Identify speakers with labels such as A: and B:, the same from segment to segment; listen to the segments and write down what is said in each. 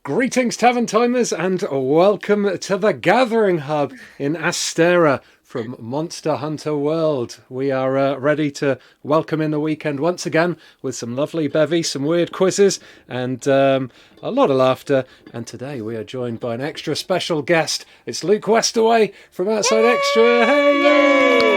A: Greetings, Tavern Timers, and welcome to the Gathering Hub in ASTERA from Monster Hunter World. We are ready to welcome in the weekend once again with some lovely bevy, some weird quizzes, and a lot of laughter. And today we are joined by an extra special guest. It's Luke Westaway from Outside Xtra. Hey!
B: Yay!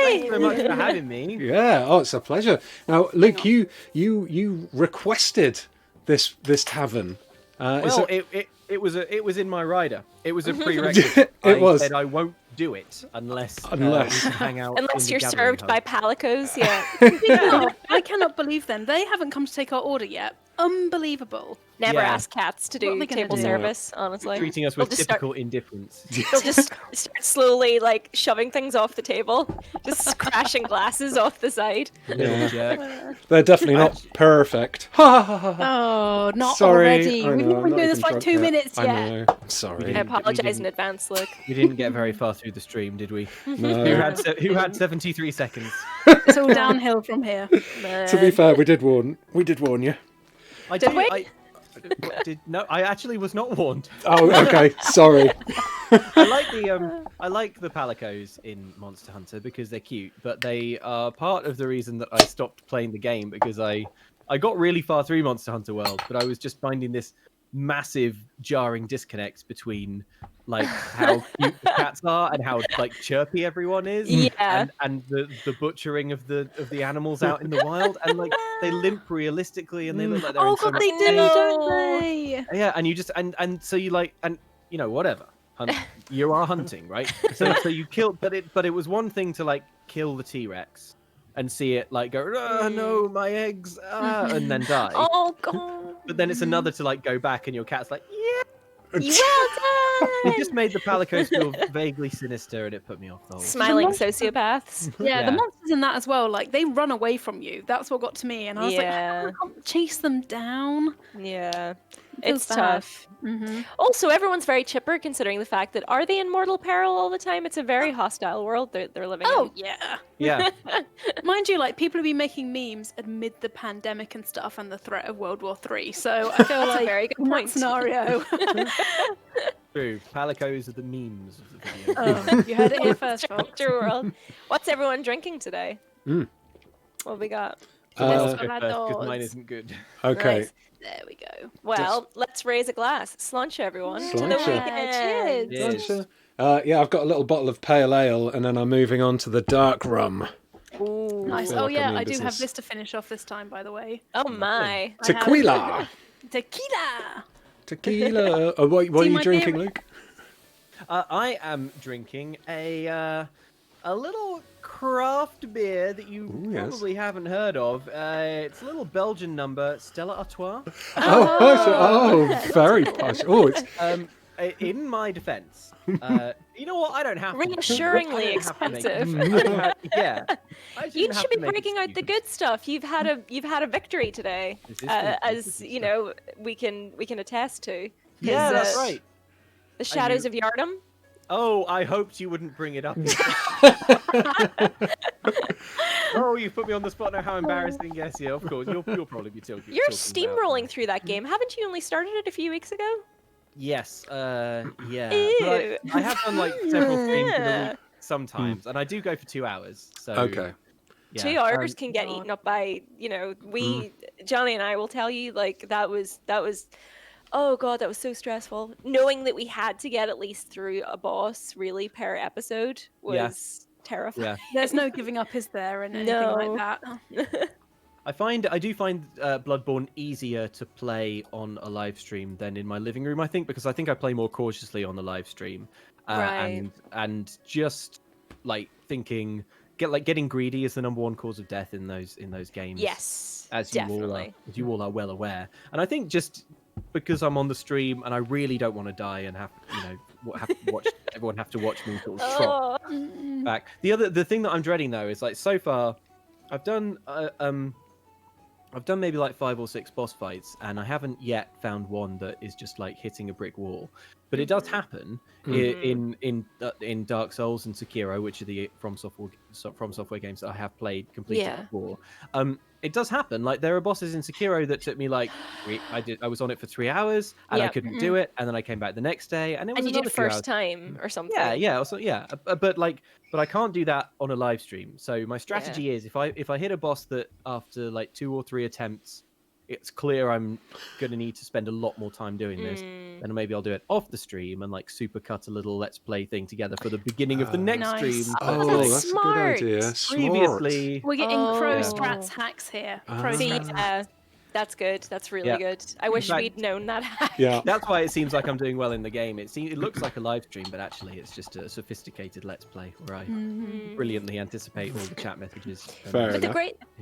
B: Thanks very much for having me.
A: Yeah, oh, it's a pleasure. Now, Luke, you requested this tavern.
B: Well, it was in my rider. It was a prerequisite. I said I won't do it unless we can hang out.
C: Unless you're served by palicos, yeah.
D: I cannot believe them. They haven't come to take our order yet. Unbelievable.
C: Never ask cats to do table service, honestly.
B: Treating us with typical indifference.
C: They'll just start slowly, like, shoving things off the table. Just crashing glasses off the side.
A: Yeah. They're definitely not perfect.
D: Oh, not already. We've not been doing this for like 2 minutes yet.
A: I know. I'm sorry.
C: I apologise in advance, Luke.
B: We didn't get very far through the stream, did we?
A: No.
B: Who had 73 seconds?
D: It's all downhill from here.
A: To be fair, we did warn you.
B: No, I actually was not warned.
A: Oh, okay. Sorry.
B: I like the palicos in Monster Hunter because they're cute, but they are part of the reason that I stopped playing the game because I got really far through Monster Hunter World, but I was just finding this massive jarring disconnect between like how cute the cats are and how like chirpy everyone is, and the butchering of the animals out in the wild, and like they limp realistically and they look like they're in so much
D: they do,
B: pain.
D: don't they?
B: Yeah, and you just and so you like, and you know, whatever. You are hunting, right? So you kill, but it was one thing to like kill the T-Rex and see it like go, oh no, my eggs, and then die.
C: Oh god!
B: But then it's another to like go back and your cat's like, yeah,
C: well done.
B: you just made the palicos feel vaguely sinister, and it put me off the whole.
C: Smiling sociopaths.
D: Yeah, the monsters in that as well. Like they run away from you. That's what got to me, and I was like, I can't chase them down.
C: Yeah.
D: Feels
C: It's
D: bad.
C: tough. Also, everyone's very chipper considering the fact that are they in mortal peril all the time? It's a very hostile world they're living in.
D: Yeah. Mind you, like people have been making memes amid the pandemic and stuff and the threat of World War III. So I feel like
C: a very good
D: in that
C: point.
D: scenario.
B: True. Palicos are the memes of the video.
D: Oh, you heard it here first,
C: True,
D: folks.
C: true world. What's everyone drinking today? What have we got?
B: Because mine isn't good.
A: Okay.
C: Nice.
D: There we go.
C: Well, let's raise a glass. Sláinte, everyone. To the
A: Sláinte.
C: weekend.
D: Cheers.
A: Yeah, I've got a little bottle of pale ale, and then I'm moving on to the dark rum.
C: Ooh.
D: Nice.
A: feel
D: Oh
A: like
D: yeah,
A: I'm in
D: I do have
A: business.
D: this to finish off this time, by the way.
C: Oh my.
A: Tequila.
D: Tequila.
A: Tequila. Oh, what are you
D: my
A: drinking,
D: favourite.
A: Luke?
B: I am drinking a little craft beer that you probably haven't heard of. It's a little Belgian number, Stella Artois.
A: Very posh. Oh, it's
B: In my defense, you know what? I don't have to.
C: Reassuringly
B: I don't have to make-
C: expensive.
B: Yeah.
C: You should be breaking out the good stuff. You've had a victory today,
B: This is good.
C: as
B: This is
C: you know we can attest to.
B: Yeah, that's right.
C: The Shadows of Yardom.
B: Oh, I hoped you wouldn't bring it up. Oh, you put me on the spot now. How embarrassing! Yes, yeah, of course. You'll probably be talking.
C: You're
B: talking about
C: steamrolling through that game. Haven't you only started it a few weeks ago?
B: Yes, yeah.
C: Ew.
B: But I have done like several streams in a week sometimes, and I do go for 2 hours. So
A: okay.
B: yeah.
C: 2 hours can get eaten up by, Johnny and I will tell you, like, that was, oh god, that was so stressful. Knowing that we had to get at least through a boss, really, per episode was terrifying.
B: Yeah.
D: There's no giving up, is there, and anything like that.
B: I do find Bloodborne easier to play on a live stream than in my living room. I think because I think I play more cautiously on the live stream,
C: Right.
B: and just like thinking, getting greedy is the #1 cause of death in those games.
C: Yes,
B: as
C: definitely.
B: you all are well aware. And I think just because I'm on the stream and I really don't want to die and have to watch everyone have to watch me sort of trot back. The thing that I'm dreading though is like so far, I've done maybe like 5 or 6 boss fights, and I haven't yet found one that is just like hitting a brick wall. but it does happen in Dark Souls and Sekiro, which are the From Software games that I have completed before. It does happen. Like there are bosses in Sekiro that took me like I was on it for 3 hours and I couldn't do it, and then I came back the next day and it was
C: you did it
B: another 2
C: first
B: hours.
C: time or something.
B: Yeah. Also, but I can't do that on a live stream. So my strategy is if I hit a boss that after like 2 or 3 attempts, it's clear I'm going to need to spend a lot more time doing this, then maybe I'll do it off the stream and like super cut a little Let's Play thing together for the beginning of the next stream.
A: Oh, that's
C: smart.
A: a good idea.
B: Previously,
D: We're getting pro strats hacks here. Pro strats.
C: That's good. That's really good. I wish we'd known that hack.
A: Yeah.
B: That's why it seems like I'm doing well in the game. It looks like a live stream, but actually it's just a sophisticated Let's Play where I brilliantly anticipate all the chat messages.
A: Fair enough.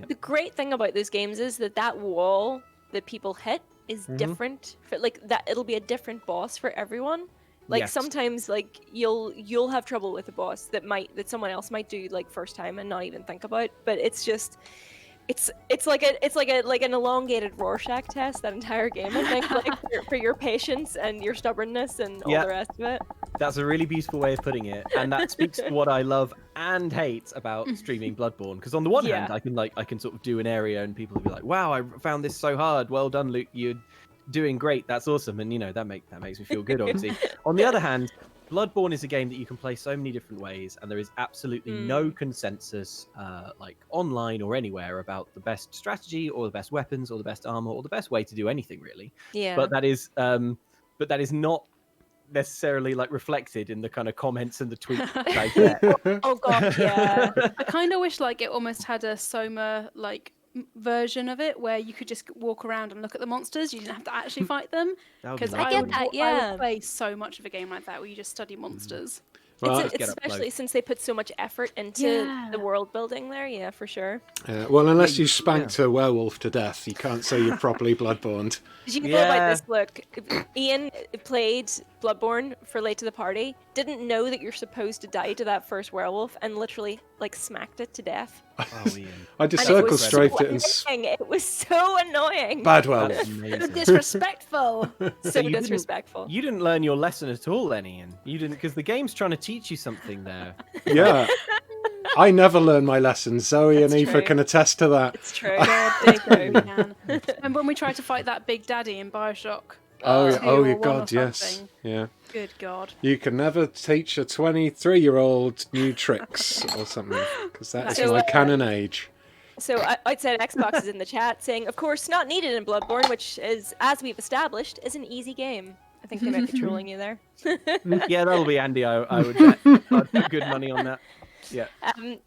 C: The great thing about those games is that wall that people hit is different. For like that, it'll be a different boss for everyone. Like sometimes, like you'll have trouble with a boss that someone else might do like first time and not even think about. But it's just. It's like an elongated Rorschach test, that entire game, I think, like for your patience and your stubbornness and all the rest of it.
B: That's a really beautiful way of putting it, and that speaks to what I love and hate about streaming Bloodborne. Because on the one hand, I can sort of do an area and people will be like, "Wow, I found this so hard. Well done, Luke. You're doing great. That's awesome." And that makes me feel good, obviously. On the other hand, Bloodborne is a game that you can play so many different ways, and there is absolutely no consensus, like online or anywhere, about the best strategy or the best weapons or the best armor or the best way to do anything, really.
C: Yeah.
B: But that is not necessarily like reflected in the kind of comments and the tweets that I get.
C: Oh god, yeah.
D: I kind of wish like it almost had a Soma like version of it where you could just walk around and look at the monsters. You didn't have to actually fight them. Because I would play so much of a game like that where you just study monsters.
C: It's especially since they put so much effort into the world building there. Yeah, for sure.
A: Well, unless you spanked a werewolf to death, you can't say you're properly Bloodborne.
C: Did you know about this? Look, Ian played Bloodborne for Late to the Party, didn't know that you're supposed to die to that first werewolf, and literally like smacked it to death.
B: Oh, Ian.
A: I just circle strafed it
C: and it was so annoying.
A: Bad werewolf.
D: Disrespectful.
C: So disrespectful.
B: You didn't learn your lesson at all, then, Ian. You didn't, because the game's trying to teach you something there.
A: Yeah. I never learn my lessons. Zoe and Aoife can attest to that.
C: It's true.
D: And when we tried to fight that big daddy in Bioshock.
A: Oh, God, yes. Yeah.
D: Good God.
A: You can never teach a 23-year-old new tricks or something, because that is my canon age.
C: So Outside Xbox is in the chat saying, of course, not needed in Bloodborne, which is, as we've established, is an easy game. I think they might be trolling you there.
B: Yeah, that'll be Andy. I would bet. I'd put good money on that. Yeah.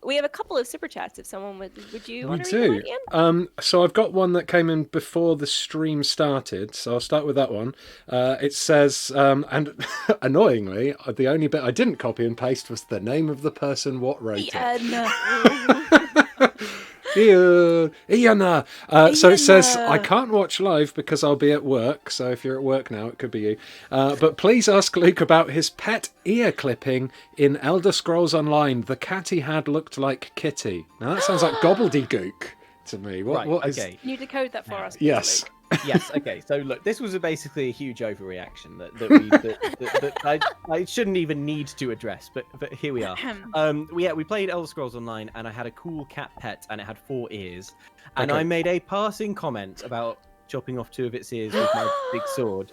C: We have a couple of super chats. If someone would you want to
A: We
C: read
A: do.
C: one, Ian?
A: So I've got one that came in before the stream started. So I'll start with that one. It says, and annoyingly, the only bit I didn't copy and paste was the name of the person what wrote it. Iana. So it says, I can't watch live because I'll be at work. So if you're at work now, it could be you. But please ask Luke about his pet ear clipping in Elder Scrolls Online. The cat he had looked like Kitty. Now that sounds like gobbledygook to me. What is...
B: Okay.
D: Can you decode that for us?
A: Yes.
B: Yes. Okay. So look, this was basically a huge overreaction that I shouldn't even need to address, but here we are. We played Elder Scrolls Online, and I had a cool cat pet, and it had 4 ears, and I made a passing comment about chopping off 2 of its ears with my big sword.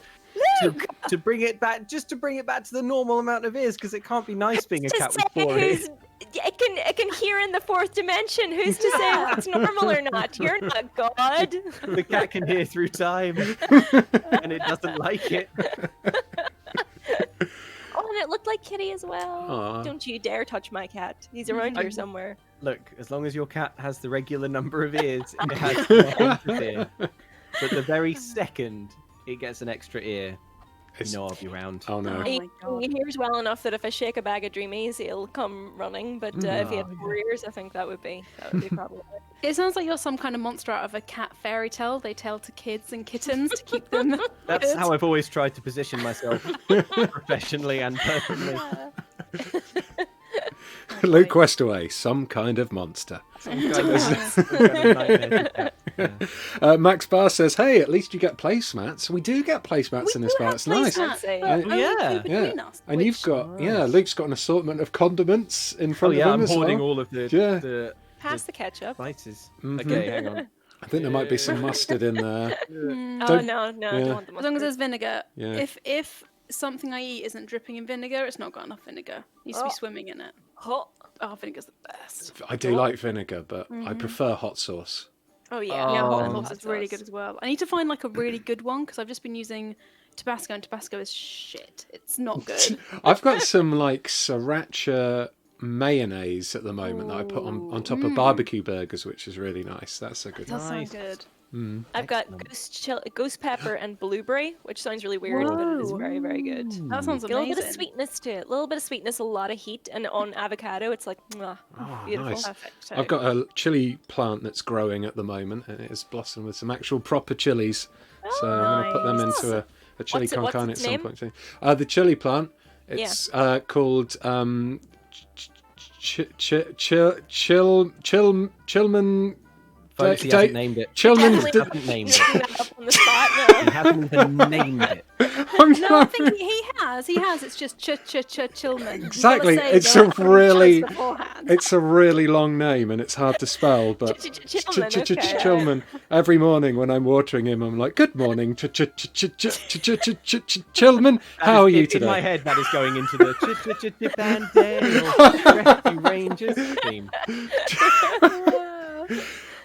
B: To bring it back, just to bring it back to the normal amount of ears, because it can't be nice being a cat with 4 ears.
C: It can hear in the 4th dimension. Who's to say what's normal or not? You're not God.
B: The cat can hear through time, and it doesn't like it.
C: Oh, and it looked like Kitty as well.
A: Aww.
C: Don't you dare touch my cat. He's around here somewhere.
B: Look, as long as your cat has the regular number of ears, it has the ear. But the very second it gets an extra ear, I'll be round.
A: Oh no.
C: He hears well enough that if I shake a bag of dreamies, he'll come running. But if he had 4 ears, I think that would be problematic.
D: It sounds like you're some kind of monster out of a cat fairy tale they tell to kids and kittens to keep them.
B: That's how I've always tried to position myself professionally and personally.
A: Luke Westaway, some kind of monster.
B: Some kind of nightmare. Yeah.
A: Max Barr says, "Hey, at least you get placemats." We do get placemats in this bar. It's nice.
D: Yeah.
A: And you've got, Luke's got an assortment of condiments in front of him
B: I'm
A: as
B: hoarding
A: well.
B: all of the
C: Pass the ketchup.
B: spices.
A: Mhm.
B: Okay, hang on.
A: I think there might be some mustard in there.
C: Oh
A: Don't-
C: no, I don't want the
D: As long
C: mustard.
D: as there's vinegar.
A: Yeah.
D: If something I eat isn't dripping in vinegar, it's not got enough vinegar. It needs to be
C: Oh.
D: swimming in it.
C: Oh,
D: Oh, vinegar's the best.
A: I do like vinegar, but I prefer hot sauce.
C: oh yeah.
B: Oh,
D: Yeah, hot
B: hot
D: sauce is really good as well. I need to find like a really good one because I've just been using Tabasco, and Tabasco is shit. It's not good.
A: I've got some like sriracha mayonnaise at the moment that I put on top of barbecue burgers, which is really nice. That's a good
D: That
A: one.
D: sounds good.
C: I've got ghost pepper and blueberry, which sounds really weird, but it is very, very good.
D: That sounds
C: Get a little bit of
D: amazing.
C: sweetness to it. A little bit of sweetness, a lot of heat, and on avocado, it's like, mwah, beautiful.
A: nice.
D: Perfect.
A: I've got a chili plant that's growing at the moment, and it is blossomed with some actual proper chilies. So I'm going to put them
D: nice.
A: into a chili
C: What's
A: con carne at
C: its
A: some
C: name?
A: point soon. The chili plant, it's called Chilman.
B: Folks, he hasn't named it.
A: Chilman.
C: Definitely
B: Hasn't named it.
C: looking that up on the spot
B: He
C: now.
B: hasn't even named it.
A: I'm
D: No, I think he has. He has. It's just Chilman.
A: Exactly, it's a really long name and it's hard to spell, but Chilman. Every morning when I'm watering him, I'm like, "Good morning, Chilman. How are you
B: In my
A: today?"
B: head, that is going into the Rescue Rangers theme.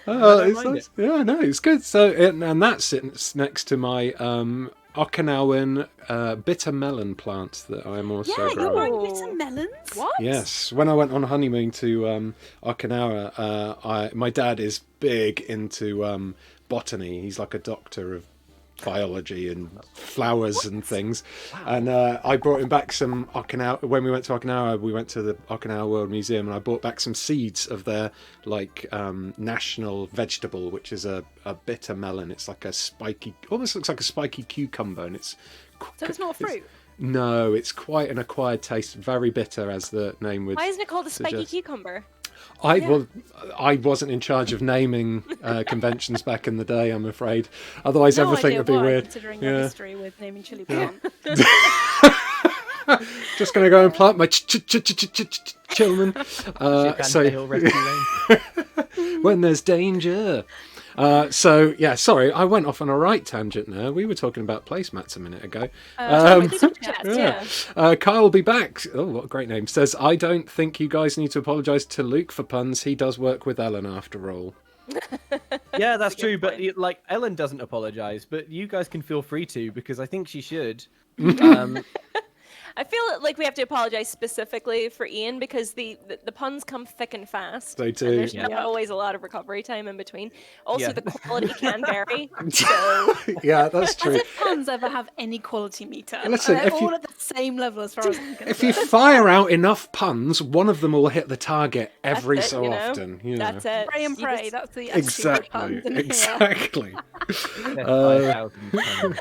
A: Oh,
B: don't
A: it's
B: mind
A: nice. Yeah, no, it's good. So, and that sits next to my Okinawan bitter melon plant that I'm also
D: Yeah, you're
A: growing.
D: growing bitter melons.
C: What?
A: Yes, when I went on honeymoon to Okinawa, my dad is big into botany. He's like a doctor of biology and flowers and things. And I brought him back some Okinawa. When we went to Okinawa, we went to the Okinawa World Museum, and I brought back some seeds of their national vegetable, which is a bitter melon. It's like a spiky, almost looks like a spiky cucumber, and it's
D: So it's not a fruit.
A: no, it's quite an acquired taste, very bitter, as the name would.
C: Why isn't it called a spiky
A: suggest.
C: cucumber?
A: I wasn't in charge of naming conventions back in the day, I'm afraid. Otherwise,
D: No
A: everything
D: idea
A: would be
D: why,
A: weird.
D: Considering your history with naming chili plant.
A: Just going to go and plant my Chilman.
B: Hill Rescue Rangers.
A: When there's danger. Sorry, I went off on a right tangent there. We were talking about placemats a minute ago.
C: Yeah.
A: Kyle will be back. Oh, what a great name. Says, "I don't think you guys need to apologise to Luke for puns. He does work with Ellen after all."
B: Yeah, that's true. But
C: point.
B: like Ellen doesn't apologise, but you guys can feel free to because I think she should.
C: I feel like we have to apologize specifically for Ian because the puns come thick and fast.
A: They do.
C: And there's
B: Yeah.
C: not always a lot of recovery time in between. Also,
B: Yeah.
C: the quality can vary. So
A: Yeah, that's
D: As
A: true.
D: if puns ever have any quality meter.
A: Listen,
D: They're
A: if you-
D: all at the same level as far as I'm concerned.
A: If you fire out enough puns, one of them will hit the target every
C: That's it,
A: so
C: you know?
A: often. You know.
C: that's it.
D: Pray and
C: You
D: pray.
C: just-
D: That's the
A: Exactly.
D: puns in here.
A: Exactly.
B: There's 5,000 puns.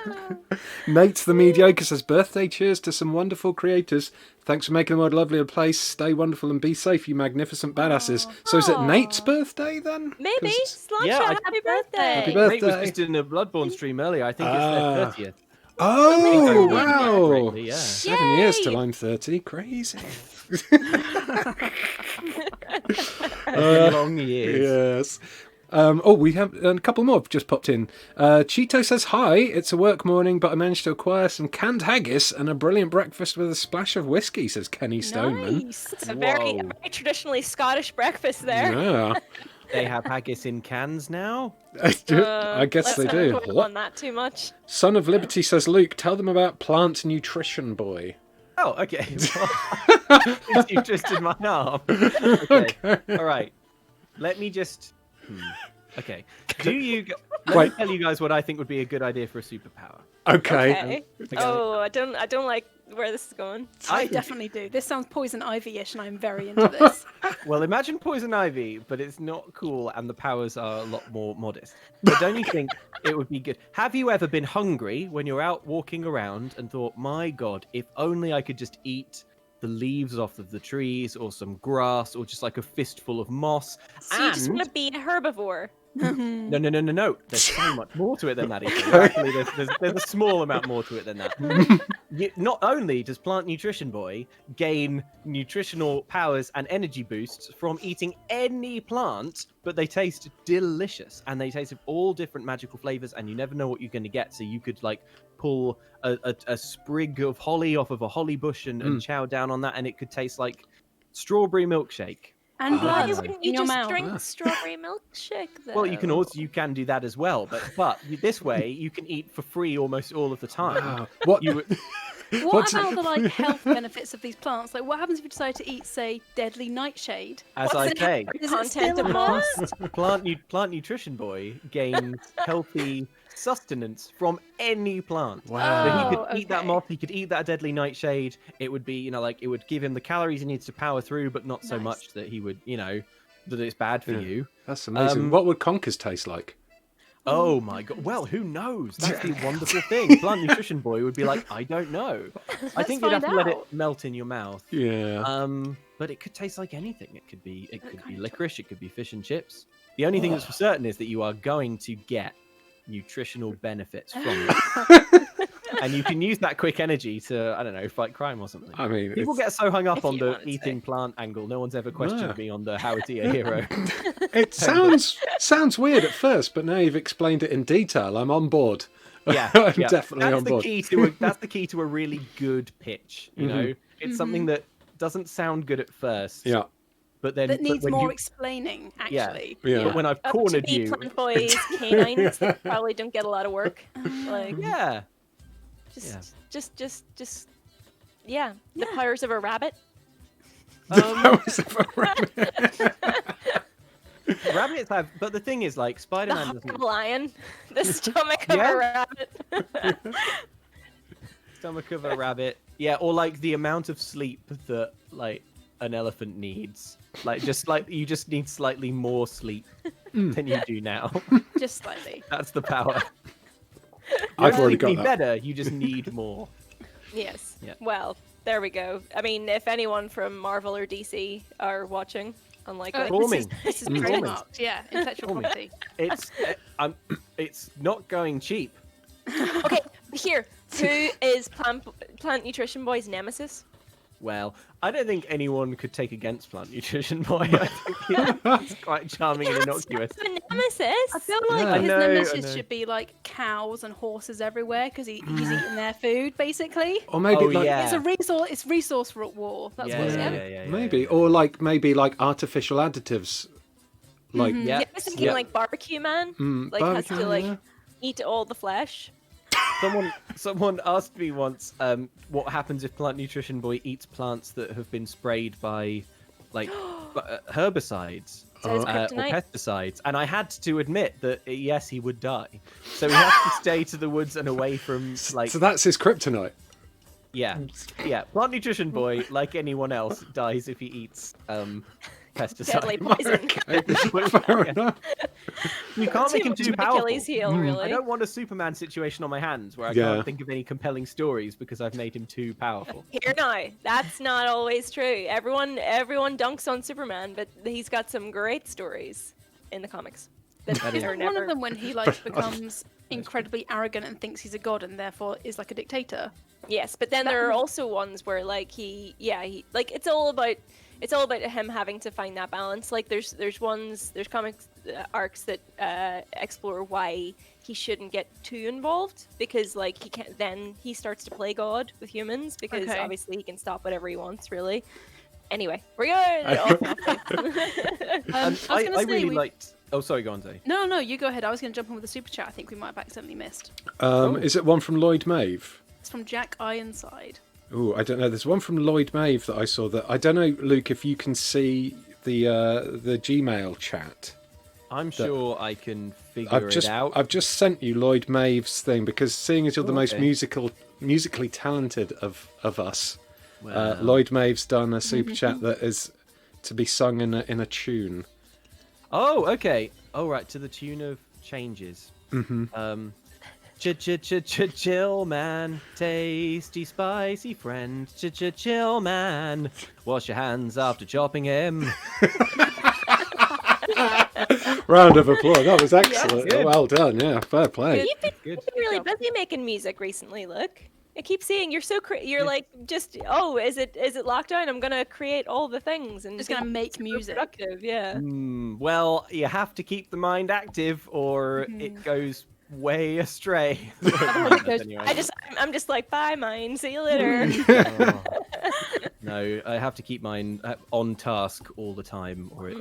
A: Nate the Mediocre says, "Birthday cheers to some wonderful creators. Thanks for making the world a lovelier place. Stay wonderful and be safe, you magnificent badasses." So is it Nate's birthday then?
C: Maybe.
A: 'Cause-
C: Slapshot,
B: Yeah,
C: happy birthday.
A: Happy
B: Nate was
A: birthday.
B: just in a Bloodborne stream earlier. I think it's their 30th.
A: Oh,
B: Amazing.
A: wow.
B: Greatly, yeah.
A: 7 years till
C: Yay.
A: I'm 30. Crazy.
B: Long years.
A: Yes. We have a couple more have just popped in. Cheeto says, "Hi, it's a work morning, but I managed to acquire some canned haggis and a brilliant breakfast with a splash of whiskey," says Kenny Stoneman.
D: Nice.
C: It's a very
B: Whoa.
C: traditionally Scottish breakfast there.
A: Yeah.
B: They have haggis in cans now.
A: I guess
C: Let's
A: they
C: not
A: do.
C: dwell on that too much.
A: Son of Liberty says, "Luke, tell them about Plant Nutrition Boy."
B: Oh, okay. Since you twisted my arm. Okay. All right. Let me just. Okay. Let me tell you guys what I think would be a good idea for a superpower.
A: Okay.
C: Okay. Oh, I don't like where this is going.
D: I definitely do. This sounds poison ivy-ish, and I'm very into this.
B: Well, imagine poison ivy, but it's not cool, and the powers are a lot more modest. But don't you think it would be good? Have you ever been hungry when you're out walking around and thought, "My God, if only I could just eat the leaves off of the trees, or some grass, or just like a fistful of moss.
C: So you just want to be a herbivore.
B: No. There's so much more to it than that. Actually, there's a small amount more to it than that. Not only does Plant Nutrition Boy gain nutritional powers and energy boosts from eating any plant, but they taste delicious, and they taste of all different magical flavors, and you never know what you're going to get. So you could like pull a sprig of holly off of a holly bush and chow down on that, and it could taste like strawberry milkshake.
D: And
C: Why
D: blood
C: wouldn't
D: in
C: you
D: your
C: just
D: mouth.
C: drink strawberry milkshake though?
B: Well, you can do that as well, but this way you can eat for free almost all of the time.
A: Wow. What?
D: What about the like health benefits of these plants? Like, what happens if you decide to eat, say, deadly nightshade?
B: As I say,
D: Is it
C: content
D: still
C: of moss?
B: Plant Nutrition Boy gains healthy sustenance from any plant.
A: Wow.
B: So he could eat that
D: okay.
B: moth, he could eat that deadly nightshade. It would be, like it would give him the calories he needs to power through, but not so
D: Nice.
B: much that he would, that it's bad for you.
A: That's amazing. What would conkers taste like?
B: Oh my god. Well, who knows? That's the wonderful thing. Plant Nutrition Boy would be like, I don't know. I think you'd have to let it melt in your mouth.
A: Yeah.
B: But it could taste like anything. It could be licorice, it could be fish and chips. The only thing that's for certain is that you are going to get nutritional benefits from it. And you can use that quick energy to, I don't know, fight crime or something.
A: I mean,
B: People get so hung up
C: If
B: on
C: you
B: the
C: wanted to.
B: eating plant angle. No one's ever questioned
A: No.
B: me on the how to be a hero.
A: it sounds weird at first, but now you've explained it in detail. I'm on board.
B: Yeah,
A: I'm
B: yeah.
A: definitely on board.
B: That's the key to a really good pitch. You know, it's something that doesn't sound good at first.
A: Yeah.
B: But then
D: That needs
B: when
D: more
B: you,
D: explaining,
B: Yeah.
D: actually.
A: Yeah.
B: But when I've
C: Up
B: cornered
C: to be
B: you,
C: Plant Boys canines that probably don't get a lot of work. Like,
B: yeah.
C: just, yeah. The powers of a rabbit.
A: That was a rabbit.
B: Rabbits have, but the thing is, like,
C: The
B: Spider-Man
C: heart of
B: doesn't.
C: a lion. The stomach of
B: Yeah.
C: a rabbit.
B: Stomach of a rabbit. Yeah, or like the amount of sleep that like an elephant needs. Like you just need slightly more sleep than you do now.
D: Just slightly.
B: That's the power.
A: I've already got
B: Be
A: that.
B: better. You just need more.
C: Yes.
B: Yeah.
C: Well, there we go. I mean, if anyone from Marvel or DC are watching, unlikely.
B: Call me.
D: This is
B: Mm.
D: trademarked, yeah. Intellectual
B: Call me.
D: property.
B: It's not going cheap.
C: Okay, here. Who is Plant Nutrition Boy's nemesis?
B: Well, I don't think anyone could take against Plant Nutrition Boy. I think it's quite charming and innocuous.
C: That's the nemesis.
D: I feel like
A: Yeah.
D: his
B: I know.
D: nemesis should be like cows and horses everywhere because he's eating their food, basically.
A: Or maybe
B: Oh,
A: like
B: yeah.
D: It's a resource. It's resource war. That's what it's
B: yeah.
A: maybe or like maybe like artificial additives. Like
B: Yeah.
C: Yeah, I was thinking like Barbecue Man. Like has
A: barbecue,
C: to like
A: yeah.
C: eat all the flesh.
B: Someone asked me once, what happens if Plant Nutrition Boy eats plants that have been sprayed by, like, herbicides
C: So it's
B: or
C: kryptonite?
B: pesticides, and I had to admit that yes, he would die. So he has to stay to the woods and away from like.
A: So that's his kryptonite.
B: Yeah. Plant Nutrition Boy, like anyone else, dies if he eats pesticides.
C: Deadly poison.
A: Fair enough.
B: You can't make him
C: much
B: too
C: of
B: powerful.
C: Achilles heel, really.
B: I don't want a Superman situation on my hands where I
A: Yeah.
B: can't think of any compelling stories because I've made him too powerful.
C: Here now, that's not always true. Everyone dunks on Superman, but he's got some great stories in the comics. That
B: That is-
C: are
D: one
C: never.
D: of them when he like becomes incredibly arrogant and thinks he's a god and therefore is like a dictator.
C: Yes, but then there are also ones where like he like it's all about him having to find that balance. Like there's comics arcs that explore why he shouldn't get too involved because like he starts to play God with humans because
D: Okay.
C: obviously he can stop whatever he wants really. Anyway, we're good.
D: I was
B: I
D: gonna say
B: really
D: we-
B: liked. Oh, sorry, go on, Zoe.
D: No, you go ahead. I was going to jump in with a super chat. I think we might have accidentally missed.
A: Is it one from Lloyd Mave?
D: It's from Jack Ironside.
A: Oh, I don't know. There's one from Lloyd Mave that I saw that I don't know, Luke, if you can see the Gmail chat.
B: I'm sure I can figure it out.
A: I've just sent you Lloyd Mave's thing because seeing as you're the most
B: Okay.
A: musically talented of us,
B: Well.
A: Lloyd Mave's done a super chat that is to be sung in a tune.
B: Oh, okay. Oh, right, to the tune of Changes. Chill man, tasty spicy friend. Chill man, wash your hands after chopping him.
A: Round of applause. That was excellent.
B: Good.
A: Well done. Yeah, fair play.
C: You've been really busy making music recently, Luke. I keep seeing you're so like just is it lockdown? I'm gonna create all the things and
D: Just gonna make music.
C: Productive, yeah.
B: Well, you have to keep the mind active, or it goes way astray.
C: I'm just like, bye, mind. See you later.
B: No, I have to keep mine on task all the time, or it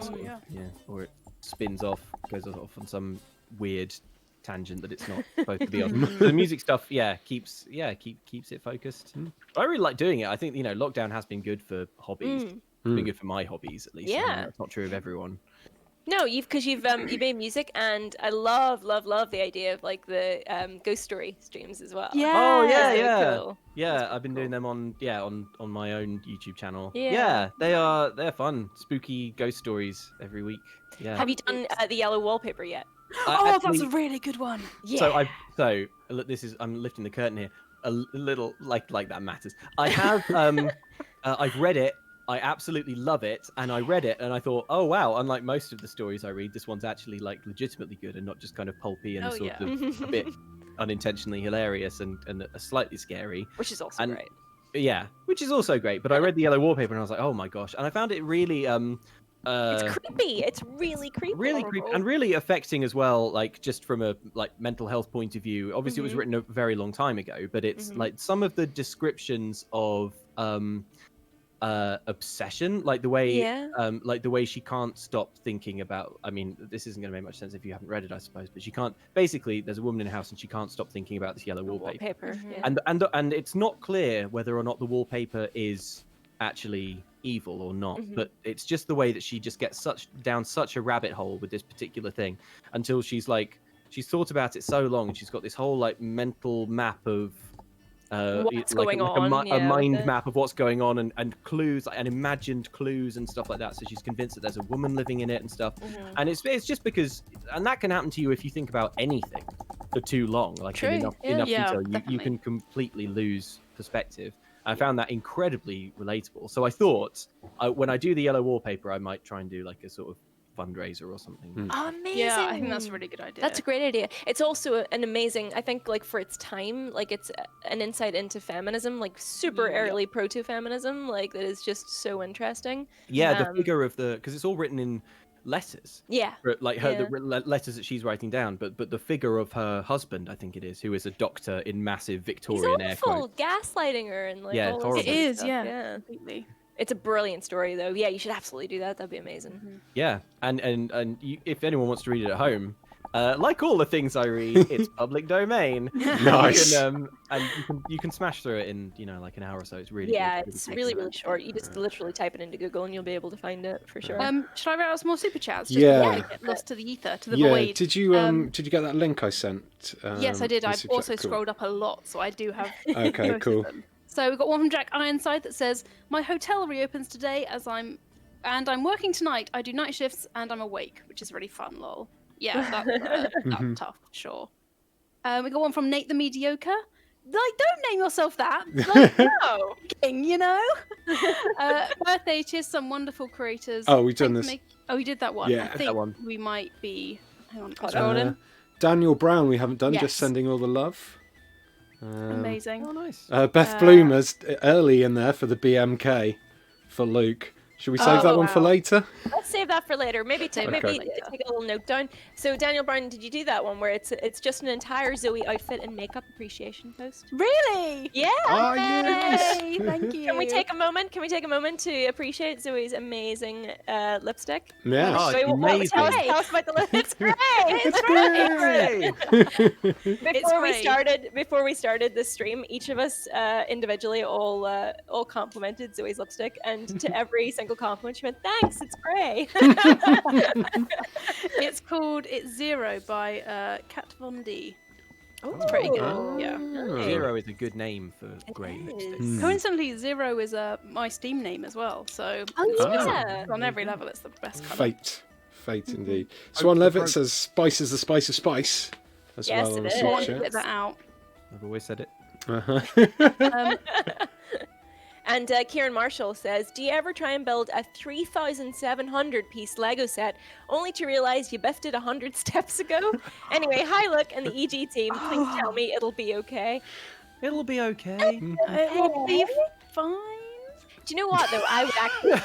B: or it spins off, goes off on some weird tangent that it's not supposed to be on. The music stuff, keeps it focused. I really like doing it. I think lockdown has been good for hobbies. It's been good for my hobbies, at least.
C: Yeah,
B: I mean, that's not true of everyone.
C: No, you've made music, and I love the idea of like the ghost story streams as well.
D: Yeah.
B: Oh yeah.
C: Cool.
B: Yeah, I've been doing them on my own YouTube channel.
C: Yeah.
B: They're fun, spooky ghost stories every week. Yeah.
C: Have you done the yellow wallpaper yet?
D: That's a really good one.
C: Yeah.
B: So look, I'm lifting the curtain here a little, like that matters. I have I've read it. I absolutely love it, and I read it and I thought, oh wow, unlike most of the stories I read, this one's actually like legitimately good and not just kind of pulpy and sort of a bit unintentionally hilarious and slightly scary.
C: Which is also great.
B: Yeah, which is also great. But I read the yellow wallpaper and I was like, oh my gosh, and I found it really
C: it's creepy. It's really creepy.
B: Really creepy and really affecting as well, like just from a mental health point of view. Obviously, it was written a very long time ago, but it's like some of the descriptions of obsession, like the way she can't stop thinking about. I mean, this isn't going to make much sense if you haven't read it, I suppose. But she can't. Basically, there's a woman in a house and she can't stop thinking about this yellow wallpaper. And it's not clear whether or not the wallpaper is actually evil or not, but it's just the way that she just gets down such a rabbit hole with this particular thing until she's thought about it so long and she's got this whole like mental map of
C: what's going on,
B: a mind map of what's going on and clues and imagined clues and stuff like that. So she's convinced that there's a woman living in it and stuff. And it's just because, and that can happen to you if you think about anything for too long, like in enough detail, you can completely lose perspective. I found that incredibly relatable. So I thought when I do the yellow wallpaper, I might try and do like a sort of fundraiser or something.
C: Amazing.
D: Yeah, I think that's a really good idea.
C: That's a great idea. It's also an amazing, I think, like for its time, like it's an insight into feminism, like super early proto-feminism, like that is just so interesting.
B: Yeah, the figure of because it's all written in letters.
C: Yeah.
B: Like the letters that she's writing down, but the figure of her husband, I think it is, who is a doctor in massive Victorian air quotes.
C: Gaslighting her and like all
B: horrible.
C: this
D: It is,
C: stuff.
D: yeah, completely.
C: It's a brilliant story, though. Yeah, you should absolutely do that. That'd be amazing.
B: Yeah, and you, if anyone wants to read it at home, like all the things I read, it's public domain.
A: Nice.
B: You can smash through it in like an hour or so. It's really good.
C: It's really short. You just literally type it into Google and you'll be able to find it for sure.
D: Should I write out some more super chats? Just get lost to the ether, to the void.
A: Did you get that link I sent?
D: Yes, I did. I've also scrolled up a lot, so I do have.
A: Okay,
D: most
A: cool.
D: of them. So we've got one from Jack Ironside that says, "My hotel reopens today I'm working tonight. I do night shifts and I'm awake, which is really fun, lol." Yeah, that's tough, sure. We got one from Nate the Mediocre. Like, don't name yourself that. Like, no, king, birthday, cheers, some wonderful creators.
A: Oh, we've done this.
D: Oh, we did that one.
A: Yeah,
D: I think
B: that one.
D: we might be. Hang on, scrolling.
A: Daniel Brown, we haven't done.
D: Yes.
A: Just sending all the love.
D: Amazing.
B: Oh, nice.
A: Beth Bloomer's early in there for the BMK for Luke. Should we save that one for later?
C: Let's save that for later. Maybe take a little note down. So Daniel Brown, did you do that one where it's just an entire Zoe outfit and makeup appreciation post?
D: Really?
C: Yeah.
A: Oh, yes.
D: Yay, thank you.
C: Can we take a moment? to appreciate Zoe's amazing lipstick?
A: Yeah.
B: Oh,
C: Zoe,
B: amazing.
C: tell us about the lipstick. It's great.
B: It's
C: great. Before we started this stream, each of us individually all complimented Zoe's lipstick, and to every single compliment she went, "Thanks, it's great."
D: It's Zero by Kat Von D.
C: Oh,
D: It's pretty good.
A: Oh.
D: Yeah.
B: Zero is a good name for great lipstick.
D: Coincidentally, Zero is my Steam name as well. So
C: yeah.
D: on every level, it's the best colour.
A: Fate indeed. Swan Levitt says, "Spice is the spice of spice." as
C: Yes,
A: well on
C: it
A: the
C: is.
D: Want
A: Switch.
D: to
A: Yeah.
D: get that out.
B: I've always said it.
A: Uh-huh.
C: And Kieran Marshall says, do you ever try and build a 3,700 piece Lego set only to realize you biffed it 100 steps ago? Anyway, hi Luke and the EG team. Please tell me it'll be okay.
B: It'll be okay.
D: It will be fine.
C: Do you know what, though? I would actually...
B: No,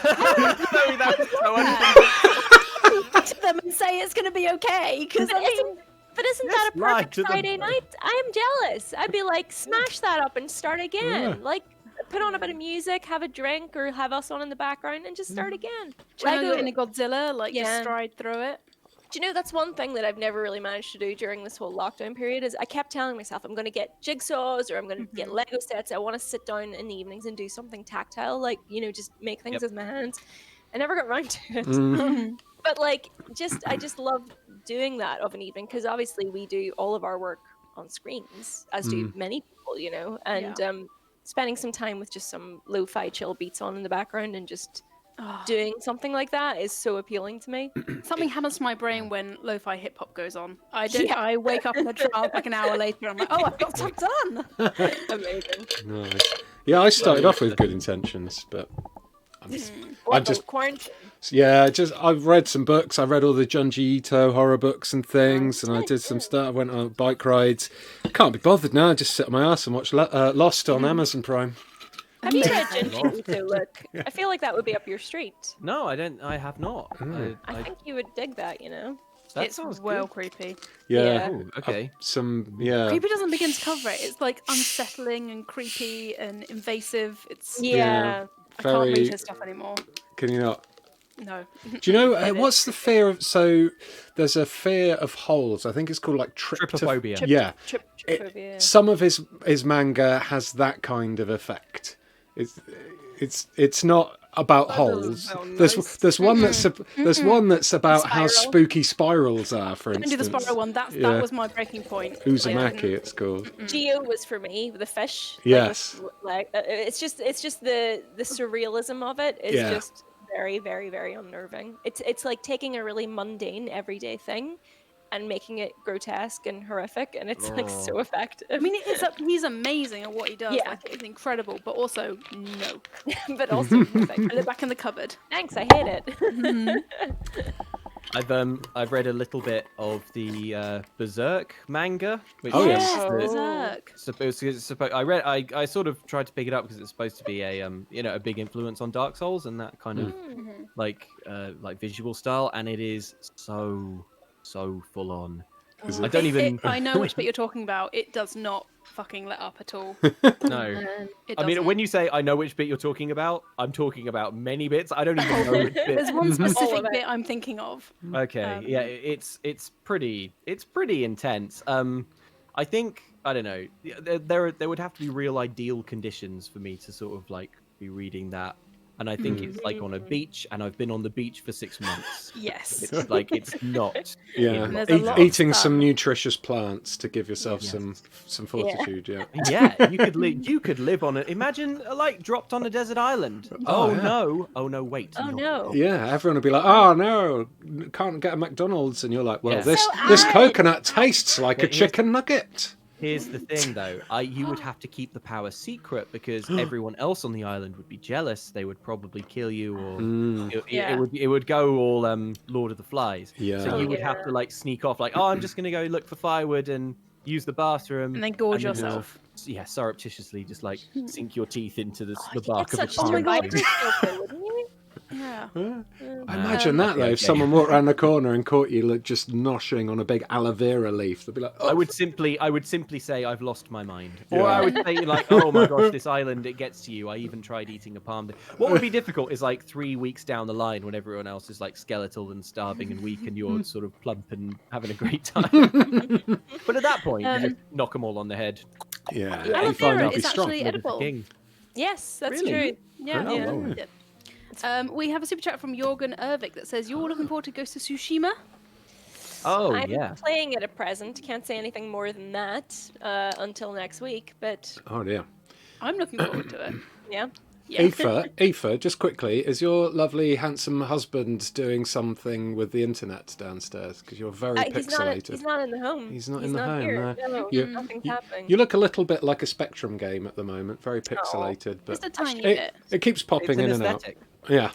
B: that was so unconvincing.
D: To them and say it's going to be okay, because
C: But isn't that a
B: lie
C: perfect
B: to them.
C: Friday night? I am jealous. I'd be like, smash that up and start again.
A: Yeah.
C: Like, put on a bit of music, have a drink, or have us on in the background and just start again.
D: Lego in a Godzilla, like
C: Yeah.
D: just stride through it.
C: Do you know, that's one thing that I've never really managed to do during this whole lockdown period is I kept telling myself I'm going to get jigsaws or I'm going to get Lego sets. I want to sit down in the evenings and do something tactile, like, you know, just make things with my hands. I never got around to it. But like, I just love doing that of an evening because obviously we do all of our work on screens, as do many people, you know, and spending some time with just some lo-fi chill beats on in the background and just doing something like that is so appealing to me.
D: Something happens to my brain when lo-fi hip hop goes on. I wake up in a trance like an hour later. I'm like, oh, I've got some done.
C: Amazing.
A: Nice. Yeah, I started off with good intentions, but I just
C: quarantine.
A: I've read some books. I read all the Junji Ito horror books and things, and I did some stuff. I went on bike rides. Can't be bothered now. I just sit on my ass and watch Lost on Amazon Prime.
C: Have you read Junji Ito, Luke? I feel like that would be up your street.
B: No, I don't. I have not.
C: I think you would dig that, you know.
B: That
D: It's
B: sounds
D: well
B: good.
D: creepy.
A: Yeah.
B: Oh, okay.
D: Creepy doesn't begin to cover it. It's like unsettling and creepy and invasive. It's
C: Yeah.
D: I can't read
A: Very.
D: his stuff anymore.
A: Can you not?
D: No.
A: Do you know what's the fear of? So there's a fear of holes. I think it's called like
B: Trypophobia.
A: Yeah.
C: Trypophobia.
A: Some of his manga has that kind of effect. It's not about holes. There's one that's about how
D: Spiral.
A: spooky spirals are. For
D: Don't
A: instance,
D: do the spiral one. That was my breaking point.
A: Uzumaki, it's called.
C: Geo was for me the fish.
A: Yes.
C: It's just the surrealism of it is just very, very, very unnerving. It's like taking a really mundane everyday thing and making it grotesque and horrific, and it's like so effective.
D: I mean, he's amazing at what he does.
C: Yeah.
D: Like, it's incredible, but also no.
C: but also perfect.
D: I look back in the cupboard.
C: Thanks, I hate it.
B: I've read a little bit of the Berserk manga, which
D: Berserk.
B: I sort of tried to pick it up because it's supposed to be a big influence on Dark Souls and that kind of like visual style, and it is so full on. I don't even.
D: I know which bit you're talking about. It does not fucking let up at all.
B: No.
D: It
B: I mean,
D: doesn't.
B: when you say I know which bit you're talking about, I'm talking about many bits. I don't even know which bit.
D: There's one specific bit I'm thinking of.
B: Okay, yeah, it's pretty intense. I think, I don't know, there would have to be real ideal conditions for me to sort of like be reading that, and I think it's like on a beach, and I've been on the beach for 6 months.
D: Yes.
B: It's like it's not.
A: Yeah,
D: There's a lot of
A: eating
D: stuff.
A: some nutritious plants to give yourself some fortitude. Yeah.
B: Yeah, you could live on it. Imagine like dropped on a desert island. Oh no, wait.
C: Oh no.
A: Yeah, everyone would be like, "Oh no, can't get a McDonald's," and you're like, "Well,
B: Yeah.
A: this coconut tastes like a chicken nugget."
B: Here's the thing, though. You would have to keep the power secret because everyone else on the island would be jealous. They would probably kill you, or it would go all Lord of the Flies.
A: Yeah.
B: So you would have to like sneak off, like, oh, I'm just gonna go look for firewood and use the bathroom,
D: And then gorge
B: then,
D: yourself.
B: Yeah, surreptitiously, just like sink your teeth into the
C: You'd
B: bark
C: get
B: of a
C: such
B: tree.
C: survival skill, wouldn't you?
D: Yeah.
A: Imagine that though. If someone walked around the corner and caught you like just noshing on a big aloe vera leaf, they'd be like, "Oh."
B: I would simply say I've lost my mind, or I would say like, oh my gosh, this island, it gets to you. I even tried eating a palm. What would be difficult is like 3 weeks down the line when everyone else is like skeletal and starving and weak, and you're sort of plump and having a great time. But at that point, you just knock them all on the head.
A: Yeah,
C: Yeah.
A: you find
D: Aloe
A: out
D: is
A: he's strong.
D: actually edible.
B: King.
C: Yes, that's
B: Really?
C: true.
D: Yeah.
A: Oh,
D: yeah.
A: wow.
D: Yeah. We have a super chat from Jorgen Ervik that says, you're looking forward to Ghost of Tsushima?
B: Oh
C: I'm
B: yeah.
C: playing it at present. Can't say anything more than that until next week. But
A: Oh dear.
D: I'm looking forward to it.
C: yeah,
D: Yeah.
A: Aoife, just quickly, is your lovely, handsome husband doing something with the internet downstairs? Because you're very pixelated.
C: He's not in the home.
A: He's not in the home.
C: Here.
A: No.
C: Nothing's happening.
A: You look a little bit like a Spectrum game at the moment, very pixelated, but
D: Just a tiny bit.
A: it keeps popping in and out. Yeah,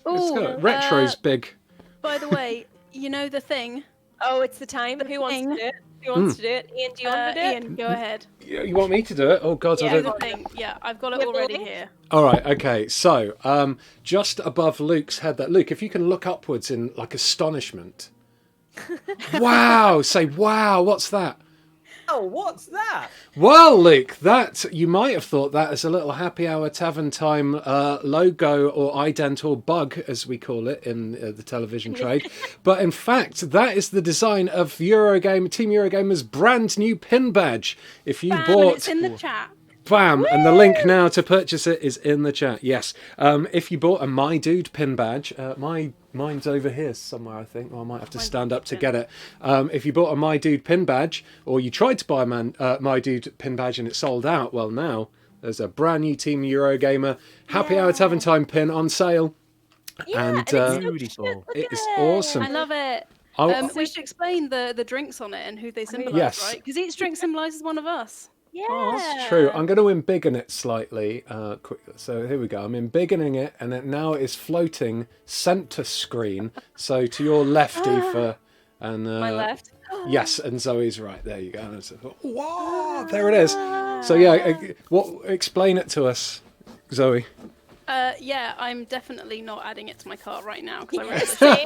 D: Oh,
A: retro's big.
D: by the way, you know the thing.
C: Oh, it's the time. Who wants to do it? Who wants to do it? Ian, do you want to do it?
D: Ian, go ahead.
A: You want me to do it? Oh God,
D: Yeah,
A: I don't.
D: the thing. Yeah, I've got it already here.
A: All right, okay. So, just above Luke's head, Luke, if you can look upwards in like astonishment. Wow! Say wow! What's that?
B: Oh, what's that?
A: Well, Luke, that you might have thought that as a little happy hour tavern time logo or ident or bug, as we call it in the television trade. But in fact, that is the design of Team Eurogamer's brand new pin badge. If you bought,
D: it's in the chat.
A: Bam! And the link now to purchase it is in the chat. Yes. If you bought a My Dude pin badge, mine's over here somewhere, I think. Or I might have to stand up to get it. If you bought a My Dude pin badge, or you tried to buy a My Dude pin badge and it sold out, well, now there's a brand new Team Eurogamer Happy Hour Tavern Time pin on sale.
C: Yeah,
A: and
C: it's so beautiful.
A: it is awesome.
D: I love it. We should explain the drinks on it and who they symbolise,
A: Yes.
D: right? Because each drink symbolises one of us.
C: Yeah.
A: Oh, that's true. I'm going to embiggen it slightly. So here we go. I'm embiggening it, and now it is floating centre screen. So to your left, Aoife, and
C: My left.
A: yes, and Zoe's right. There you go. Whoa, there it is. So yeah, explain it to us, Zoe.
D: Yeah, I'm definitely not adding it to my cart right now because I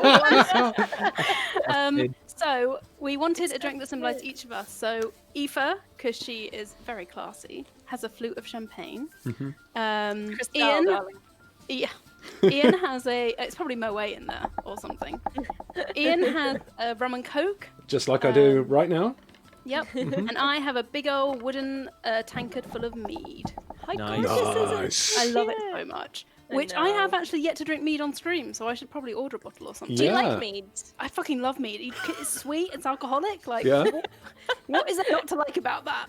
D: really So we wanted a drink that symbolised each of us. So Aoife, because she is very classy, has a flute of champagne. Ian, Ian has it's probably Moet in there or something. Ian has a rum and coke.
A: Just like I do right now.
D: Yep. And I have a big old wooden tankard full of mead.
A: Nice.
D: I love it so much. Which I have actually yet to drink mead on stream, so I should probably order a bottle or something.
C: Do you like mead?
D: I fucking love mead. It's sweet, it's alcoholic. Like,
A: Yeah.
D: what is there not to like about that?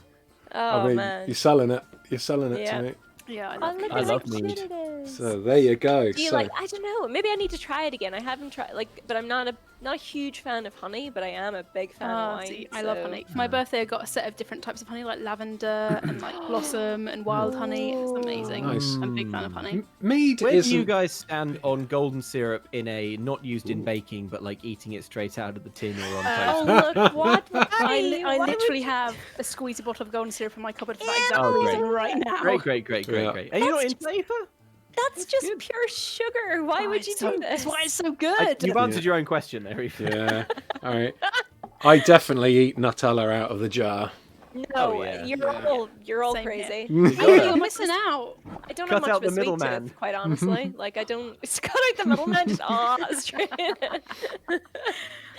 C: Oh,
A: I mean,
C: man.
A: you're selling it. You're selling it to me.
D: Yeah,
C: I love mead.
A: So there you go.
C: Do you like? I don't know. Maybe I need to try it again. I haven't tried but I'm not a huge fan of honey, but I am a big fan of wine.
D: See, I love honey. For my birthday, I got a set of different types of honey, like lavender and like blossom and wild honey. It's amazing.
A: Nice.
D: I'm a big fan of honey.
A: Mead
B: Where
A: is.
B: do you guys stand on golden syrup in a not used in baking, but like eating it straight out of the tin or on toast?
C: Oh look, what?
D: I literally have a squeezy bottle of golden syrup in my cupboard for that exact reason right now.
B: Great. Are you not in flavor?
C: That's just pure sugar. Why would you do this?
D: That's why it's so good.
B: You've answered your own question there, Aoife.
A: Yeah. All right. I definitely eat Nutella out of the jar.
C: No, you're all
D: Same
C: crazy.
D: You're missing out.
C: I don't
B: Cut
C: have much
B: out
C: of a
B: the
C: sweet
B: middleman.
C: tooth, quite honestly. Like I don't. It's cut out the middleman. Just straight.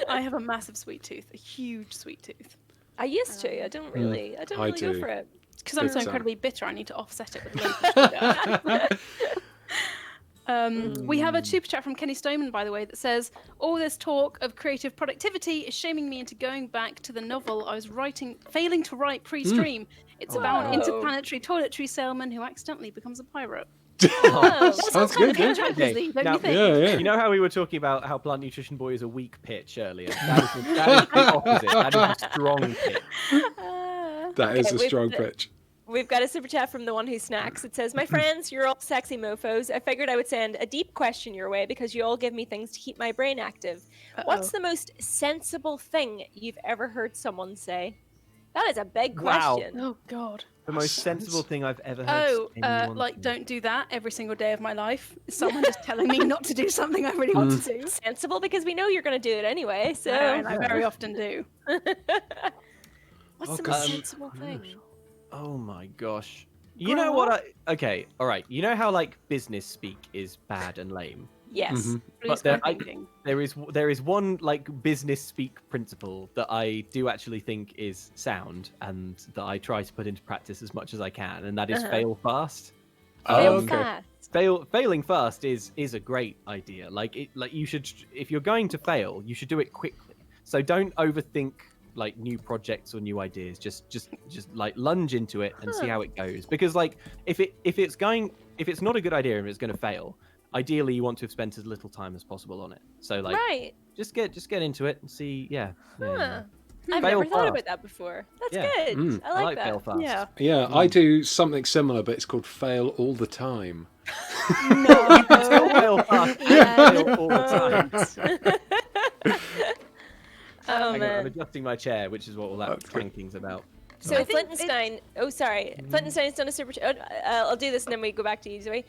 D: I have a massive sweet tooth, a huge sweet tooth.
C: I used to. I don't really go for it.
D: Because I'm so incredibly bitter, I need to offset it with loads of sugar. We have a super chat from Kenny Stoneman, by the way, that says, all this talk of creative productivity is shaming me into going back to the novel I was failing to write pre-stream. It's about an interplanetary toiletry salesman who accidentally becomes a pirate.
A: Sounds good.
D: Don't you think?
A: Yeah.
B: You know how we were talking about how Plant Nutrition Boy is a weak pitch earlier? That is the opposite. That is a strong pitch.
A: That is a strong pitch.
C: We've got a super chat from the one who snacks. It says, my friends, you're all sexy mofos. I figured I would send a deep question your way because you all give me things to keep my brain active. What's the most sensible thing you've ever heard someone say? That is a big question.
D: Oh, God.
B: The most sensible thing I've ever heard.
D: Like, don't do that every single day of my life. Someone just telling me not to do something I really want to do.
C: Sensible because we know you're going to do it anyway. So
D: and I very often do.
C: What's the most sensible thing?
B: Oh my gosh. You know what okay, alright. You know how like business speak is bad and lame?
C: Yes.
B: But there is one like business speak principle that I do actually think is sound and that I try to put into practice as much as I can, and that is fail fast. Failing fast is a great idea. Like you should, if you're going to fail, you should do it quickly. So don't overthink like new projects or new ideas. Just like lunge into it and see how it goes. Because like if it's going if it's not a good idea and it's going to fail, ideally you want to have spent as little time as possible on it. So like,
C: right.
B: just get into it and see. Yeah.
C: I've
B: Fail
C: never thought
B: fast.
C: about that before. That's
B: Yeah.
C: good. I like that.
B: fail fast.
D: Yeah.
A: Yeah, I do something similar, but it's called fail all the time.
B: No, still fail fast. Fail all the time.
C: Oh
B: Hang on, I'm
C: man.
B: adjusting my chair, which is what all that clanking's about.
C: So
D: I think
C: Flintenstein. Oh, sorry. Flintenstein's done a super chat. I'll do this and then we go back to you, Zoe.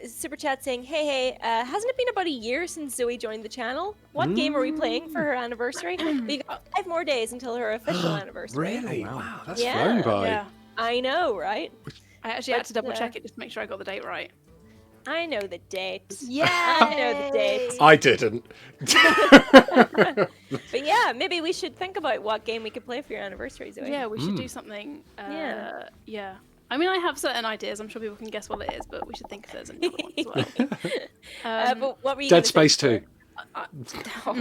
C: Super chat saying, "Hey, hasn't it been about a year since Zoe joined the channel? What game are we playing for her anniversary? We got 5 more days until her official anniversary."
A: Really? Wow, that's
C: Yeah.
A: flown by.
D: Yeah.
C: I know, right?
D: I actually had to
C: But,
D: double check it just to make sure I got the date right.
C: I know the date.
D: Yeah.
C: I know the date.
A: I didn't.
C: But yeah, maybe we should think about what game we could play for your anniversary, Zoe.
D: Yeah, we should do something. Yeah. I mean, I have certain ideas. I'm sure people can guess what it is, but we should think if there's another one as well.
C: But what were you
A: Dead
C: gonna say
A: Space 2.
C: before?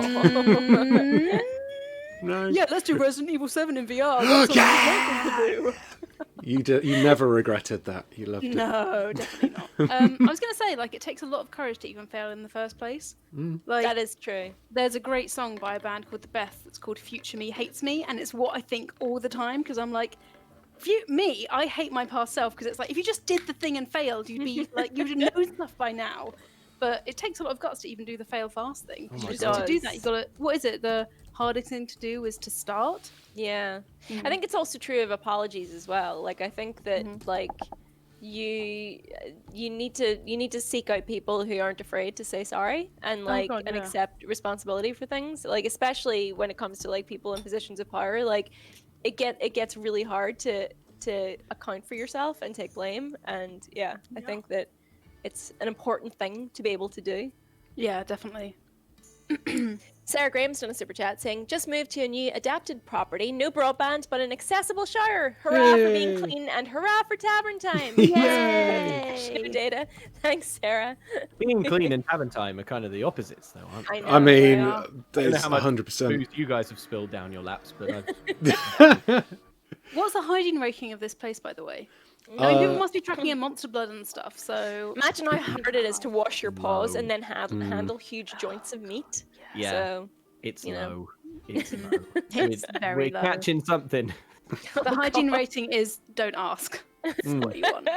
A: No.
D: Yeah, let's do Resident Evil 7 in VR. That's what I'm hoping to do.
A: You never regretted that. You loved it.
D: No, definitely not. I was going to say, like, it takes a lot of courage to even fail in the first place. Like,
C: That is true.
D: there's a great song by a band called The Beth that's called Future Me Hates Me, and it's what I think all the time, because I'm like, I hate my past self, because it's like, if you just did the thing and failed, you'd be like, you would know stuff by now. But it takes a lot of guts to even do the fail fast thing.
B: Oh my
D: Just
B: God.
D: to do that, you got to, what is it? The hardest thing to do is to start.
C: Yeah. I think it's also true of apologies as well. Like I think that like you need to seek out people who aren't afraid to say sorry and like and accept responsibility for things. Like especially when it comes to like people in positions of power, like it gets really hard to account for yourself and take blame. And I think that it's an important thing to be able to do.
D: Yeah, definitely.
C: Sarah Graham's done a super chat saying, "Just moved to a new adapted property. No broadband, but an accessible shower. Hurrah for being clean and hurrah for Tavern time."
D: Yay!
C: No data. Thanks, Sarah.
B: Being clean and Tavern time are kind of the opposites, though, aren't they?
C: I know.
A: I mean,
C: yeah.
B: I don't know
A: there's
B: how much
A: 100%.
B: booze you guys have spilled down your laps, but I've...
D: What's the hygiene rating of this place, by the way? I mean, people must be tracking in monster blood and stuff, so...
C: Imagine how hard it is to wash your paws
B: No.
C: and then handle huge joints of meat.
B: yeah,
C: So,
B: it's
C: you know.
B: low. It's low.
D: It's very
B: We're
D: low.
B: catching something.
D: The hygiene rating is don't ask. That's what you want.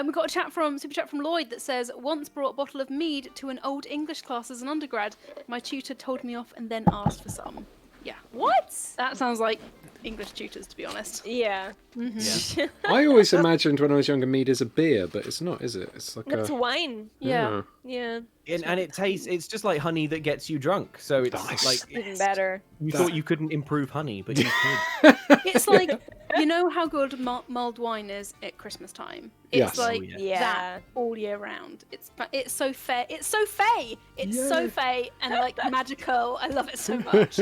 D: We got a super chat from Lloyd that says, "Once brought a bottle of mead to an old English class as an undergrad. My tutor told me off and then asked for some." Yeah.
C: what?
D: That sounds like English tutors, to be honest.
C: Yeah.
B: Yeah.
A: I always imagined when I was younger mead is a beer, but it's not, is it? It's like
C: It's
A: a...
C: wine.
D: Yeah.
C: Yeah.
B: And it tastes, it's just like honey that gets you drunk. So it's
A: Nice.
B: like,
C: Even better.
B: you thought you couldn't improve honey, but you could.
D: It's like, you know how good mulled wine is at Christmas time? It's
A: Yes.
D: like
B: Oh,
C: yeah.
D: that all year round. It's so fair. It's so fey. It's so fey and like magical. I love it so much.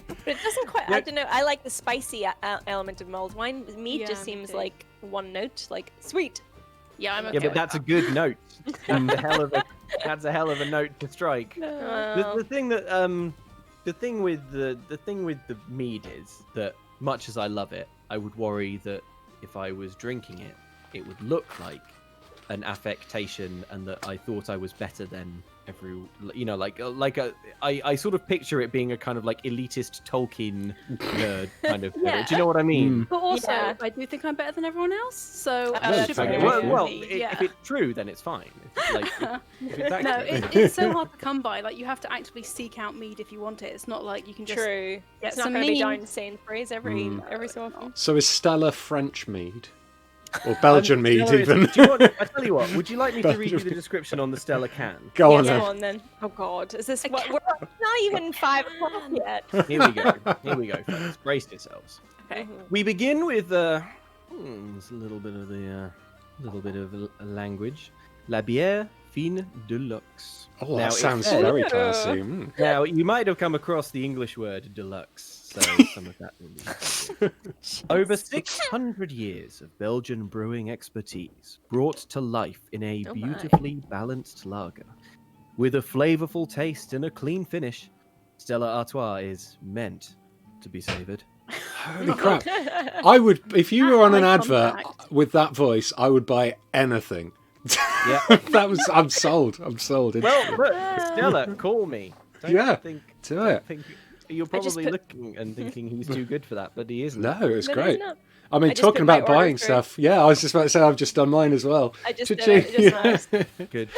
C: But it doesn't quite. I don't know. I like the spicy element of mulled wine. Mead
D: Yeah,
C: just
D: me
C: seems
D: too.
C: like one note, like sweet.
D: Yeah, I'm okay
B: Yeah, but
D: with
B: that's a
D: that.
B: good note. That's a hell of a note to strike.
C: Well,
B: The thing that the thing with the mead is that much as I love it, I would worry that if I was drinking it, it would look like an affectation, and that I thought I was better than every, you know, I sort of picture it being a kind of like elitist Tolkien nerd kind of.
C: Yeah.
B: Do you know what I mean?
D: But also,
C: Yeah.
D: I do think I'm better than everyone else, so
C: Yeah,
D: I should
A: fair
D: be
A: enough.
D: okay
B: Well,
D: with me.
B: if it's true, then it's fine. If it's
D: No,
B: actually-
D: it's so hard to come by. Like, you have to actively seek out mead if you want it. It's not like you can just...
C: true.
D: get
C: It's not
D: some
C: going to be
D: mead.
C: down Sainsbury's every so often.
A: So is Stella French mead? Or Belgian mead,
B: Stella is-
A: even?
B: do you want, I tell you what, would you like me to read you
A: Belgian
B: the description on the Stella can?
A: Go on
C: Yes,
A: then.
C: go on then. Oh God, is this what? We're not even 5 o'clock yet.
B: Here we go. Here we go, folks. Brace yourselves.
C: Okay.
B: We begin with there's a little bit of a language. La bière fine de luxe.
A: Oh,
B: Now,
A: that
B: it
A: sounds
B: says-
A: very classy. Mm.
B: Now, you might have come across the English word deluxe, so some of that will be over 600 years of Belgian brewing expertise brought to life in a
C: Oh my.
B: beautifully balanced lager. With a flavorful taste and a clean finish, Stella Artois is meant to be savoured.
A: Holy crap. I would, if you were on an
D: Eye
A: advert
D: contact.
A: with that voice, I would buy anything.
B: Yeah.
A: I'm sold. I'm sold.
B: Well, look, Stella, call me.
A: Do it.
B: You're probably looking and thinking he's too good for that, but he isn't.
A: No, it's
C: But
A: great.
C: he's not.
A: I mean,
C: I just
A: talking
C: put my
A: about
C: order
A: buying
C: through.
A: stuff. Yeah, I was just about to say I've just done mine as well.
C: I just did
A: Cha-ching.
C: it. Just nice.
B: Good.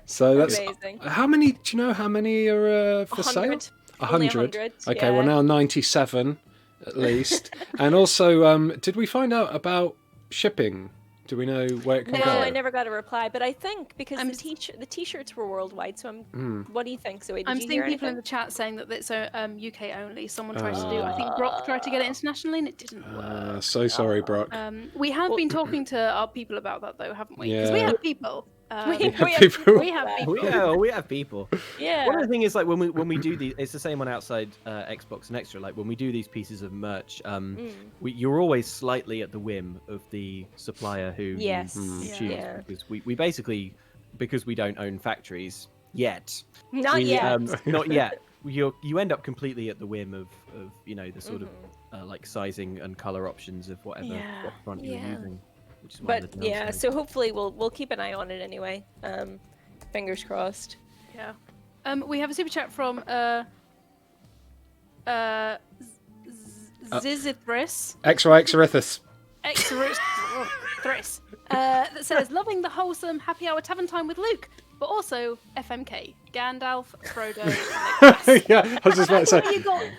A: So that's
C: Amazing.
A: how many? Do you know how many are for
C: 100.
A: sale?
C: Only
A: 100.
C: 100,
A: Okay, well
C: yeah.
A: now 97 at least. And also, did we find out about shipping? Do we know where it can
C: No,
A: go?
C: I never got a reply, but I think because the t-shirts were worldwide. So what do you think, Zoe? Did
D: I'm
C: you
D: seeing
C: hear
D: people in
C: anything?
D: the chat saying that it's UK only. Someone tried to do. I think Brock tried to get it internationally, and it didn't work.
A: So sorry, Brock.
D: We have been talking to our people about that, though, haven't we? Because
A: Yeah.
D: we have people.
C: We
A: have
C: have
A: people.
D: We have people.
B: We have people.
C: Yeah.
B: One of the thing is like when we do these, it's the same on Outside Xbox and Extra. Like when we do these pieces of merch, you're always slightly at the whim of the supplier who
C: Yes.
B: you choose
C: Yeah.
B: because we basically, because we don't own factories yet.
C: Not yet.
B: Not yet. You end up completely at the whim of the sort of like sizing and color options of whatever font you're using. Which is one of
C: But
B: the
C: yeah,
B: downsides.
C: so hopefully we'll keep an eye on it anyway. Fingers crossed.
D: Yeah. We have a super chat from Zizithris.
A: Exorithus.
D: Thris. That says, loving the wholesome happy hour tavern time with Luke, but also FMK, Gandalf, Frodo, and Legolas.
A: Yeah, I was just about to say.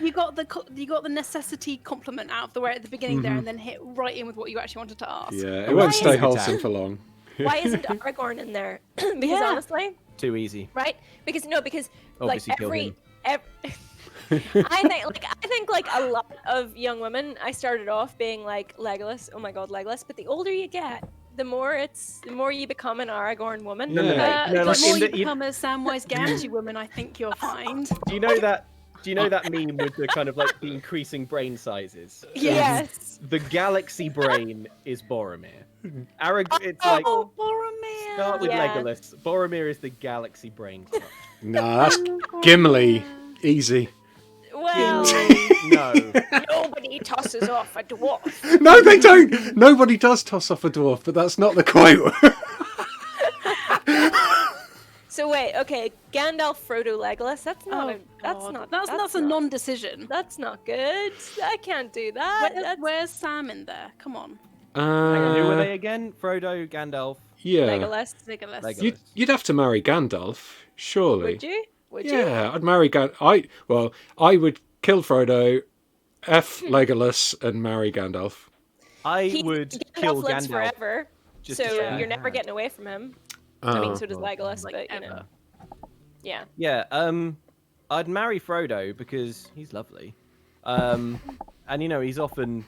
D: You got the necessity compliment out of the way at the beginning there, and then hit right in with what you actually wanted to ask.
A: Yeah, it won't stay wholesome for long.
C: Why isn't Aragorn in there? Because honestly,
B: Too easy.
C: right? Because
B: Obviously
C: like
B: killed him.
C: I think like a lot of young women, I started off being like Legolas, oh my god, Legolas. But the older you get, the more you become an Aragorn woman.
A: Yeah.
B: No,
D: The
B: like
D: more
B: in
D: you
B: the-
D: become a Samwise Gamgee woman, I think you'll find.
B: Do you know that? Do you know that meme with the kind of like the increasing brain sizes?
C: Yes.
B: The galaxy brain is Boromir. It's like
D: Boromir!
B: start with
C: Yeah.
B: Legolas. Boromir is the galaxy brain.
A: Nah, that's Gimli. Easy.
C: Well,
B: No.
C: nobody tosses off a dwarf.
A: No, they don't. Nobody does toss off a dwarf, but that's not the quote.
C: So wait, okay, Gandalf, Frodo, Legolas. That's
D: a non-decision.
C: That's not good. I can't do that.
D: Where's Sam in there? Come on.
B: Hang on, who were they again? Frodo, Gandalf,
A: Yeah.
C: Legolas.
A: You'd have to marry Gandalf, surely.
C: Would you? Would you?
A: Yeah, I'd marry I would kill Frodo, F Legolas, and marry Gandalf.
B: I would kill
C: Gandalf lives
B: Gandalf.
C: forever,
B: just
C: so
B: to say I
C: you're never
B: had.
C: getting away from him.
A: Oh.
C: I mean, so does
B: Well,
C: Legolas,
D: like
C: but you know,
D: ever.
C: yeah.
B: Yeah, I'd marry Frodo because he's lovely. And he's often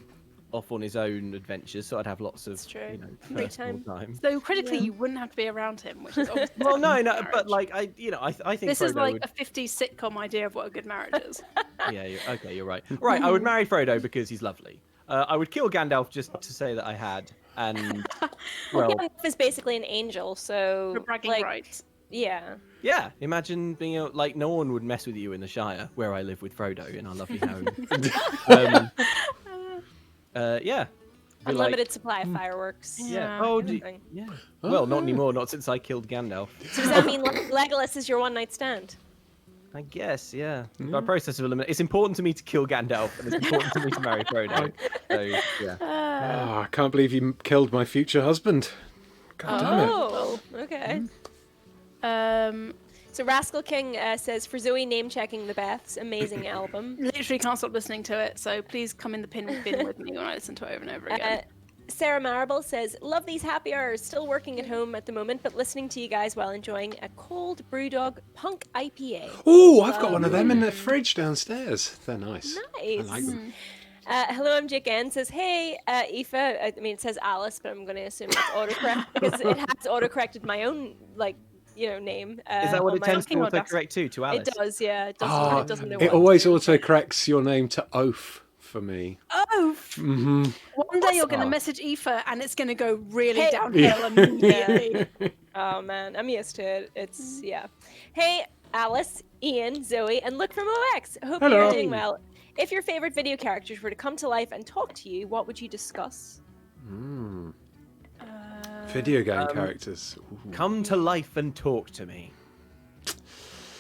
B: off on his own adventures, so I'd have lots of
C: true.
B: personal
C: time.
B: time.
D: So critically, you wouldn't have to be around him, which is obviously
B: Well, no,
D: marriage.
B: but like I think
D: This
B: Frodo
D: is like
B: would...
D: a 50s sitcom idea of what a good marriage is.
B: Yeah, you're right. Right, I would marry Frodo because he's lovely. I would kill Gandalf just to say that I had, and well,
C: Gandalf is basically an angel, so
D: For bragging
C: like,
D: rights.
C: yeah.
B: yeah. Imagine being like no one would mess with you in the Shire, where I live with Frodo in our lovely home. Yeah. Be like,
C: Unlimited supply of fireworks.
B: yeah.
D: Yeah.
B: Oh,
C: Everything.
B: yeah. Well, not anymore. Not since I killed Gandalf.
C: So does that mean Legolas is your one night stand?
B: I guess, yeah. By process of elimination, it's important to me to kill Gandalf, and it's important to me to marry Frodo. So, yeah.
A: Oh, I can't believe you killed my future husband. God damn it.
C: Oh, okay. So Rascal King says, for Zoe name checking the Beths, amazing album.
D: Literally can't stop listening to it, so please come in the bin with me when I listen to it over and over again.
C: Sarah Marable says, love these happy hours, still working at home at the moment, but listening to you guys while enjoying a cold Brewdog Punk IPA.
A: Oh, I've got one of them in the fridge downstairs. They're nice.
C: Nice.
A: I like them.
C: Hello, I'm Jake N. Says, hey, Aoife. I mean, it says Alice, but I'm going to assume that's autocorrect because it has autocorrected my own, name.
B: Is that what
C: on
B: it
C: my
B: tends to
C: phone.
B: autocorrect to Alice?
C: It does, yeah. It doesn't,
A: Oh,
C: it doesn't know
A: it
C: what
A: always
C: to do.
A: autocorrects your name to Oaf for me.
D: Oh!
A: Mm-hmm.
D: One day you're going to message Aoife and it's going to go really
C: Hey-
D: downhill immediately.
C: Oh, man. I'm used to it. It's, yeah. Hey, Alice, Ian, Zoe, and Luke from OX. Hope
A: Hello.
C: you're doing well. If your favorite video characters were to come to life and talk to you, what would you discuss?
A: Video game characters. Ooh.
B: Come to life and talk to me.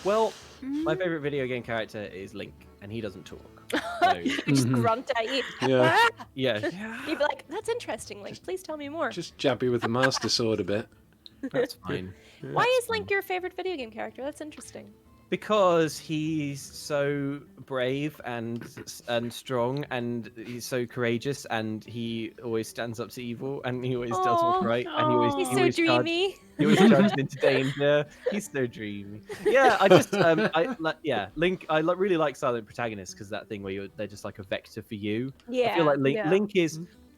B: Well, my favorite video game character is Link, and he doesn't talk. So...
C: You just grunt at you.
A: Yeah.
B: Yeah.
C: You'd be like, "That's interesting, Link. Please tell me more."
A: Just jab you with the Master Sword a bit.
B: That's fine.
C: Why is Link your favorite video game character? That's interesting.
B: Because he's so brave and strong, and he's so courageous, and he always stands up to evil, and he always does what's right, and
C: He's so dreamy.
B: He always charges into danger. He's so dreamy. Yeah, I just Link. I really like silent protagonists because that thing where they're just like a vector for you.
C: Yeah.
B: I feel like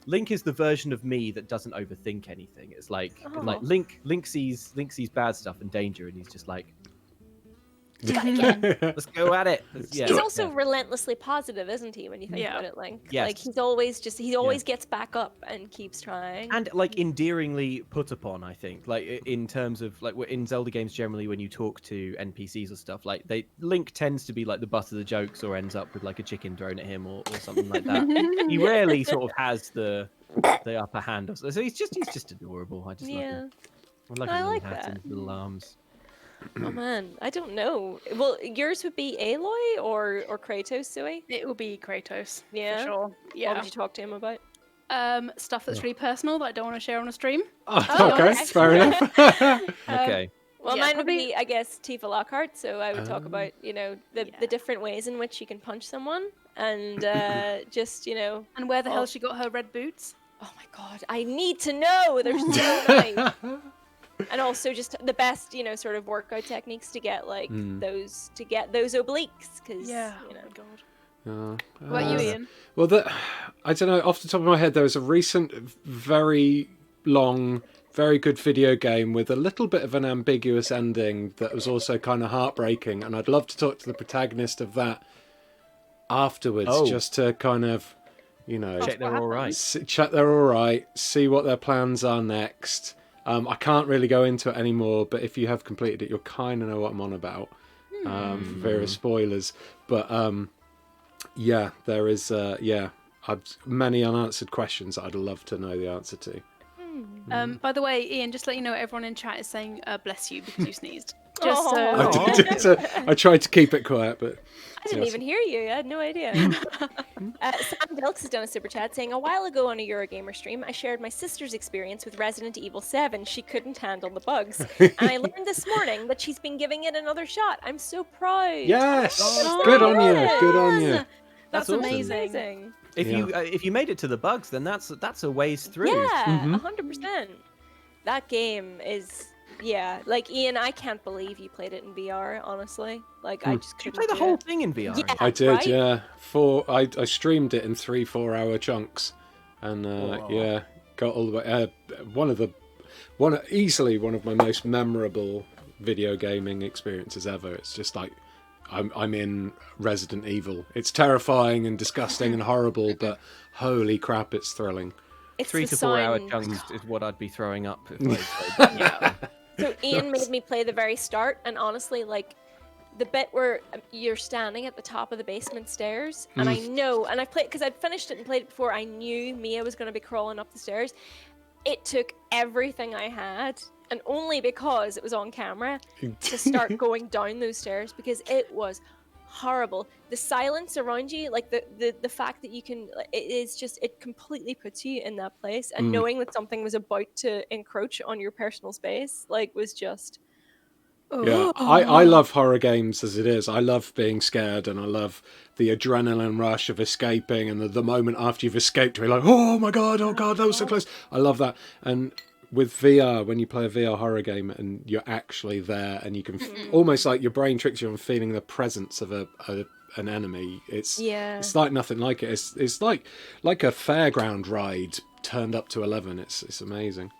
B: Link is the version of me that doesn't overthink anything. It's like Link sees bad stuff and danger, and he's just like, let's go at it.
C: He's also relentlessly positive, isn't he? When you think about it, Link.
B: Yes.
C: Like he always gets back up and keeps trying.
B: And like endearingly put upon, I think. Like in terms of like in Zelda games generally, when you talk to NPCs or stuff, like Link tends to be like the butt of the jokes, or ends up with like a chicken thrown at him or something like that. He rarely sort of has the upper hand. So he's just adorable. I just love him. I like his little hat and little arms.
C: Oh man, I don't know. Well, yours would be Aloy or Kratos, Sui?
D: It will be Kratos.
C: Yeah,
D: for sure. Yeah.
C: What would you talk to him about?
D: Stuff that's really personal that I don't want to share on a stream.
A: Oh, okay, fair enough.
B: Okay.
C: Well, mine would be, I guess, Tifa Lockhart. So I would talk about, the different ways in which you can punch someone, and just,
D: And where the hell she got her red boots?
C: Oh my god, I need to know. They're so nice. And also just the best, sort of workout techniques to get those obliques, because
D: oh my god.
A: What
D: about you, Ian?
A: Well, I don't know. Off the top of my head, there was a recent, very long, very good video game with a little bit of an ambiguous ending that was also kind of heartbreaking, and I'd love to talk to the protagonist of that afterwards, just to kind of,
B: check they're all right.
A: Check they're all right. See what their plans are next. I can't really go into it anymore, but if you have completed it, you'll kind of know what I'm on about, for various spoilers. But there is many unanswered questions that I'd love to know the answer to.
D: By the way, Ian, just to let you know, everyone in chat is saying bless you because you sneezed.
A: I tried to keep it quiet, but
C: I didn't even hear you. I had no idea. Sam Delks has done a super chat saying, a while ago on a Eurogamer stream, I shared my sister's experience with Resident Evil 7. She couldn't handle the bugs. And I learned this morning that she's been giving it another shot. I'm so proud.
A: Yes! Good on you. Good on you.
D: That's
B: awesome.
C: Amazing.
B: If you made it to the bugs, then that's a ways through.
C: Yeah, 100%. That game is... Yeah, like Ian, I can't believe you played it in VR. Honestly, like I just couldn't.
B: Did you play the whole thing in VR?
C: Yeah,
A: I did,
C: right?
A: yeah. I streamed it in 3-4 hour chunks, and got all the way. Easily one of my most memorable video gaming experiences ever. It's just like I'm in Resident Evil. It's terrifying and disgusting and horrible, but holy crap, it's thrilling.
C: It's
B: 3 to 4 hour chunks is what I'd be throwing up if I played.
C: Yeah. So Ian made me play the very start, and honestly, like the bit where you're standing at the top of the basement stairs, and I know, and I've played because I'd finished it and played it before. I knew Mia was going to be crawling up the stairs. It took everything I had, and only because it was on camera, to start going down those stairs, because it was horrible. The silence around you, like the fact that you can, it completely puts you in that place, and knowing that something was about to encroach on your personal space, like, was just...
A: Yeah, I love horror games as it is. I love being scared, and I love the adrenaline rush of escaping, and the moment after you've escaped, you're like, oh my god, that was so close. I love that. And with VR, when you play a VR horror game and you're actually there, and you can almost like your brain tricks you on feeling the presence of an enemy. It's like nothing like it. It's like a fairground ride turned up to 11. It's amazing.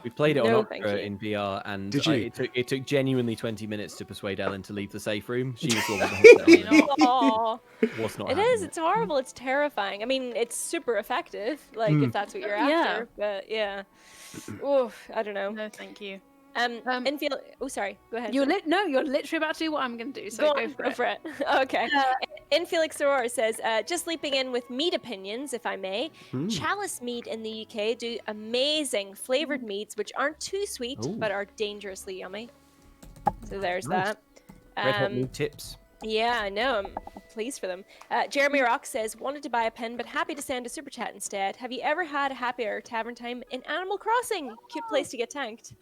B: We played it on Opera in VR, and it took genuinely 20 minutes to persuade Ellen to leave the safe room. She was the one was not.
C: It is. It's horrible. It's terrifying. I mean, it's super effective, like if that's what you're after. But yeah, I don't know.
D: No, thank you.
C: Oh, sorry. Go ahead.
D: You're literally about to do what I'm going to do. So go for it.
C: Okay. Felix Aurora says, just leaping in with meat opinions, if I may. Chalice mead in the UK do amazing flavoured meads, which aren't too sweet, but are dangerously yummy. So there's that.
B: Red hot mead tips.
C: Yeah, I know. I'm pleased for them. Jeremy Rock says, wanted to buy a pen, but happy to send a super chat instead. Have you ever had a happy hour tavern time in Animal Crossing? Cute place to get tanked.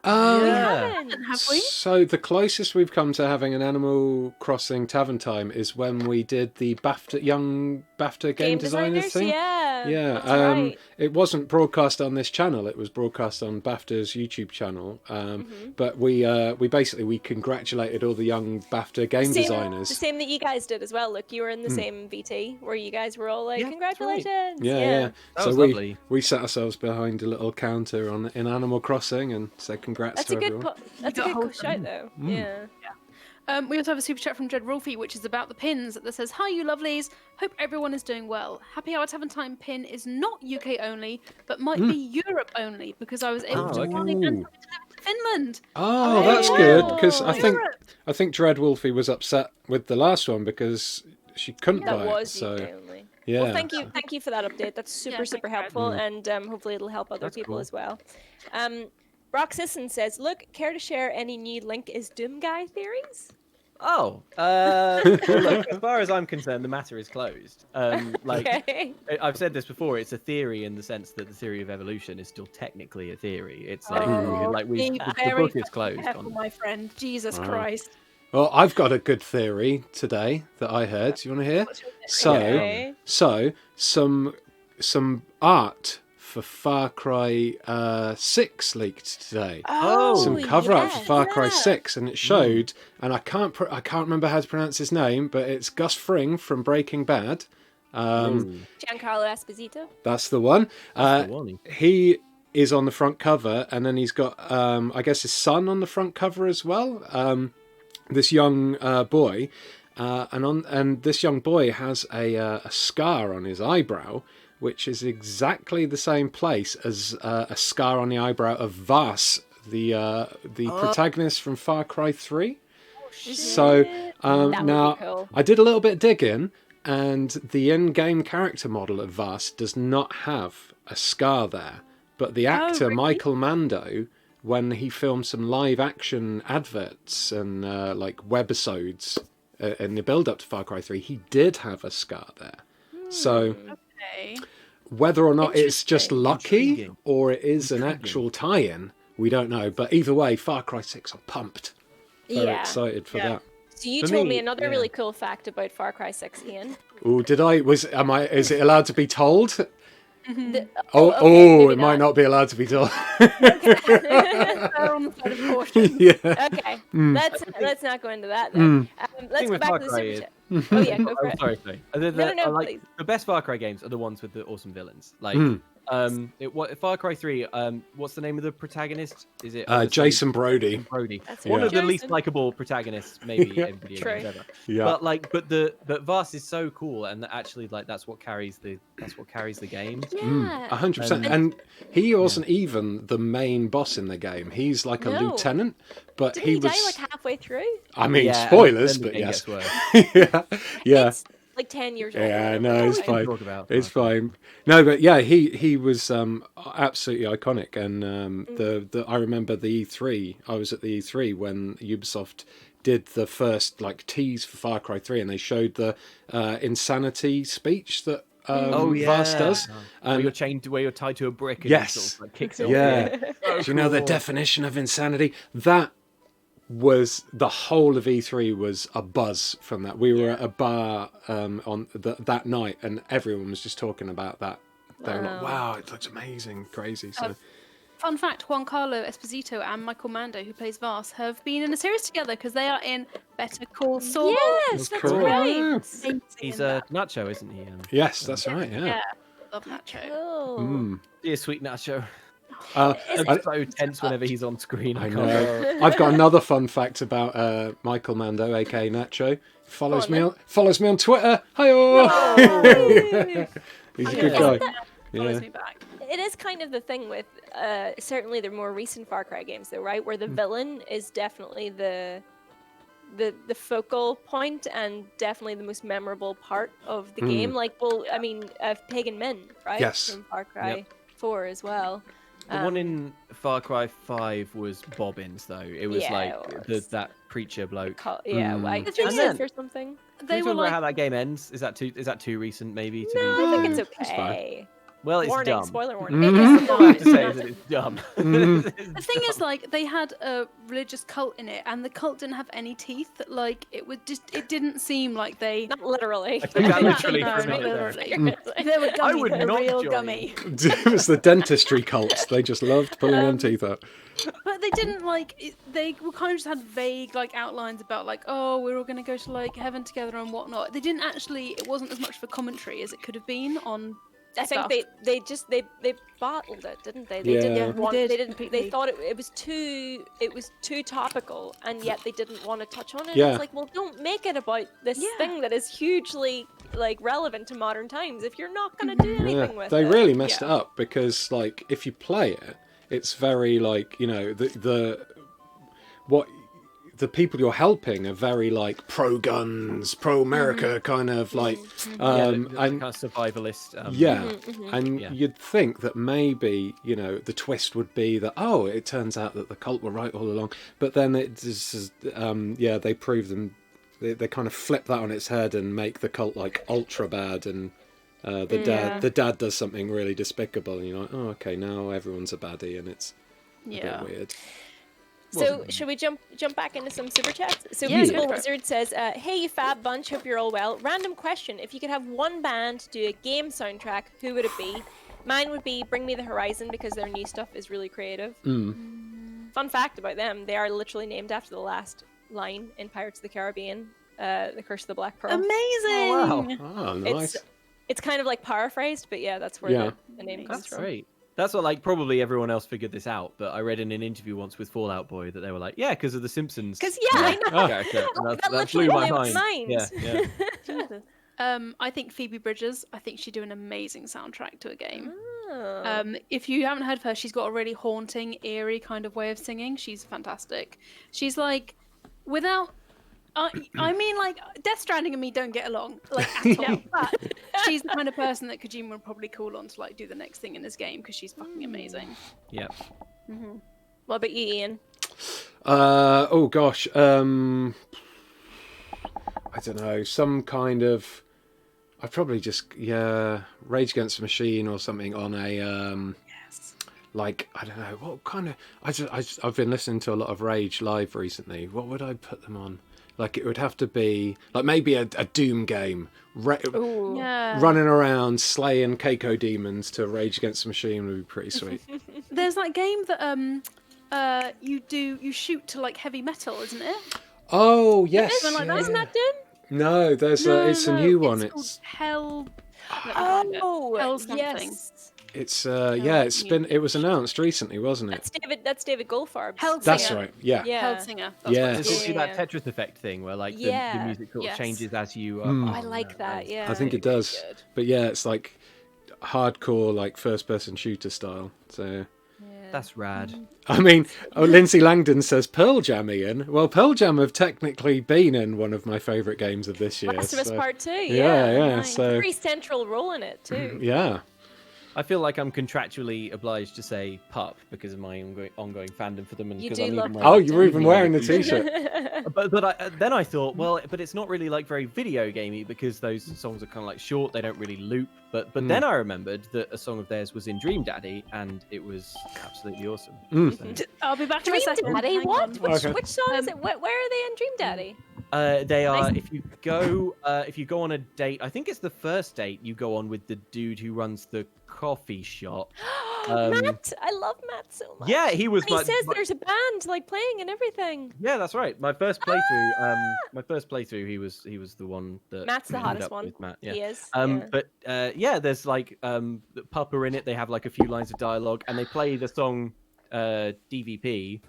D: Have we?
A: So the closest we've come to having an Animal Crossing tavern time is when we did the young BAFTA game designers thing.
C: Yeah. That's right.
A: It wasn't broadcast on this channel. It was broadcast on BAFTA's YouTube channel. But we congratulated all the young BAFTA game designers.
C: The same that you guys did as well. Look, you were in the same VT where you guys were all like, congratulations.
A: Right. Yeah.
B: That
A: so
B: was lovely.
A: we sat ourselves behind a little counter in Animal Crossing and said congrats to everyone.
C: That's a good shout though. Yeah.
D: We also have a super chat from Jed Rolfie, which is about the pins that says, "Hi, you lovelies. Hope everyone is doing well. Happy Hour Tavern Time pin is not UK only, but might be Europe only because I was able to find and deliver to Finland."
A: Oh, that's good because I think Dread Wolfie was upset with the last one because she couldn't buy it. So
C: UK only.
A: yeah.
C: Well, thank you for that update. That's super helpful, and hopefully it'll help other people as well. Rock Sisson says, "Look, care to share any new Link is Doom guy theories?"
B: Oh, look, as far as I'm concerned, the matter is closed. I've said this before. It's a theory in the sense that the theory of evolution is still technically a theory. It's like the book is closed.
D: My friend, Jesus Christ.
A: Well, I've got a good theory today that I heard. Do you want to hear? So some art for Far Cry 6 leaked today. Some cover art for Far Cry 6, and it showed, and I can't remember how to pronounce his name, but it's Gus Fring from Breaking Bad.
C: Giancarlo Esposito.
A: That's the one. He is on the front cover, and then he's got, I guess, his son on the front cover as well. This young boy, and this young boy has a scar on his eyebrow, which is exactly the same place as a scar on the eyebrow of Vas, the protagonist from Far Cry 3. So now
C: cool.
A: I did a little bit of digging, and the in-game character model of Vas does not have a scar there, but the actor Michael Mando, when he filmed some live-action adverts and like webisodes in the build-up to Far Cry 3, he did have a scar there. So whether or not it's just lucky or it is an actual tie-in, we don't know. But either way, Far Cry 6 are pumped. Very excited for that.
C: So you told me another really cool fact about Far Cry 6, Ian.
A: Oh, did I? Is it allowed to be told?
C: It
A: might not be allowed to be told.
C: Okay, let's not go into that then. Let's go back to the super chat. Oh yeah, go for it.
B: Sorry.
C: No,
B: the best Far Cry games are the ones with the awesome villains. Like, Far Cry 3. What's the name of the protagonist? Is it
A: Jason Brody?
B: Brody.
C: That's
B: One of the
C: Jason.
B: least likable protagonists, maybe in video games ever.
A: Yeah.
B: But Vas is so cool, and actually, like, that's what carries the game.
C: Yeah.
A: 100%. And he wasn't even the main boss in the game. He's like a lieutenant, but
C: Didn't he die like halfway through?
A: I mean, spoilers, but yes. yeah.
C: It's like 10 years old.
A: Yeah, no, it's fine. It's
B: fine.
A: fine. No, but yeah, he was absolutely iconic, and I remember the E3. I was at the E3 when Ubisoft did the first like tease for Far Cry 3, and they showed the insanity speech that Vas does,
B: and where you're tied to a brick. And
A: yes,
B: sort of, like, kicks it
A: Do you know the definition of insanity? That was the whole of E3 was a buzz from that. We were at a bar on that night, and everyone was just talking about that. They were like, "Wow, it looks amazing, crazy." So,
D: fun fact: Giancarlo Esposito and Michael Mando, who plays Vas, have been in a series together because they are in Better Call Saul.
C: Yes, that's
A: cool.
C: right.
B: He's a Nacho, isn't he?
A: Yes, that's right. Yeah.
D: Love Nacho.
C: Cool.
B: Dear sweet Nacho.
A: I'm
B: so tense whenever he's on screen.
A: I know. I've got another fun fact about Michael Mando, aka Nacho. Follows me on Twitter. Hi-oh! He's a good guy.
D: Follows me back.
C: It is kind of the thing with certainly the more recent Far Cry games, though, right? Where the villain is definitely the the focal point and definitely the most memorable part of the game. Like, well, I mean, Pagan Min, right?
A: Yes.
C: From Far Cry 4 as well.
B: The one in Far Cry 5 was Bobbins, though. It was that preacher bloke.
C: The thing is, or something.
B: They were like, how that game ends. Is that too recent, maybe?
C: I think it's okay.
B: Well, it's
C: warning,
B: dumb.
C: Spoiler warning.
B: All I have to say is that it's dumb.
D: The thing is, like, they had a religious cult in it, and the cult didn't have any teeth. Like, it didn't seem like they.
C: Not literally.
B: I took that literally
D: No,
B: for a
D: not
B: minute there.
D: literally. They were gummy,
B: I would
D: they're
B: not
D: real
B: join.
D: gummy.
A: It was the dentistry cults. They just loved pulling them teeth out.
D: But they didn't they were kind of just had vague like outlines about like, oh, we're all gonna go to like heaven together and whatnot. They didn't actually. It wasn't as much of a commentary as it could have been on.
C: I think they bottled it, didn't they? They
A: Yeah.
C: didn't want.
D: They
C: They
D: did.
C: didn't. They thought it was too topical, and yet they didn't want to touch on it.
A: Yeah.
C: It's like, well, don't make it about this thing that is hugely like relevant to modern times if you're not going to do anything with
A: They
C: it.
A: really messed it up because, like, if you play it, it's very like, you know, the people you're helping are very like pro guns, pro America kind of like,
B: and
A: and
B: kind of survivalist.
A: and you'd think that maybe, you know, the twist would be that, oh, it turns out that the cult were right all along, but then they prove them. They kind of flip that on its head and make the cult like ultra bad, and the dad does something really despicable, and you're like, oh, okay, now everyone's a baddie, and it's a bit weird.
C: So, should we jump back into some super chats? So,
D: Yeah,
C: Visible
D: go for it.
C: Wizard says, "Hey, you fab bunch, hope you're all well. Random question: if you could have one band do a game soundtrack, who would it be? Mine would be Bring Me the Horizon because their new stuff is really creative. Fun fact about them: they are literally named after the last line in Pirates of the Caribbean, The Curse of the Black Pearl.
D: Amazing.
A: Oh, nice.
C: It's kind of like paraphrased, but yeah, that's where the name comes
B: That's
C: from.
B: great. That's what, like, probably everyone else figured this out, but I read in an interview once with Fallout Boy that they were like, yeah, because of the Simpsons.
C: Because I know.
B: character. And
C: That
B: that blew
C: literally
B: my
C: blew
B: mind.
C: my mind.
B: Yeah.
D: I think Phoebe Bridgers. I think she'd do an amazing soundtrack to a game.
C: Oh.
D: If you haven't heard of her, she's got a really haunting, eerie kind of way of singing. She's fantastic. She's like, without. I mean, like, Death Stranding and me don't get along, like, at all. But she's the kind of person that Kojima would probably call on to, like, do the next thing in this game because she's fucking amazing.
B: Yeah.
C: What about you, Ian?
A: Oh gosh. I don't know. Some kind of. I'd probably just Rage Against the Machine or something on a like, I don't know what kind of. I've been listening to a lot of Rage live recently. What would I put them on? Like, it would have to be like maybe a Doom game, running around slaying Keiko demons to Rage Against the Machine would be pretty sweet.
D: There's that game that you shoot to like heavy metal, isn't it?
A: Oh yes,
D: Something like that.
C: Isn't that Doom?
A: No, it's a new one.
D: It's called Hell.
C: Oh,
D: Hell something.
C: yes.
A: It was announced recently, wasn't it?
C: That's David Goldfarb.
D: Hellsinger.
A: That's right. Yeah.
D: Hellsinger.
A: Yes.
B: Does it do that
C: Yeah.
B: Tetris effect thing where, like, the
C: Yeah.
B: music sort of
D: Yes.
B: changes as you...
C: I like that, yeah.
A: I think it does.
C: Good.
A: But yeah, it's like hardcore, like first-person shooter style. So,
B: That's rad.
A: I mean, Lindsay Langdon says Pearl Jam, Ian. Well, Pearl Jam have technically been in one of my favourite games of this year.
C: Last of Us
A: so-
C: Part 2,
A: Yeah.
C: Nice.
A: So,
C: Very central role in it, too.
A: yeah.
B: I feel like I'm contractually obliged to say pup because of my ongoing fandom for them. And
C: You
B: because
C: do
B: I'm
C: love
B: even
C: Pup.
A: Oh, you were even wearing the t-shirt.
B: But then I thought, well, but it's not really like very video gamey because those songs are kind of like short. They don't really loop. But then I remembered that a song of theirs was in Dream Daddy, and it was absolutely awesome. So,
D: I'll be back in a
C: Dream
D: second.
C: Daddy?
D: Hang
C: What?
D: on.
A: Okay.
C: Which song is it? Where are they in Dream Daddy?
B: they are.
C: Nice.
B: If you go on a date, I think it's the first date you go on with the dude who runs the coffee shop.
C: Matt! I love Matt so much.
B: Yeah, he was.
C: And he says there's a band like playing and everything.
B: Yeah, that's right. My first playthrough, he was the one that
C: Matt's the
B: ended
C: hottest
B: up
C: one.
B: with Matt. Yeah.
C: He is.
B: But there's like Pup are in it. They have like a few lines of dialogue, and they play the song DVP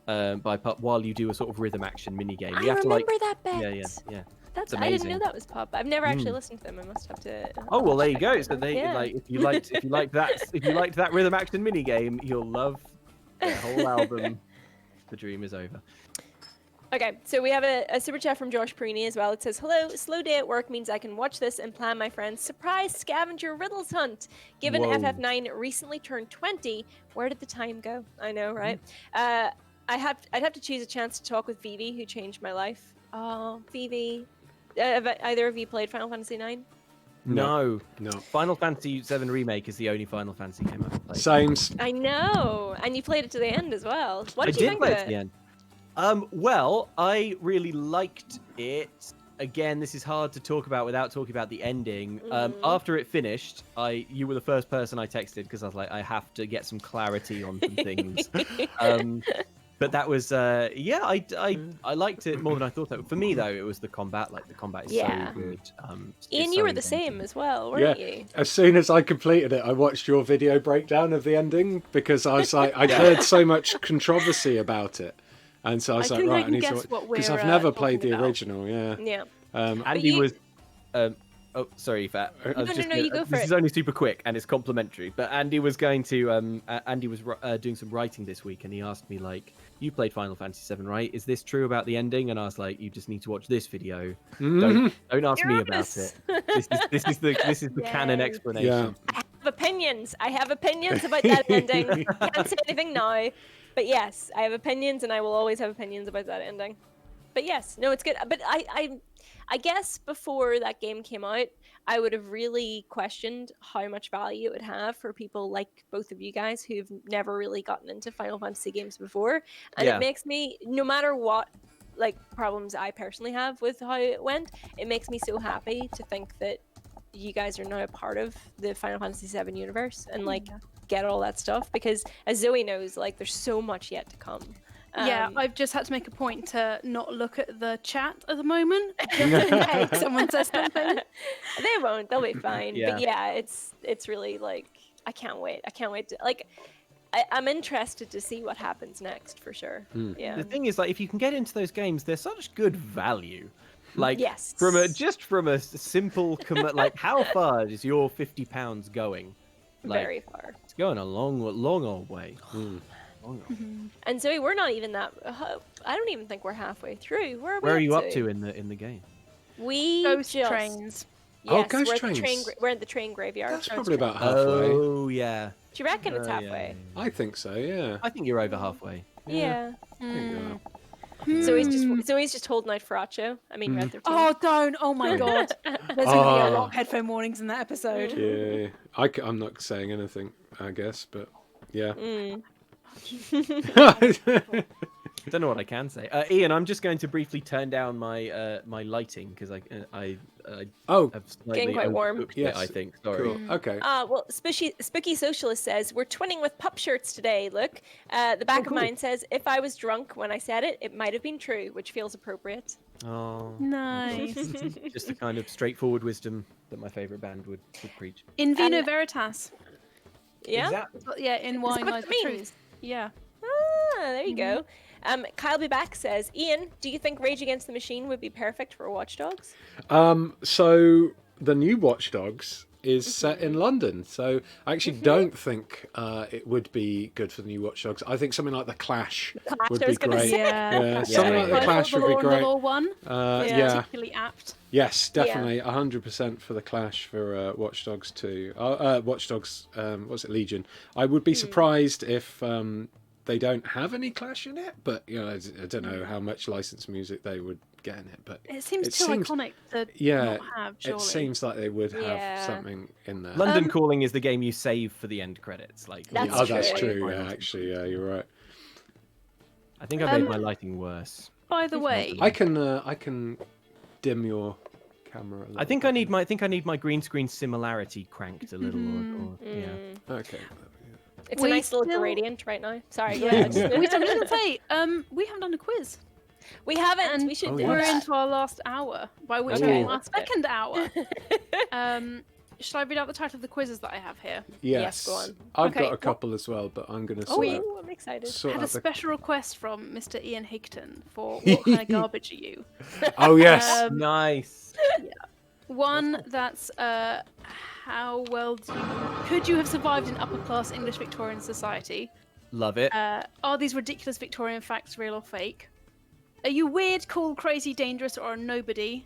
B: by Pup while you do a sort of rhythm action mini game. You
C: I
B: have to
C: remember
B: like
C: that bit.
B: yeah.
C: That's
B: It's
C: I didn't know
B: amazing.
C: that was Pup. I've never actually listened to them. I must have to.
B: Oh well, there you go. So
C: they
B: like if you liked that rhythm action mini game, you'll love the whole album. The dream is over.
C: Okay, so we have a super chat from Josh Perini as well. It says, hello, slow day at work means I can watch this and plan my friend's surprise scavenger riddles hunt. Given
A: Whoa.
C: FF9 recently turned 20, where did the time go? I know, right? I'd have to choose a chance to talk with Vivi, who changed my life. Oh, Vivi. Have either of you played Final Fantasy 9?
B: No.
A: No.
B: Final Fantasy VII Remake is the only Final Fantasy game I've played.
A: Same.
C: I know, and you played it to the end as well. What did
B: I
C: you
B: did
C: think
B: play
C: of
B: it
C: it?
B: to the end. Well, I really liked it. Again, this is hard to talk about without talking about the ending. After it finished, you were the first person I texted because I was like, I have to get some clarity on some things. But that was, I liked it more than I thought. For me, though, it was the combat. Like, the combat is
C: Yeah.
B: so good.
C: Ian, you were the same as well, weren't you?
A: As soon as I completed it, I watched your video breakdown of the ending because I was like, I'd heard so much controversy about it. And so I was like,
D: think I
A: right, I
D: can
A: need to
D: guess what
A: because
D: we're,
A: I've never
D: talking
A: played the
D: about.
A: original, yeah.
C: Yeah.
B: Andy
C: you-
B: was. Oh, sorry, Fat. I was
C: No, you go for
B: This
C: it.
B: is only super quick and it's complimentary. But Andy was going to. Andy was doing some writing this week, and he asked me like, "You played Final Fantasy VII, right? Is this true about the ending?" And I was like, "You just need to watch this video. Don't ask me about
C: Yes.
B: it. This is the canon
C: Yay.
B: explanation."
A: Yeah.
C: I have opinions about that ending. Can't say anything now. But yes, I have opinions, and I will always have opinions about that ending. But yes, no, it's good. But I guess before that game came out, I would have really questioned how much value it would have for people like both of you guys who've never really gotten into Final Fantasy games before. And
B: Yeah.
C: it makes me, no matter what like problems I personally have with how it went, it makes me so happy to think that you guys are now a part of the Final Fantasy VII universe and like get all that stuff, because as Zoe knows, like there's so much yet to come.
D: Yeah, I've just had to make a point to not look at the chat at the moment, just in case someone says something.
C: They won't. They'll be fine.
B: Yeah.
C: But yeah, it's really like I can't wait. I can't wait to like. I'm interested to see what happens next for sure. Yeah.
B: The thing is, like, if you can get into those games, they're such good value. Like,
C: Yes.
B: from a simple like, how far is your £50 going? Like,
C: Very far.
B: it's going a long old way. Long old.
C: And Zoe, we're not even that. I don't even think we're halfway through. Where
B: are you up to in the game?
C: We
D: Ghost
C: just
D: trains.
C: Yes,
A: Ghost
C: we're at the
A: trains.
C: we're at the train graveyard.
A: That's
C: Ghost
A: probably
C: train.
A: about halfway.
B: Oh yeah.
C: Do you reckon it's
B: Yeah,
C: halfway?
B: yeah.
A: I think so, yeah.
B: I think you're over halfway.
C: Yeah.
A: I think you are.
C: Zoe's just holding out for Acho. I mean, Red 13.
D: Oh, don't! Oh my god, there's gonna be a lot of headphone warnings in that episode.
A: Yeah, I'm not saying anything, I guess, but yeah.
B: I don't know what I can say. Ian, I'm just going to briefly turn down my my lighting because I
A: Oh,
B: have slightly
C: quite warm.
B: overcooked it,
A: yes.
B: I think. Sorry.
A: cool. Okay.
C: Well, Spooky Socialist says, we're twinning with pup shirts today, look. The back of
A: cool.
C: mine says, if I was drunk when I said it, it might have been true, which feels appropriate.
B: Oh,
D: Nice.
B: just the kind of straightforward wisdom that my favorite band would preach.
D: In vino
C: And-
D: veritas.
C: Yeah?
B: Exactly.
D: But yeah, in wine
C: what
D: lies
C: it
D: the
C: means?
D: truth. Yeah.
C: Ah, there you go. Kyle Be Back says, Ian, do you think Rage Against the Machine would be perfect for Watch Dogs?
A: So the new Watch Dogs is set in London, so I actually don't think it would be good for the new Watch Dogs. I think something like the Clash would
C: I
A: be
C: was gonna
A: great.
C: say.
A: Yeah, something like the
D: Like
A: Clash
D: the
A: would be
D: Law and the
A: great.
D: Law one.
A: Yeah.
D: Particularly apt.
A: Yes, definitely, 100% for the Clash for Watch Dogs 2. Watch Dogs, what's it, Legion? I would be surprised if they don't have any Clash in it, but you know, I don't know how much licensed music they would get in it. But
D: It seems
A: It
D: too
A: seems-
D: iconic to
A: yeah,
D: not have, surely.
A: it seems like they would have
C: Yeah.
A: something in there.
B: London Calling is the game you save for the end credits. Like,
C: That's
A: Oh, that's
C: true.
A: true. Yeah, actually, yeah, you're right.
B: I think I made my lighting worse.
D: By the way,
A: I can dim your camera a little.
B: I think I need my green screen similarity cranked a little. Yeah.
A: Okay.
C: It's
D: We
C: a nice little
D: still-
C: gradient right now. Sorry. go
D: yeah,
C: ahead.
D: I was going to say, we haven't done a quiz.
C: We haven't.
D: And
C: we should
A: Oh,
C: do
D: We're
C: that.
D: into our last hour, by which
C: Okay,
D: I mean our
C: let's do it.
D: second hour. Shall I read out the title of the quizzes that I have here?
A: Yes.
C: go on.
A: I've
D: Okay,
A: got a
D: what-
A: couple as well, but I'm going to
C: Oh,
A: sort out.
C: I'm excited.
D: I
A: Sort
D: had a
A: out the...
D: special request from Mr. Ian Higton for what kind of garbage are you?
A: Oh yes.
B: Nice.
D: One that's how well could you have survived in upper class English Victorian society?
B: Love it.
D: Are these ridiculous Victorian facts real or fake? Are you weird, cool, crazy, dangerous, or a nobody?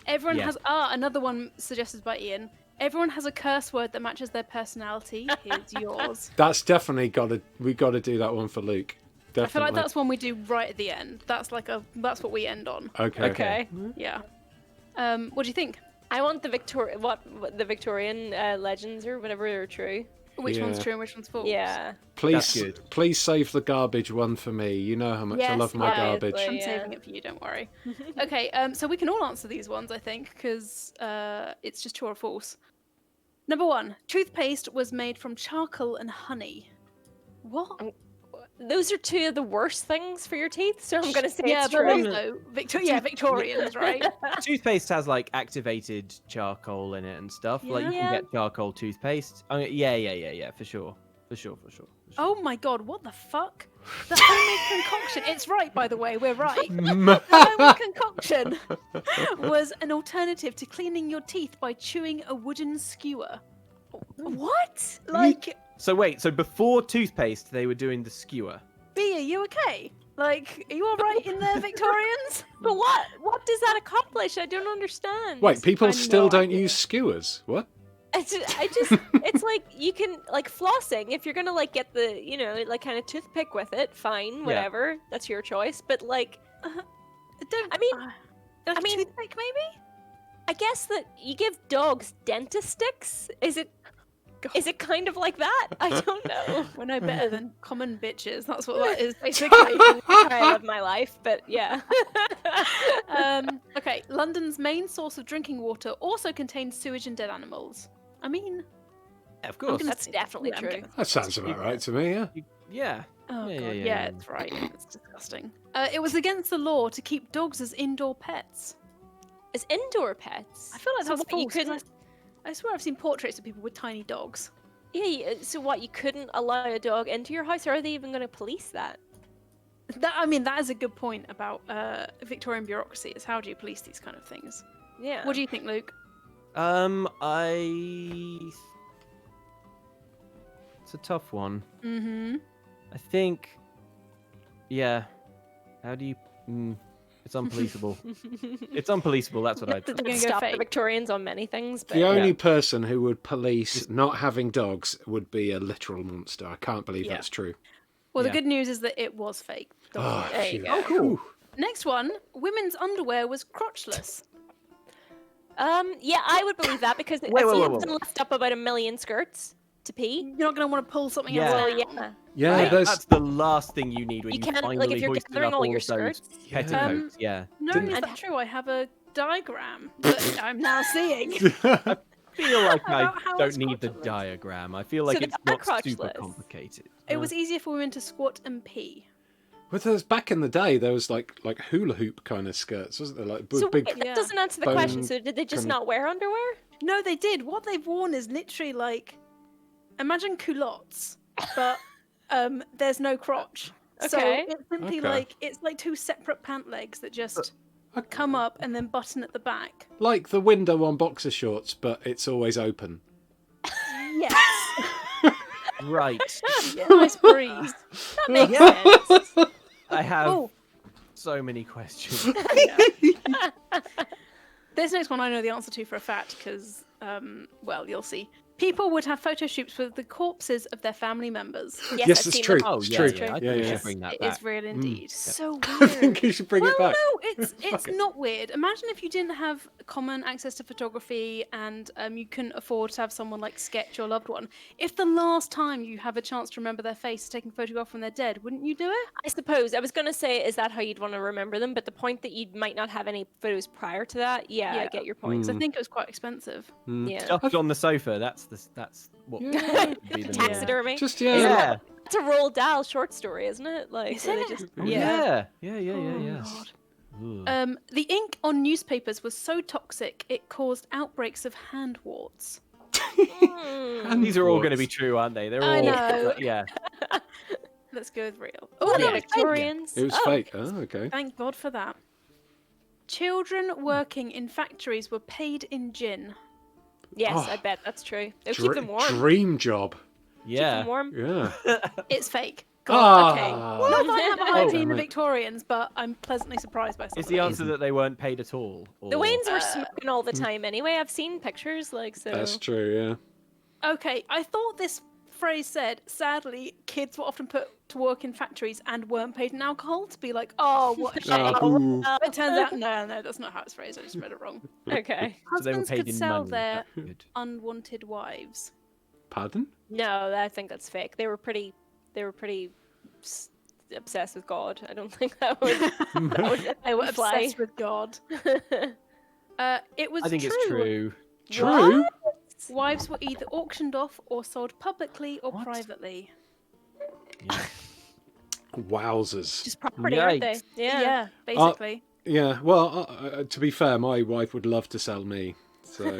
D: Everyone has another one suggested by Ian. Everyone has a curse word that matches their personality. Here's yours.
A: That's definitely we got to do that one for Luke. Definitely.
D: I feel like that's one we do right at the end. That's what we end on.
A: Okay.
D: Yeah. What do you think?
C: I want the Victorian legends or whatever are true.
D: Which one's true and which one's false?
C: Yeah.
A: Please save the garbage one for me. You know how much I love my garbage.
D: I'm saving it for you, don't worry. Okay, so we can all answer these ones, I think, because it's just true or false. Number 1, toothpaste was made from charcoal and honey. What?
C: Those are two of the worst things for your teeth, so I'm going to say it's
D: but
C: true.
D: Also, Victorians, right?
B: Toothpaste has like activated charcoal in it and stuff. Like you can get charcoal toothpaste. Yeah, for sure.
D: Oh my god, what the fuck? The homemade concoction. It's right, by the way, we're right. The homemade concoction was an alternative to cleaning your teeth by chewing a wooden skewer. What? Like...
B: So wait, so before toothpaste, they were doing the skewer.
D: B, are you okay? Like, are you all right in there, Victorians?
C: But what? What does that accomplish? I don't understand.
A: Wait, people still don't use skewers? What?
C: It's like you can like flossing if you're gonna like get the like kind of toothpick with it. Fine, whatever. That's your choice. But like, I mean,
D: toothpick maybe.
C: I guess that you give dogs dentist sticks. Is it kind of like that? I don't know.
D: We're no better than common bitches. That's what that is, basically.
C: I love my life, but yeah.
D: Okay, London's main source of drinking water also contains sewage and dead animals. I mean...
B: Yeah, of course.
C: That's definitely true.
A: That sounds about right to me, yeah.
B: Yeah.
D: Oh, God. Yeah, it's right. It's disgusting. It was against the law to keep dogs as indoor pets.
C: As indoor pets?
D: I feel like that's false.
C: You couldn't...
D: I swear I've seen portraits of people with tiny dogs.
C: Yeah, so what, you couldn't allow a dog into your house? Or are they even going to police that?
D: That is a good point about Victorian bureaucracy, is how do you police these kind of things?
C: Yeah.
D: What do you think, Luke?
B: It's a tough one.
D: Mm-hmm.
B: I think... Yeah. How do you... It's unpoliceable. It's unpoliceable, that's what I'd say.
C: Stop the Victorians on many things, but...
A: The only person who would police not having dogs would be a literal monster. I can't believe that's true.
D: Well, the good news is that it was fake.
C: There you go.
A: Oh, cool.
D: Next one, women's underwear was crotchless.
C: Yeah, I would believe that because I've seen them lift up about 1 million skirts to pee.
D: You're not going to want to pull something
C: else
D: out.
C: Yeah.
A: Yeah,
B: right? That's the last thing you need when you
C: can't,
B: finally
C: like, if you're
B: hoisted
C: gathering
B: up
C: all
B: all
C: your
B: of those
C: skirts.
B: petticoats.
D: No, is that true? I have a diagram that I'm now seeing.
B: I feel like I don't need the diagram. I feel like it's not super complicated.
D: It was easier for women to squat and pee.
A: But there was, back in the day, there was like hula hoop kind of skirts, wasn't there? Like big.
C: That doesn't answer the question. So did they just not wear underwear?
D: No, they did. What they've worn is literally like, imagine culottes, but there's no crotch.
C: Okay.
D: So it's simply like it's like two separate pant legs that just come up and then button at the back.
A: Like the window on boxer shorts, but it's always open.
D: Yes.
B: Right.
D: Nice breeze.
C: That makes sense.
B: I have so many questions.
D: This next one I know the answer to for a fact because, you'll see. People would have photo shoots with the corpses of their family members.
A: Yes, it's true.
B: Oh,
A: it's
B: yeah,
A: true.
B: yeah. I think we should bring that back.
D: It is real indeed. So
A: I
D: weird.
A: think you should bring it back.
D: No, it's not weird. Imagine if you didn't have common access to photography and you couldn't afford to have someone like sketch your loved one. If the last time you have a chance to remember their face is taking a photograph when they're dead, wouldn't you do it?
C: I suppose. I was going to say, is that how you'd want to remember them? But the point that you might not have any photos prior to that, I get your point.
D: So I think it was quite expensive.
C: Yeah.
B: Stuffed on the sofa. That's what would be the
C: Taxidermy.
A: Just
B: Yeah.
C: It's a Roald Dahl short story, isn't it? Like,
D: Is
C: so they
D: it?
C: just,
B: Yeah.
D: The ink on newspapers was so toxic it caused outbreaks of hand warts.
B: These are all going to be true, aren't they? They're all.
D: I know.
B: Yeah.
D: Let's go with real.
C: Oh,
D: no,
C: the Victorians.
A: It was fake. Oh, okay.
D: Thank God for that. Children working in factories were paid in gin.
C: Yes, I bet that's true. They'll keep them warm.
A: Dream job.
B: Yeah.
C: Keep them warm.
A: Yeah.
D: It's fake. God, okay.
A: Ah.
D: Not that I have a high
B: Oh.
D: opinion of
A: Damn it.
D: Victorians, but I'm pleasantly surprised by some
B: Is
D: of
B: the
D: them.
B: answer that they weren't paid at all? Or...
C: The Waynes were smoking all the time anyway. I've seen pictures, like, so.
A: That's true, yeah.
D: Okay, I thought this phrase said, sadly, kids were often put to work in factories and weren't paid in alcohol to be like, oh, what a shame.
A: boo.
D: It turns out, no, that's not how it's phrased. I just read it wrong.
C: Okay.
B: So they were
D: Husbands
B: paid
D: could
B: in
D: sell
B: money.
D: their
B: That's good.
D: unwanted wives.
A: Pardon?
C: No, I think that's fake. They were pretty obsessed with God. I don't think that would
D: They were
C: fly.
D: obsessed with God. It was
B: I think it's true.
A: True?
D: Wives were either auctioned off or sold publicly or
B: What?
D: privately.
B: Yeah.
A: Wowzers.
C: Just property, aren't they?
B: Yikes.
D: Yeah, basically.
A: Yeah, well, to be fair, my wife would love to sell me. So,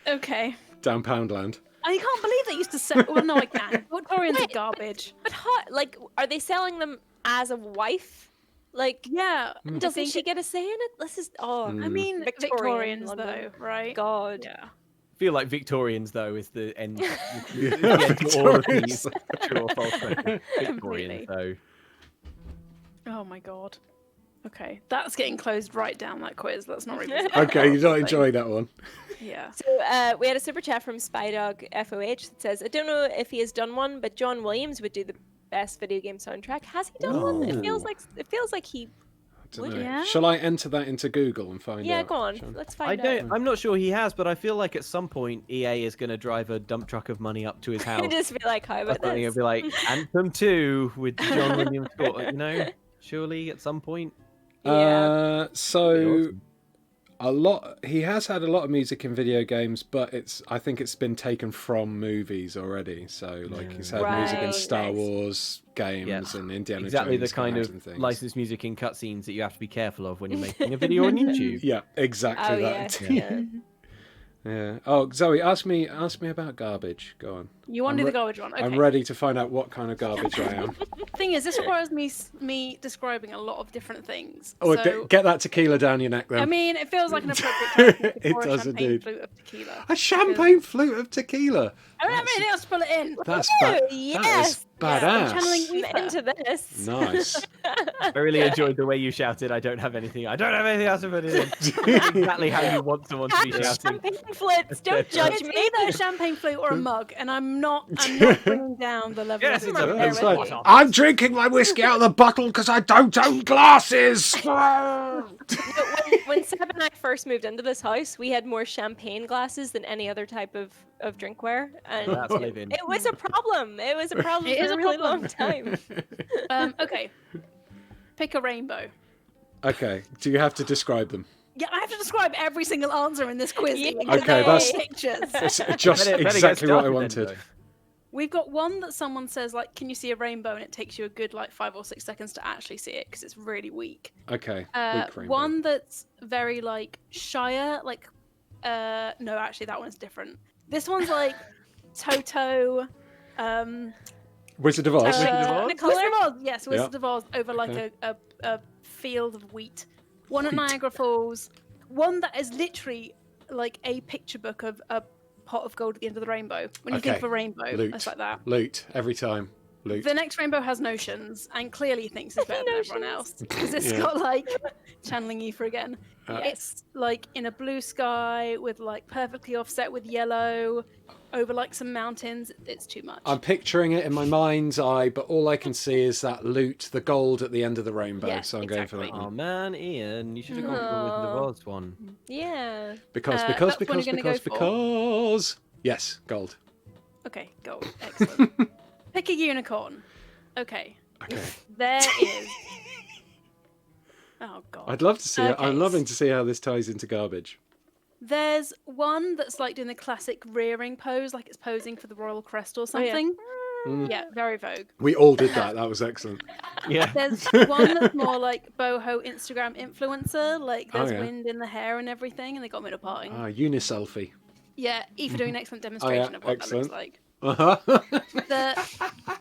D: Okay.
A: down Poundland.
D: I can't believe they used to sell. Well, no, I can. Victorians are
C: Wait,
D: garbage.
C: But like, are they selling them as a wife? Like,
D: Yeah. I
C: doesn't
D: think
C: she get a say in it? This is
D: I mean,
C: Victorian
D: Victorians
C: London.
D: though, right?
C: God.
D: Yeah.
B: I feel like Victorians, though, is the end, the end to all of these. True or false questions.
D: Completely.
B: Victorians, though.
D: Oh my god. Okay, that's getting closed right down that quiz. Let's not revisit.
A: Okay, you don't enjoy that one.
D: Yeah.
C: So we had a super chat from Spydog FOH that says, I don't know if he has done one, but John Williams would do the best video game soundtrack. Has he done one? It feels like he
A: Don't
C: would.
A: know.
D: Yeah.
A: Shall I enter that into Google and find out?
C: Yeah, go on.
A: Sean?
C: Let's find out.
B: I'm not sure he has, but I feel like at some point EA is going to drive a dump truck of money up to his house.
C: Just be like, how about
B: Something
C: this?
B: it'll be like Anthem 2 with John Williams score, you know? Surely at some point.
C: Yeah.
A: So he has had a lot of music in video games, but I think it's been taken from movies already. So like he's had music in
C: Right,
A: Star
C: nice.
A: Wars games
B: Yes.
A: and Indiana
B: Exactly
A: Jones
B: the kind
A: games
B: of
A: and things.
B: licensed music in cutscenes that you have to be careful of when you're making a video on YouTube.
A: Yeah, exactly
C: Oh,
A: that.
C: yeah.
A: Yeah. Oh, Zoe, ask me about garbage. Go on.
D: You want to do the garbage one? Okay.
A: I'm ready to find out what kind of garbage I am.
D: Thing is, this requires me describing a lot of different things.
A: Oh,
D: so,
A: get that tequila down your neck then.
D: I mean, it feels like an appropriate time
A: It
D: for a
A: does
D: champagne
A: indeed.
D: flute of tequila.
A: A champagne flute of tequila.
D: I don't have anything else to pull it in.
A: That's
C: Woo,
A: that
C: yes.
A: is badass.
D: channeling
C: I'm into this.
A: Nice.
B: I really enjoyed the way you shouted, I don't have anything else to put it in. Exactly how you want someone to be shouting.
C: Champagne flutes, don't judge
D: It's
C: me.
D: either a champagne flute or a mug, and I'm not bringing down the level
B: Yes,
D: of
B: it's
D: it.
B: a-
A: That's
C: There
A: fine.
C: with you.
A: I'm drinking my whiskey out of the bottle because I don't own glasses.
C: When Seb and I first moved into this house, we had more champagne glasses than any other type of drinkware, and
B: That's living.
C: it was a problem. It was a problem
D: It
C: for
D: is
C: a
D: a
C: really
D: problem.
C: long time.
D: Okay. Pick a rainbow.
A: Okay. Do you have to describe them?
D: Yeah, I have to describe every single answer in this quiz.
C: Yeah.
A: Okay, that's-
D: pictures.
A: It's just
B: Better get
A: exactly what I
B: started then,
A: wanted.
B: though.
D: We've got one that someone says, like, can you see a rainbow? And it takes you a good, 5 or 6 seconds to actually see it because it's really weak.
A: Okay. Weak rainbow.
D: One that's very, shyer, no, actually, that one's different. This one's like Toto,
A: Wizard of Oz.
B: Wizard of Oz?
D: Wizard of Oz, yes, Wizard
A: Yeah.
D: of Oz over
A: Okay.
D: a field of wheat. One at
A: Wheat.
D: Niagara Falls. One that is literally like a picture book of a pot of gold at the end of the rainbow. When you think
A: Okay.
D: of a rainbow,
A: Loot.
D: it's like that.
A: Loot every time. Loot.
D: The next rainbow has notions and clearly thinks it's better than everyone else because it's
A: Yeah.
D: got channeling Aoife again.
A: Uh,
D: It's in a blue sky with perfectly offset with yellow over some mountains. It's too much.
A: I'm picturing it in my mind's eye, but all I can see is that loot, the gold at the end of the rainbow.
D: Yeah,
A: So I'm going for that
D: exactly.
B: Oh
A: one.
B: man, Ian, you should have gone for the Wizard of Oz one.
C: Yeah.
A: Because.
D: that's what you're gonna go for.
A: Because. Yes, gold.
D: Okay, gold. Excellent. Pick a unicorn. Okay.
A: Okay.
D: There is. Oh god.
A: I'd love to see it.
D: Okay.
A: I'm loving to see how this ties into garbage.
D: There's one that's doing the classic rearing pose, like it's posing for the royal crest or something. Yeah, very Vogue.
A: We all did that. That was excellent.
B: Yeah.
D: There's one that's more like boho Instagram influencer, there's
A: yeah.
D: wind in the hair and everything, and they got middle parting.
A: Ah, uniselfie.
D: Yeah, Aoife doing an excellent demonstration of what
A: excellent.
D: that looks like.
A: Uh-huh.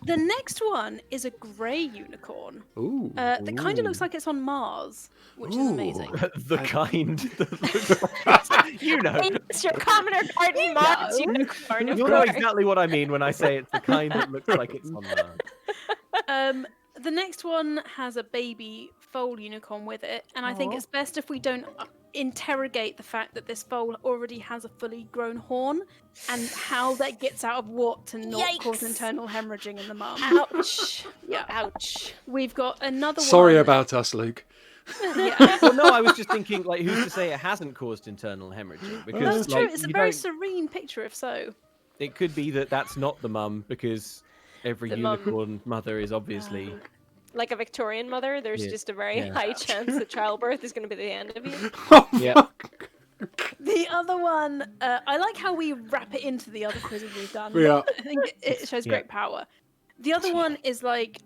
D: The next one is a grey unicorn.
A: Ooh.
D: That kind of looks like it's on Mars, which is amazing.
B: The kind that looks like
C: It's your common or garden Mars unicorn.
B: You'll know exactly what I mean when I say it's the kind that looks like it's on Mars.
D: The next one has a baby foal unicorn with it, and I think it's best if we don't interrogate the fact that this foal already has a fully grown horn, and how that gets out of what to not cause internal hemorrhaging in the mum.
C: Ouch.
D: Yeah.
C: Ouch.
D: We've got another
A: Sorry
D: one.
A: about us, Luke.
D: Yeah.
B: Well, no, I was just thinking, like, who's to say it hasn't caused internal hemorrhaging? Because
D: That's true. It's a very serene picture, if so.
B: It could be that that's not the mum, because every unicorn mother is obviously...
C: Like a Victorian mother, there's just a very high chance that childbirth is going to be the end of you.
B: Yeah.
D: The other one, I like how we wrap it into the other quizzes we've done.
A: Yeah.
D: I think it shows great power. The other one is like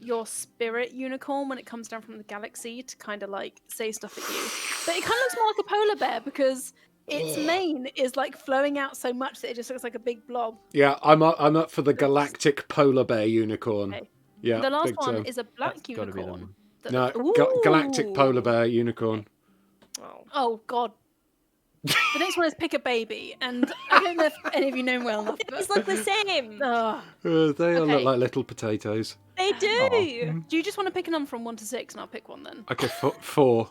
D: your spirit unicorn when it comes down from the galaxy to kind of like say stuff at you. But it kind of looks more like a polar bear because its mane is like flowing out so much that it just looks like a big blob.
A: Yeah, I'm up for the galactic polar bear unicorn.
D: Okay.
A: Yeah.
D: The last
A: big
D: one
A: time.
D: is a black
B: That's gotta be
D: unicorn.
A: No, galactic polar bear unicorn.
D: Oh god. The next one is pick a baby, and I don't know if any of you know well enough.
C: These look the same.
A: They all look like little potatoes.
C: They do.
D: Do you just want to pick a number from 1 to 6, and I'll pick one then?
A: Okay, 4.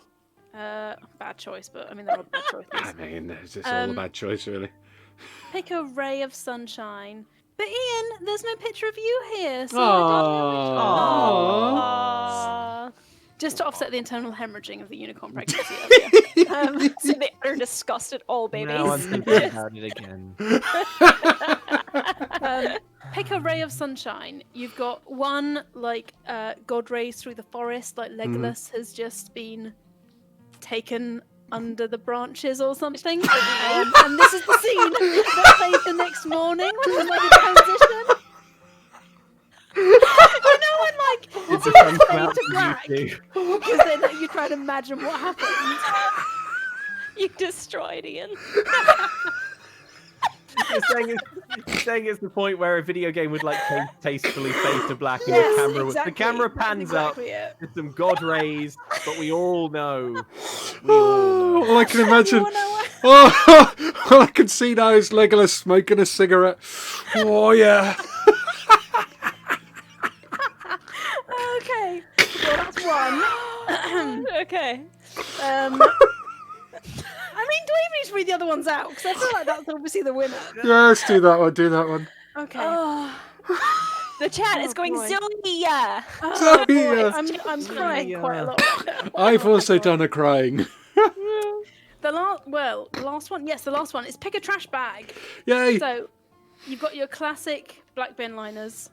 D: Bad choice, but I mean they're all bad choices.
A: I mean, it's all a bad choice, really.
D: Pick a ray of sunshine. But Ian, there's no picture of you here, so
A: Aww.
D: just to offset the internal hemorrhaging of the unicorn pregnancy earlier.
C: So they are disgust at all babies.
B: Now I'm thinking about it again.
D: Pick a ray of sunshine. You've got one like God rays through the forest, like Legolas has just been taken under the branches or something. And this is the scene that plays the next morning when there's like a transition. You know when like
B: It's a
D: scenes
B: fun
D: fade
B: clout
D: to
B: for
D: black
B: you
D: because then you try to imagine what happened.
C: You destroyed Ian.
B: You're saying it's the point where a video game would like tastefully fade to black and
D: Yes,
B: the camera
D: exactly.
B: pans
D: That's
B: up
D: exactly it.
B: with some god rays, but we all know.
A: All I can imagine.
D: You wanna-
A: All I can see now is Legolas smoking a cigarette. Oh yeah.
D: Okay, well that's one.
C: Okay.
D: I mean, do we even need to read the other ones out? Because I feel like that's obviously the winner.
A: Yeah, let's do that one. Do that one.
D: Okay.
C: The chat is going
D: boy.
C: Zoe.
D: Oh, boy.
A: Yeah.
D: I'm crying quite a lot.
A: I've also done a crying.
D: The last one. Yes, the last one is pick a trash bag.
A: Yay.
D: So you've got your classic black bin liners,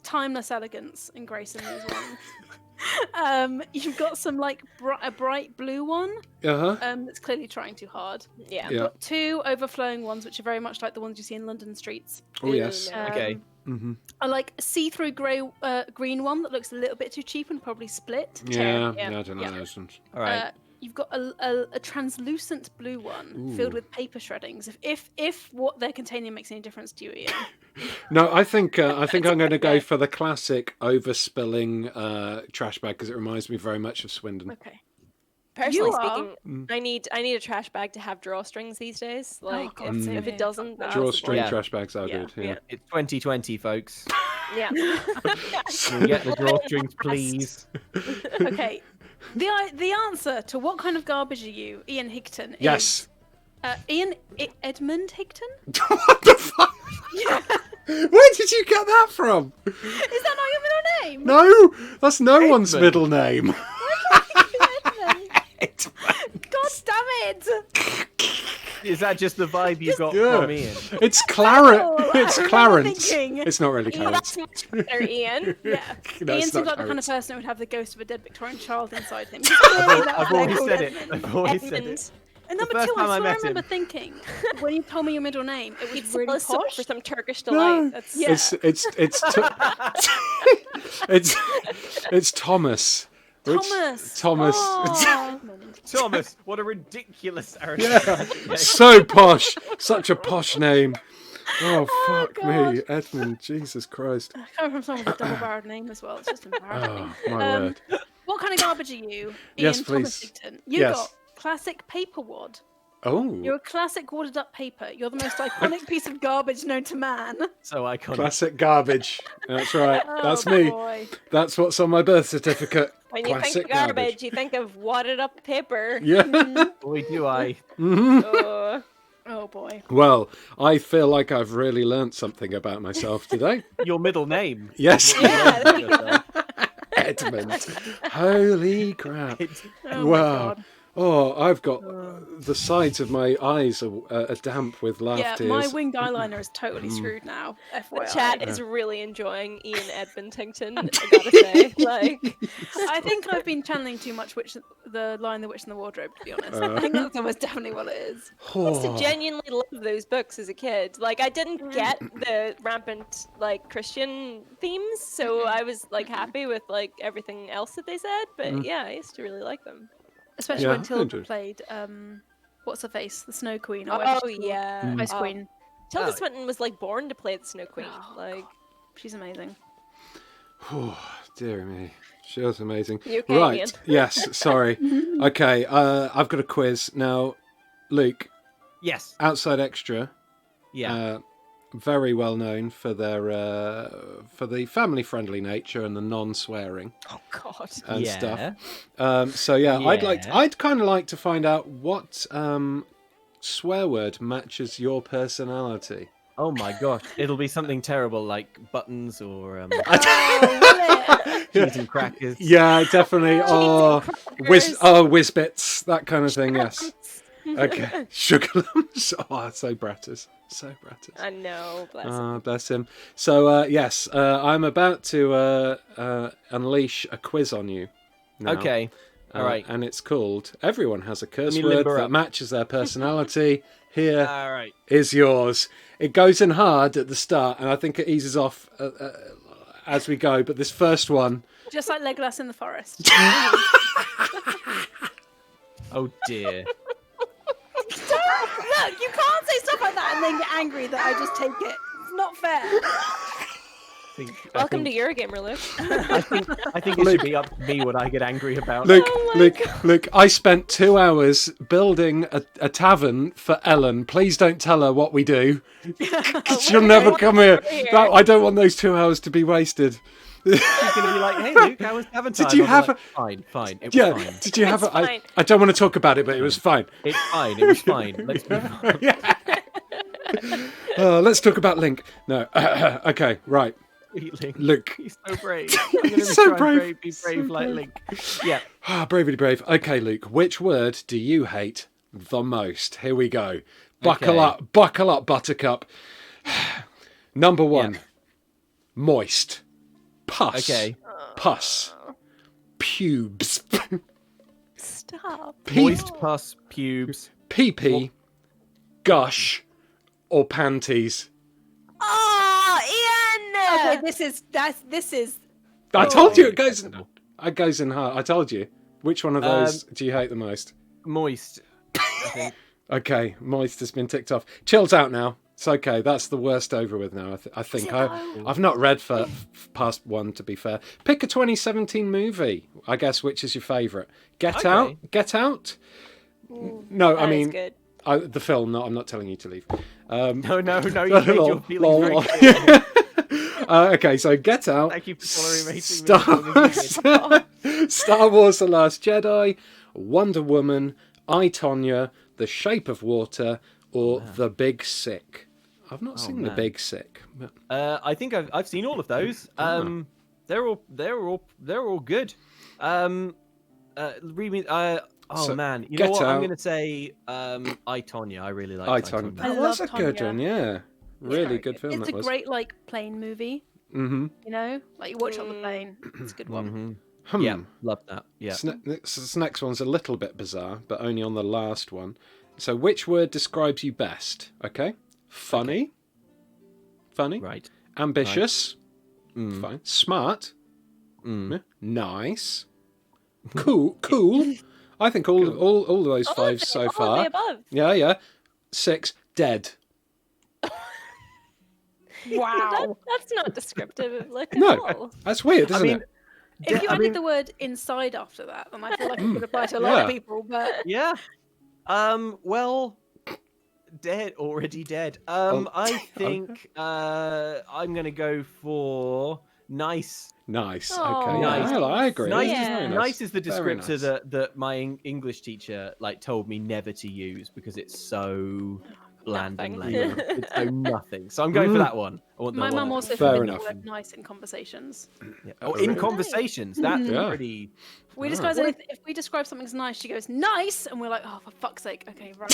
D: timeless elegance and grace in these ones. You've got some like a bright blue one. That's clearly trying too hard.
C: Yeah.
A: Yeah.
D: Got 2 overflowing ones, which are very much like the ones you see in London streets.
A: Oh yes.
B: Okay.
D: I like a see-through green one that looks a little bit too cheap and probably split.
A: Yeah.
C: Yeah.
A: I don't know those ones.
B: All right.
D: You've got a translucent blue one filled with paper shreddings. If what they're containing makes any difference to you, Ian.
A: No, I think I'm going to go for the classic overspilling trash bag because it reminds me very much of Swindon.
D: Okay.
C: Personally
D: You are-
C: speaking, I need a trash bag to have drawstrings these days. Like
D: God,
C: if
D: same
C: it
D: here.
C: doesn't, then
A: Drawstring
B: Yeah.
A: trash bags are
C: Yeah,
A: good. Yeah.
C: yeah.
B: It's 2020, folks.
C: yeah.
B: Can we get the drawstrings, please?
D: Okay. The answer to what kind of garbage are you, Ian Higton?
A: Yes.
D: Is, Edmund Higton?
A: What the fuck? Where did you get that from?
D: Is that not your middle name?
A: No, that's no one's
B: Edmund.
A: middle name.
D: God damn it!
B: Is that just the vibe you got
A: Yeah.
B: from Ian?
A: It's Clarence.
D: Oh,
A: It's
D: I remember
A: Clarence.
D: thinking-
A: It's not really
C: Well,
A: Clarence.
C: that's much better, Ian.
D: Yeah.
A: No,
D: Ian
A: it's
D: seems
A: not
D: like the kind of
A: Clarence.
D: person who would have the ghost of a dead Victorian child inside him.
B: I've already said it. I've already said
C: Edmund.
B: it.
D: And number
B: first
D: 2,
B: time I
D: I
B: met
D: remember
B: him.
D: thinking when you told me your middle name, it was
C: He'd
D: really
C: sell us
D: posh.
C: for some Turkish
A: No.
C: delight. That's
D: Yeah.
A: It's Thomas. Which-
D: Thomas.
A: Thomas.
D: Oh.
B: Thomas, what a ridiculous
A: Yeah.
B: arrogance.
A: So posh. Such a posh name. Oh, fuck
D: God.
A: me, Edmund. Jesus Christ.
D: Coming from someone with a double-barreled name as well, it's just embarrassing.
A: Oh, my word.
D: What kind of garbage are you,
A: Yes,
D: Ian
A: please.
D: Thomasington? You
A: Yes.
D: got classic paper wad.
A: Oh.
D: You're a classic wadded up paper. You're the most iconic piece of garbage known to man.
B: So iconic.
A: Classic garbage. That's right. That's
D: Oh,
A: me.
D: boy.
A: That's what's on my birth certificate.
C: When you
A: Classic
C: think garbage, you think of wadded up paper.
A: Yeah.
B: Boy, do I.
D: Oh boy.
A: Well, I feel like I've really learnt something about myself today.
B: Your middle name.
A: Yes.
C: Yeah.
A: Edmund. Holy crap.
D: Oh my
A: Wow.
D: God.
A: Oh, I've got the sides of my eyes are damp with laugh
D: Yeah,
A: tears.
D: my winged eyeliner is totally screwed now. FYI.
C: Chat is really enjoying Ian Edmontington, I gotta say. Like,
D: I think I've been channeling too much the Lion, the Witch, and the Wardrobe, to be honest. I think that's almost definitely what it is.
C: I used to genuinely love those books as a kid. Like, I didn't get the rampant, like, Christian themes, so I was, like, happy with, like, everything else that they said, but yeah, I used to really like them.
D: Especially
A: Yeah,
D: when
A: I
D: Tilda
A: enjoyed.
D: played, what's her face? The Snow Queen. Or whatever
C: Oh,
D: she's called.
C: yeah.
D: Ice
C: Oh.
D: Queen.
C: Tilda
B: Oh.
C: Swinton was, like, born to play the Snow Queen.
D: Oh,
C: Like,
D: She's amazing.
A: Oh, dear me. She was amazing.
C: You okay,
A: Right.
C: Ian?
A: Yes, sorry. Okay, I've got a quiz. Now, Luke,
B: Yes.
A: Outside Xtra,
B: Yeah.
A: very well known for their for the family-friendly nature and the non-swearing
C: oh, God.
A: and
B: Yeah.
A: stuff. So yeah,
B: Yeah.
A: I'd kind of like to find out what swear word matches your personality.
B: Oh my gosh. It'll be something terrible like buttons or cheese and crackers.
A: Yeah, definitely. Oh,
C: crackers.
A: whiz-bits, that kind of thing. Yes. Okay. Sugar lumps. Oh, so Bratters. So Bratters.
C: I know, bless him.
A: Bless him. So, yes, I'm about to unleash a quiz on you. Now.
B: Okay. All right.
A: And it's called Everyone Has a Curse
B: me
A: Word
B: limber
A: That
B: up.
A: Matches Their Personality. Here
B: All right.
A: is yours. It goes in hard at the start, and I think it eases off as we go. But this first one...
D: Just like Legolas in the forest.
B: Oh dear.
D: Look, you can't say stuff like that and then get angry that I just take it. It's not fair.
C: Welcome to Eurogamer, Luke.
B: I think it should be up to me what I get angry about.
A: Luke, I spent 2 hours building a tavern for Ellen. Please don't tell her what we do. She'll never come here. I don't want those 2 hours to be wasted.
B: She's going to be like, "Hey, Luke, how was Tavern time?"
A: Did you
B: I'll be
A: have
B: like, Fine. It was
A: Yeah,
B: fine.
A: did you have
C: It's fine.
A: I don't want to talk about it, but it was fine.
B: It's fine. It was fine. Let's move on.
A: Let's talk about Link. No. Okay, right.
B: Link.
A: Luke.
B: He's so brave. I'm going to
A: He's so
B: try and
A: brave.
B: be brave like Link. Yeah.
A: Bravely brave. Okay, Luke, which word do you hate the most? Here we go. Buckle up, Buttercup. Number 1.
B: Yeah.
A: Moist. Pus.
B: Okay.
A: Pus. Pubes.
C: Stop.
B: Moist pus, pubes.
A: Pee-pee. Gush. Or panties.
C: Oh, Ian!
D: Okay, this is.
A: I told you it
B: acceptable.
A: goes in hard. I told you. Which one of those do you hate the most?
B: Moist. I think.
A: Okay, moist has been ticked off. Chill's out now. It's okay. That's the worst over with now. I think I've not read for past one, to be fair. Pick a 2017 movie. I guess which is your favourite? Get Out. Get Out. No, I
C: That is
A: mean
C: good.
A: the film. No, I'm not telling you to leave.
B: No. You made your feelings very
A: Lol.
B: clear.
A: Okay, so Get Out.
B: Thank you for tolerating me as long as you did.
A: Star Wars: The Last Jedi, Wonder Woman, I, Tonya, The Shape of Water, or The Big Sick. I've not seen The
B: man.
A: Big Sick. But...
B: I think I've seen all of those. They're all good. Read me.
A: So,
B: Man, you
A: Get
B: know what? I'm
A: Out.
B: gonna say I, Tonya. I really like
A: I,
B: I,
A: Tonya.
B: Tonya.
D: I
A: That was a
D: love
A: good
D: Tonya.
A: one, yeah. Really
D: very
A: good film
D: It's
A: that
D: a
A: was.
D: great like plane movie.
A: Mm-hmm.
D: You know, like you watch it on the plane. It's a good one.
B: Yeah, love that. Yeah.
A: This next one's a little bit bizarre, but only on the last one. So, which word describes you best? Okay. Funny. Funny.
B: Right.
A: Ambitious. Fine. Smart. Yeah. Nice. Cool. I think all of those five so
C: all
A: far.
C: of the above.
A: Yeah. 6. Dead.
D: Wow.
C: That's not descriptive of Luke at
A: No,
C: all.
A: that's weird, isn't it?
D: If you added the word inside after that, then I feel like it would apply to a lot of people. But
B: Yeah. Well, already dead. I think I'm gonna go for nice.
A: Nice.
C: Oh,
A: Okay.
B: nice.
A: Yeah, I agree.
B: Nice,
A: That's
B: is,
A: very
B: nice is the
A: Very
B: descriptor
A: nice.
B: that my English teacher like told me never to use because it's so bland and
C: Nothing.
B: lame. It's so nothing. So I'm going for that one. I want the
D: my
B: one
D: mum
B: that-
D: also
A: Fair
D: forbid the
A: enough.
D: word nice in conversations.
B: Yeah. Oh, in
A: Really?
B: conversations, that's
A: Yeah.
B: pretty.
D: We
A: Ah.
D: describe anything, if we describe something as nice, she goes nice, and we're like, oh, for fuck's sake, okay, right.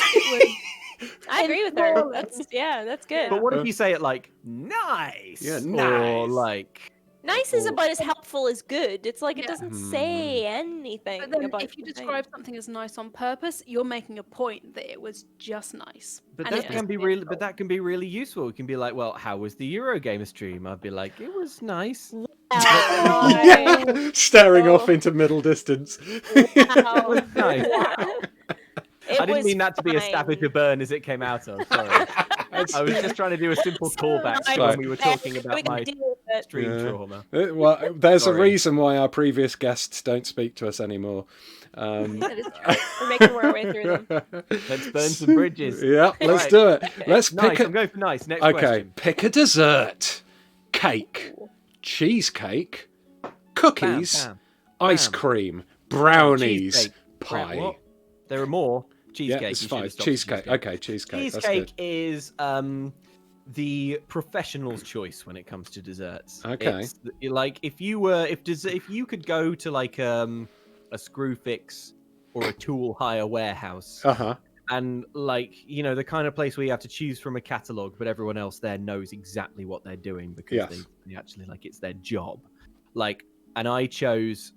D: It
C: I agree with her.
D: Flawless.
C: That's good.
B: But what if you say it like nice?
A: Yeah,
B: Or
A: nice.
B: like.
C: Nice is
B: Or-
C: about as helpful as good. It's like it
D: Yeah.
C: doesn't say anything
D: But then
C: about
D: if you
C: the thing.
D: describe something as nice on purpose, you're making a point that it was just nice.
B: But
D: And
B: that
D: it
B: can
D: was
B: be really,
D: beautiful.
B: but that can be really useful. It can be like, well, how was the Eurogamer stream? I'd be like, it was nice.
C: Oh,
A: Yeah, staring off
C: Oh.
A: into middle distance.
C: wow.
B: Nice.
C: It
B: I didn't
C: was
B: mean that to be as
C: fine.
B: savage a burn as it came out of. Sorry. I was just trying to do a simple callback to
A: Right.
B: when we were talking
C: We
B: about
C: can
B: my
C: deal with it.
B: stream
A: Yeah.
B: trauma.
A: Well, there's
B: Sorry.
A: a reason why our previous guests don't speak to us anymore.
C: That is true. We're making our way through them.
B: Let's burn some bridges.
A: Yeah, let's
B: Right.
A: do it. Let's
B: Nice.
A: pick
B: I'm going for nice. Next
A: Okay,
B: question.
A: pick a dessert. Cake, cheesecake, cookies,
B: Bam,
A: ice
B: bam.
A: cream, brownies,
B: Cheesecake.
A: pie.
B: What? There are more. Cheesecake.
A: Yeah,
B: You
A: it's
B: should
A: fine.
B: have stopped at
A: Cheesecake. Okay, cheesecake. That's
B: Cheesecake
A: good.
B: is the professional's choice when it comes to desserts.
A: Okay.
B: It's like if you could go to like a Screwfix or a tool hire warehouse
A: Uh-huh.
B: and like the kind of place where you have to choose from a catalog, but everyone else there knows exactly what they're doing because
A: Yes.
B: they actually like it's their job. Like, and I chose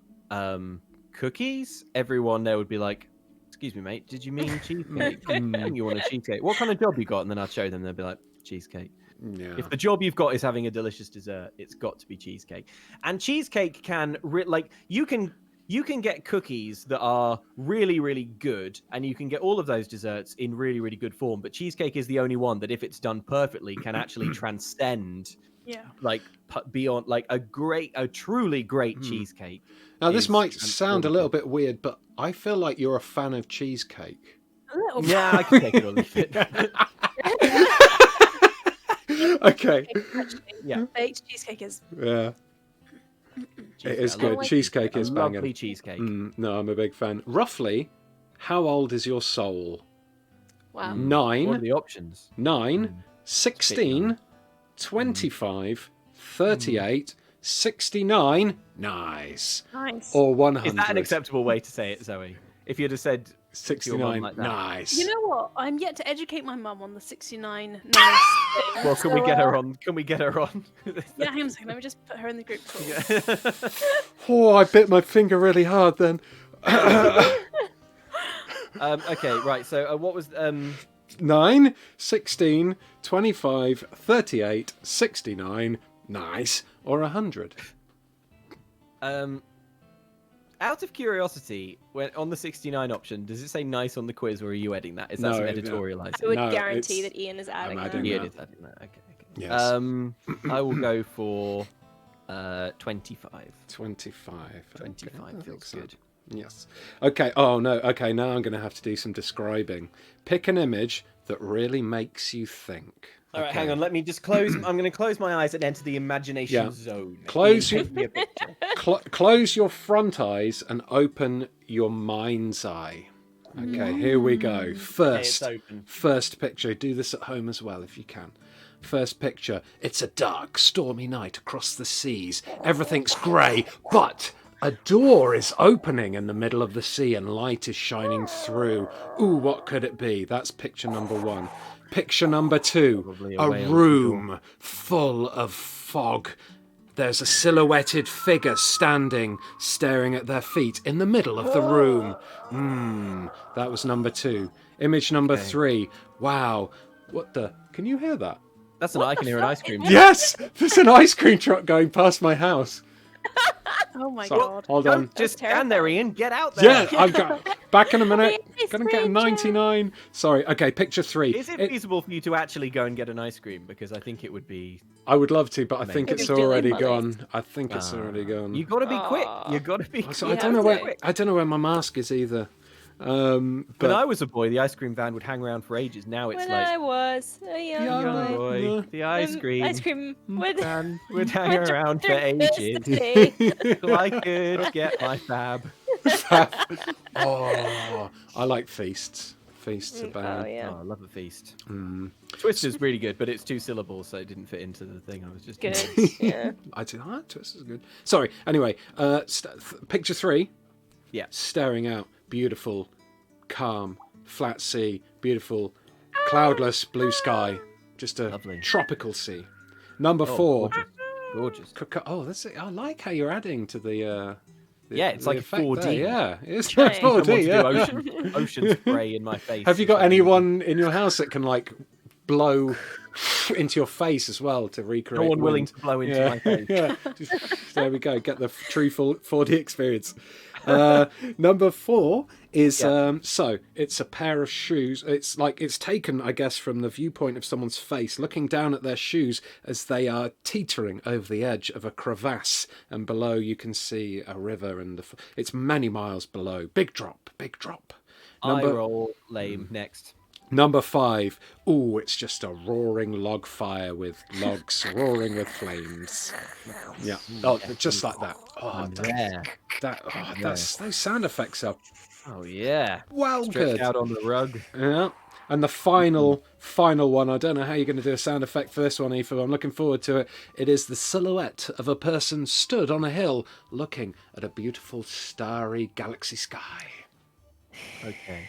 B: cookies. Everyone there would be like, "Excuse me, mate, did you mean cheesecake? You want a cheesecake? What kind of job you got?" And then I'd show them. They'd be like, "Cheesecake."
A: Yeah.
B: If the job you've got is having a delicious dessert, it's got to be cheesecake. And cheesecake can you can get cookies that are really, really good, and you can get all of those desserts in really, really good form. But cheesecake is the only one that, if it's done perfectly, can actually transcend
D: Yeah.
B: like beyond like a truly great cheesecake.
A: Now, this
B: is
A: might sound a
B: transformative.
A: little bit weird, but I feel like you're a fan of cheesecake.
D: A little
B: Yeah, I can take it or leave it.
A: Okay.
D: bit. Actually,
B: Yeah.
D: baked cheesecake is.
A: Yeah, it is
B: I
A: good.
B: love
A: Cheesecake
B: a
A: is
B: lovely
A: banging.
B: cheesecake.
A: No, I'm a big fan. Roughly, how old is your soul?
C: Wow.
B: What are
A: 9,
B: the options?
A: 9, 16, 25, 38, 69. Nice.
C: Nice.
A: Or 100.
B: Is that an acceptable way to say it, Zoe? If you'd have said
A: 69.
B: like that.
A: Nice.
D: You know what? I'm yet to educate my mum on the 69 nice thing.
B: well, can we
D: So,
B: get her on? Can we get her on?
D: Yeah, hang on a second. Let me just put her in the group call.
B: Yeah.
A: Oh, I bit my finger really hard then.
B: Okay, right. So what was
A: 9, 16, 25, 38, 69. Nice. Or 100.
B: out of curiosity, when on the 69 option, does it say nice on the quiz, or are you adding that? Is that
A: No,
B: some
A: no.
B: editorializing?
C: I would
A: No,
C: guarantee
A: it's-
C: that Ian is adding
A: I'm
C: that.
A: adding
B: Yeah,
A: that.
B: it is adding that. Okay.
A: Yes.
B: I will go for 25.
A: 25.
B: 25
A: Okay,
B: feels
A: excellent.
B: good.
A: Yes. Okay. Oh, no. Okay, now I'm going to have to do some describing. Pick an image that really makes you think.
B: All right,
A: Okay.
B: hang on. Let me just close. I'm going to close my eyes and enter the imagination
A: Yeah.
B: zone.
A: Close
B: Ian,
A: your-
B: paint me a picture.
A: Close your front eyes and open your mind's eye. Okay, here we go.
B: Okay, it's
A: First,
B: open.
A: first picture. Do this at home as well if you can. First picture. It's a dark, stormy night across the seas. Everything's grey, but a door is opening in the middle of the sea and light is shining through. Ooh, what could it be? That's picture number one. Picture number two.
B: Probably
A: A
B: whale
A: room full of fog. There's a silhouetted figure standing, staring at their feet in the middle of the room. That was number two. Image number three. Wow. What the? Can you hear that?
B: That's an I can hear an ice cream.
A: Yes! There's an ice cream truck going past my house.
D: Oh my
A: Sorry,
D: god.
A: hold on.
B: Just
C: That's
B: stand there, Ian. Get out there.
A: Yeah, I've got. Back in a minute. Gonna get a 99. Sorry. Okay, picture 3.
B: Is it feasible for you to actually go and get an ice cream? Because I think it would be.
A: I would love to, but I think
B: Amazing.
A: it's already gone. I think it's already gone.
B: You got to be quick. You got to be.
A: So
B: quick.
A: I don't know where my mask is either.
B: When I was a boy, the ice cream van would hang around for ages. Now it's
C: when I was a young boy,
B: the ice cream
C: van
B: would hang around for ages. So I could get my fab.
A: Oh, I like feasts. Feasts are bad.
C: Oh, yeah.
B: Oh, I love a feast. Twister's really good, but it's 2 syllables, so it didn't fit into the thing. I was just
C: Good. Yeah.
A: I do. Twister's good. Sorry. Anyway, picture 3.
B: Yeah.
A: Staring out, beautiful, calm, flat sea, beautiful, cloudless blue sky, just a
B: Lovely.
A: tropical sea. Number 4.
B: Gorgeous.
A: Oh, that's it. I like how you're adding to the.
B: Yeah, it's like a
A: effect
B: 4D.
A: there, yeah, it's
C: Trying.
A: like 4D.
B: Someone
A: Yeah.
B: to do ocean spray in my face.
A: Have you got anyone in your house that can like blow into your face as well to recreate?
B: No one willing
A: wind?
B: to blow into my face.
A: Yeah, there we go. Get the true 4D experience. Number 4 is so it's a pair of shoes. It's like it's taken, I guess, from the viewpoint of someone's face, looking down at their shoes as they are teetering over the edge of a crevasse, and below you can see a river, and it's many miles below. Big drop, big drop.
B: I roll lame next.
A: Number 5. Ooh, it's just a roaring log fire with logs roaring with flames. Yeah. Oh, just like that. Oh, those sound effects are
B: Oh yeah.
A: well
B: Stretched
A: good.
B: out on the rug.
A: Yeah. And the final one, I don't know how you're going to do a sound effect for this one, Aoife. I'm looking forward to it. It is the silhouette of a person stood on a hill looking at a beautiful starry galaxy sky.
B: Okay.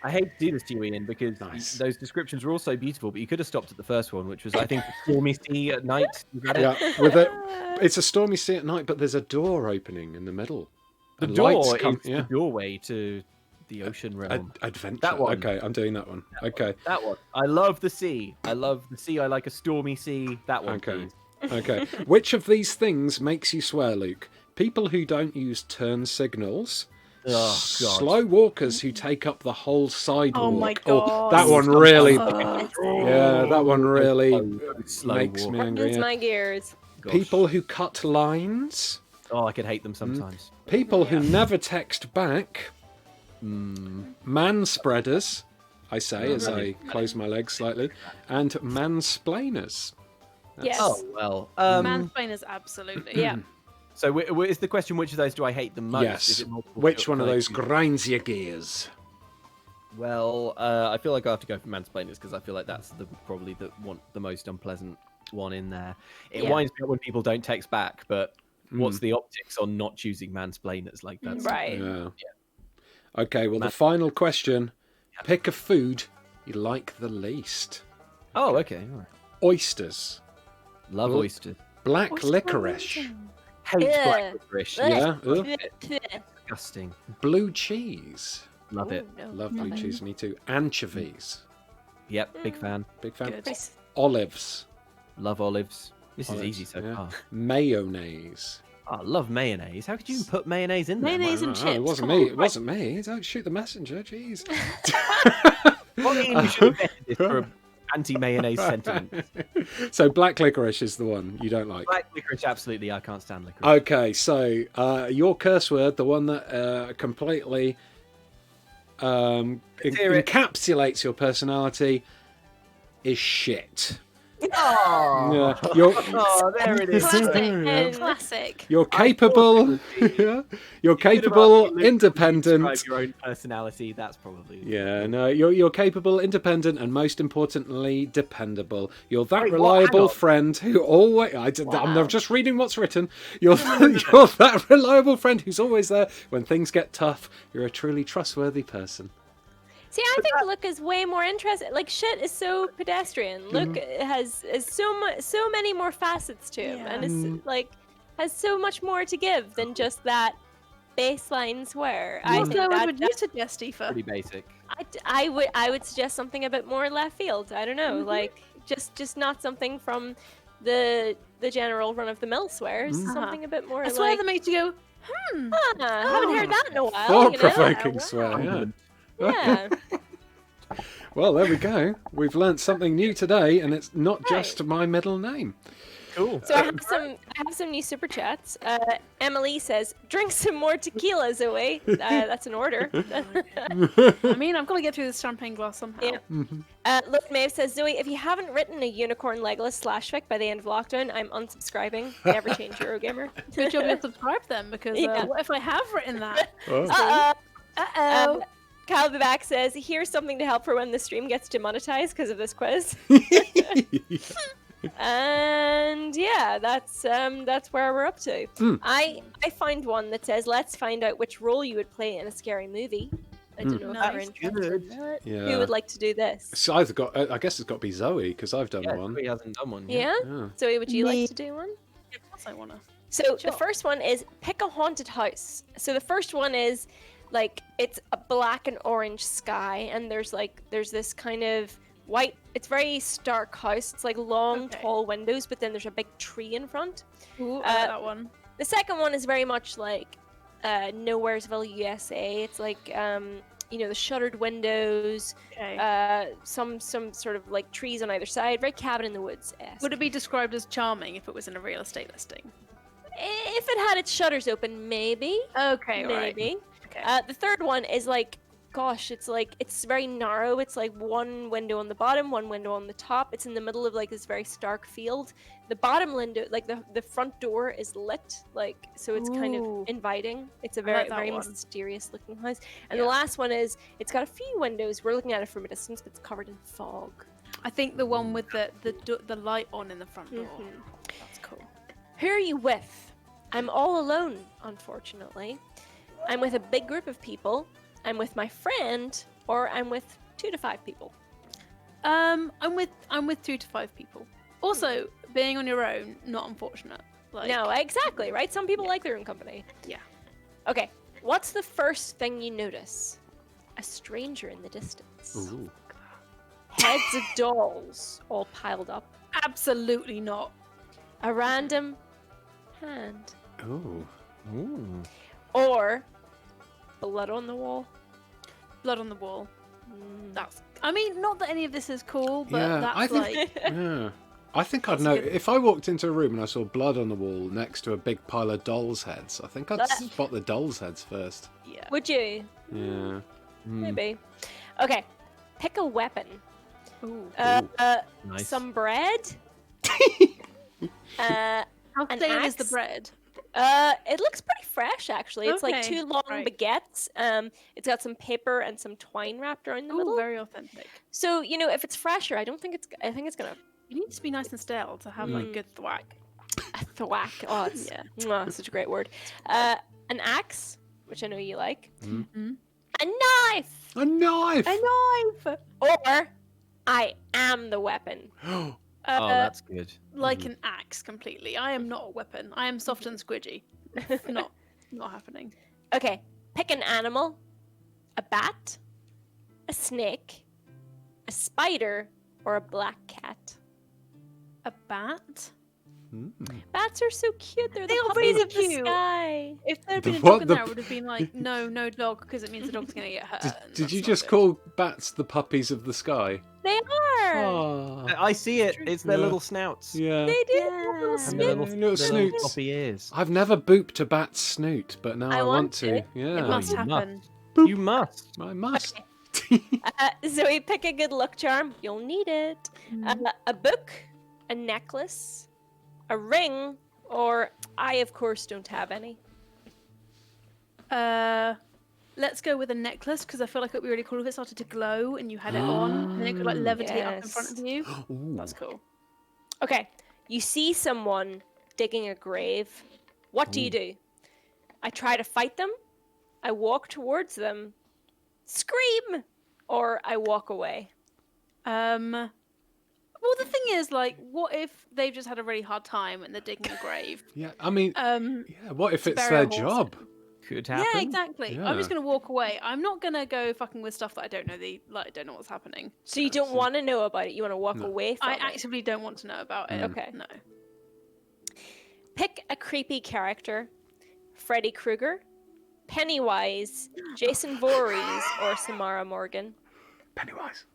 B: I hate to do this to you, Ian, because those descriptions were all so beautiful, but you could have stopped at the first one, which was, I think, stormy sea at night.
A: Yeah, it's a stormy sea at night, but there's a door opening in the middle.
B: The
A: and
B: door
A: lights
B: is the doorway to the ocean realm.
A: Adventure.
B: That one.
A: Okay, I'm doing that one. Okay.
B: That one. I love the sea. I love the sea. I like a stormy sea. That one,
A: Okay.
B: please.
A: Okay. Which of these things makes you swear, Luke? People who don't use turn signals.
B: Oh, God.
A: Slow walkers who take up the whole sidewalk.
D: Oh my God.
A: That one really.
C: Oh.
A: Yeah, that one really
B: Slow
A: makes me angry.
C: Grinds
A: Yeah.
C: my gears.
B: Gosh.
A: People who cut lines.
B: Oh, I could hate them sometimes.
A: People who never text back. Manspreaders, I say as I close my legs slightly, and mansplainers.
C: Yes.
B: Oh, well.
D: Mansplainers, absolutely.
C: Yeah.
B: So is the question, which of those do I hate the most?
A: Yes.
B: Is it multiple
A: Which one of those
B: choice?
A: grinds your gears?
B: Well, I feel like I have to go for mansplainers because I feel like that's probably the most unpleasant one in there. It winds me up when people don't text back, but what's the optics on not choosing mansplainers? Like that's
C: Right.
A: Yeah. Okay, well, the final question. Pick a food you like the least.
B: Oh, okay. All right.
A: Oysters.
B: Love oysters.
A: Black licorice.
B: Hate
C: Ugh.
B: black licorice.
A: Yeah.
B: Disgusting.
A: Blue cheese.
B: Love it.
C: No.
A: Love blue cheese, me too. Anchovies.
B: Yep, big fan.
A: Big fan.
D: Good.
A: Olives.
B: Love olives. This is
A: Olives,
B: easy so
A: yeah.
B: far.
A: Mayonnaise.
B: Oh, I love mayonnaise. How could you even put mayonnaise in there?
D: Mayonnaise and
A: Oh,
D: chips.
A: it wasn't
D: come
A: me.
D: on.
A: It wasn't me. Don't shoot the messenger. Jeez.
B: Well, Ian, you should have vetted this for anti-mayonnaise sentiment.
A: So black licorice is the one you don't like.
B: Black licorice, absolutely. I can't stand licorice.
A: Okay, so your curse word, the one that completely encapsulates your personality, is shit.
B: Oh,
A: Yeah, you're
B: there it is.
D: Classic.
A: you're capable. Yeah, you're capable, independent.
B: Describe your own personality. That's probably.
A: Yeah, no, you're capable, independent, and most importantly, dependable. You're that
B: Wait, what?
A: reliable
B: Hang on.
A: friend who always. I'm just reading what's written. You're that reliable friend who's always there when things get tough. You're a truly trustworthy person.
C: See, I think Luke is way more interesting. Like, shit is so pedestrian. Luke has so many more facets to him, and is like has so much more to give than just that baseline swear. I
D: What
C: think
D: would you suggest, Aoife?
B: Pretty basic.
C: I would suggest something a bit more left field. I don't know, like just not something from the general run of the mill swears. Something a bit more
D: I swear
C: like.
D: that makes you go,
C: Haven't heard that in a while.
A: Thought-provoking swear. Yeah.
C: Yeah.
A: Well, there we go. We've learnt something new today, and it's not just my middle name.
B: Cool.
C: So I have some new super chats. Emily says, "Drink some more tequila, Zoe." That's an order.
D: I mean, I've got to get through this champagne glass somehow.
C: Yeah. Look, Maeve says, "Zoe, if you haven't written a unicorn Legolas /fic by the end of lockdown, I'm unsubscribing. Never change Eurogamer."
D: Good job you subscribed them, because what if I have written that?
C: Uh-oh. Kyle Back says, "Here's something to help for when the stream gets demonetized because of this quiz." And yeah, that's where we're up to. I find one that says, "Let's find out which role you would play in a scary movie." I don't know if you're interested in that.
A: Yeah.
C: Who would like to do this?
A: It's either got. I guess it's got to be Zoe because I've done one.
B: Zoe hasn't done one
C: Yeah?
B: yet.
C: Zoe, would you like to do one?
D: Of course I want to.
C: So the first one is pick a haunted house. So the first one is like it's a black and orange sky, and there's this kind of white. It's very stark house. It's like long, tall windows, but then there's a big tree in front.
D: Ooh, I like that one.
C: The second one is very much like Nowheresville, USA. It's like the shuttered windows, some sort of like trees on either side, very cabin in the woods.
D: Would it be described as charming if it was in a real estate listing?
C: If it had its shutters open, maybe.
D: Okay,
C: maybe.
D: Right. Okay.
C: The third one is like, gosh, it's very narrow. It's like one window on the bottom, one window on the top. It's in the middle of like this very stark field. The bottom window, like the front door, is lit, like so it's kind of inviting. It's a very mysterious looking house. And the last one is it's got a few windows. We're looking at it from a distance, but it's covered in fog.
D: I think the one with the light on in the front door. That's cool.
C: Who are you with? I'm all alone, unfortunately. I'm with a big group of people. I'm with my friend, or I'm with 2 to 5 people.
D: I'm with 2 to 5 people. Also, being on your own, not unfortunate. Like...
C: No, exactly, right? Some people like their own company.
D: Yeah.
C: Okay, what's the first thing you notice? A stranger in the distance.
A: Ooh.
C: Heads of dolls all piled up.
D: Absolutely not.
C: A random hand.
A: Ooh.
B: Ooh.
C: Or blood on the wall.
D: Blood on the wall. That's. I mean, not that any of this is cool, but that's
A: I think, I think I'd know if I walked into a room and I saw blood on the wall next to a big pile of dolls' heads. I think I'd spot the dolls' heads first.
D: Yeah.
C: Would you?
A: Yeah.
C: Maybe. Okay, pick a weapon.
D: Ooh.
B: Nice.
C: Some bread.
D: How thin is the bread?
C: It looks pretty fresh, actually. It's like 2 long baguettes. It's got some paper and some twine wrapped around the middle.
D: Very authentic.
C: So if it's fresher, I think it's gonna.
D: It needs to be nice and stale to have like good thwack.
C: A thwack. Oh, it's such a great word. An axe, which I know you like.
D: Mm-hmm.
C: A knife.
A: A knife.
D: A knife.
C: Or I am the weapon.
B: Oh, that's good.
D: Like an axe, completely. I am not a weapon. I am soft and squidgy. not happening.
C: Okay, pick an animal. A bat, a snake, a spider, or a black cat.
D: A bat?
C: Bats are so cute. They're the
D: They are
C: puppies
D: really
C: of the
D: cute.
C: sky.
D: If there had been a dog in there, I would have been like, no dog, because it means the dog's going to get hurt.
A: Did you just call bats the puppies of the sky?
C: They are.
A: Oh.
B: I see it. It's their little snouts.
A: Yeah.
C: They do.
B: And
C: Little
B: their
C: snoots.
A: Little snoots.
B: floppy ears.
A: I've never booped a bat's snoot, but now I want to.
C: to.
A: Yeah.
D: It must
B: you
D: happen.
B: You must.
A: I must.
C: Zoe, pick a good luck charm. You'll need it. A book, a necklace, a ring, or I, of course, don't have any.
D: Let's go with a necklace, because I feel like it would be really cool if it started to glow and you had it on, and then it could like levitate up in front of you. That's cool.
C: Okay, you see someone digging a grave. What do you do? I try to fight them, I walk towards them, scream, or I walk away.
D: Well, the thing is, like, what if they've just had a really hard time and they're digging a grave?
A: Yeah, I mean, what if it's
D: bury a
A: their
D: horse
A: job?
B: Could happen.
D: Yeah, exactly.
A: Yeah.
D: I'm just gonna walk away. I'm not gonna go fucking with stuff that I don't know don't know what's happening.
C: So you don't want to know about it, you want to walk away from
D: I
C: it.
D: actively don't want to know about it.
C: Okay.
D: No.
C: Pick a creepy character. Freddy Krueger, Pennywise, Jason Voorhees, or Samara Morgan?
A: Pennywise.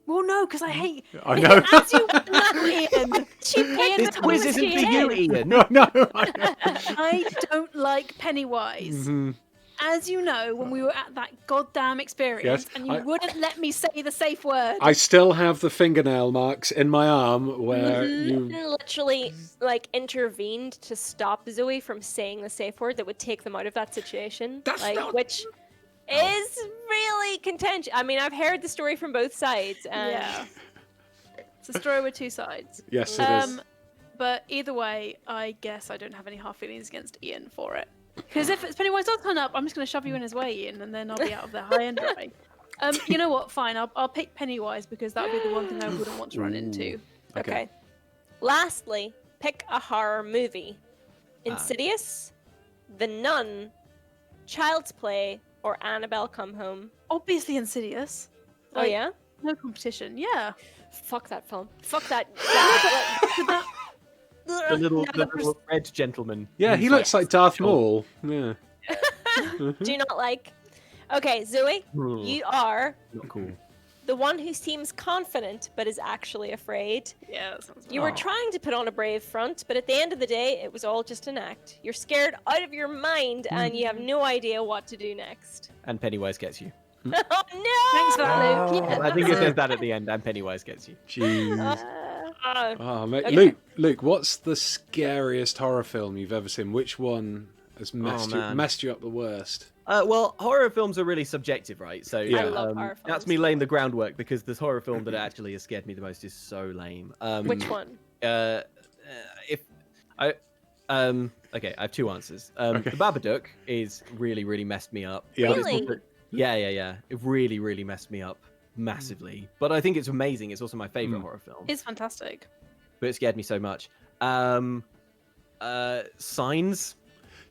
D: Well, no, because I hate.
A: I know.
D: As you know, Ian.
B: This quiz isn't for you, Ian.
A: No.
D: I don't like Pennywise.
A: Mm-hmm.
D: As you know, when we were at that goddamn experience,
A: Yes,
D: and you wouldn't let me say the safe word.
A: I still have the fingernail marks in my arm where you
C: Literally, like, intervened to stop Zoe from saying the safe word that would take them out of that situation.
A: That's
C: like,
A: not-
C: which is really contentious. I mean, I've heard the story from both sides. And
D: Yeah. It's a story with two sides.
A: Yes, it is.
D: But either way, I guess I don't have any hard feelings against Ian for it. Because if it's Pennywise does turn up, I'm just going to shove you in his way, Ian, and then I'll be out of there high and dry. You know what? Fine, I'll pick Pennywise because that would be the one thing I wouldn't want to run into.
C: Okay. Lastly, pick a horror movie. Insidious, The Nun, Child's Play, or Annabelle Come Home.
D: Obviously Insidious.
C: Oh, yeah?
D: No competition, yeah.
C: Fuck that film. Fuck that.
B: The little red gentleman.
A: Yeah, he looks like Darth Maul. Yeah.
C: Do not like. Okay, Zoe, you are
B: Not cool.
C: the one who seems confident but is actually afraid.
D: Yeah, that sounds
C: You were trying to put on a brave front, but at the end of the day, it was all just an act. You're scared out of your mind, and you have no idea what to do next.
B: And Pennywise gets you.
C: Oh no!
D: Thanks for that, Luke. Yeah.
B: I think it says that at the end, and Pennywise gets you.
A: Jeez. Oh, mate.
C: Okay.
A: Luke, what's the scariest horror film you've ever seen? Which one has messed you up the worst?
B: Well, horror films are really subjective, right? So
A: Yeah.
C: I love horror films.
B: that's me laying the groundwork because the horror film that actually has scared me the most is so lame.
C: Which one?
B: Okay, I have two answers. The Babadook is really messed me up.
A: Yeah.
B: But it's
C: Really?
B: also- yeah. It really messed me up massively. But I think it's amazing. It's also my favorite horror film.
D: It's fantastic.
B: But it scared me so much. Signs.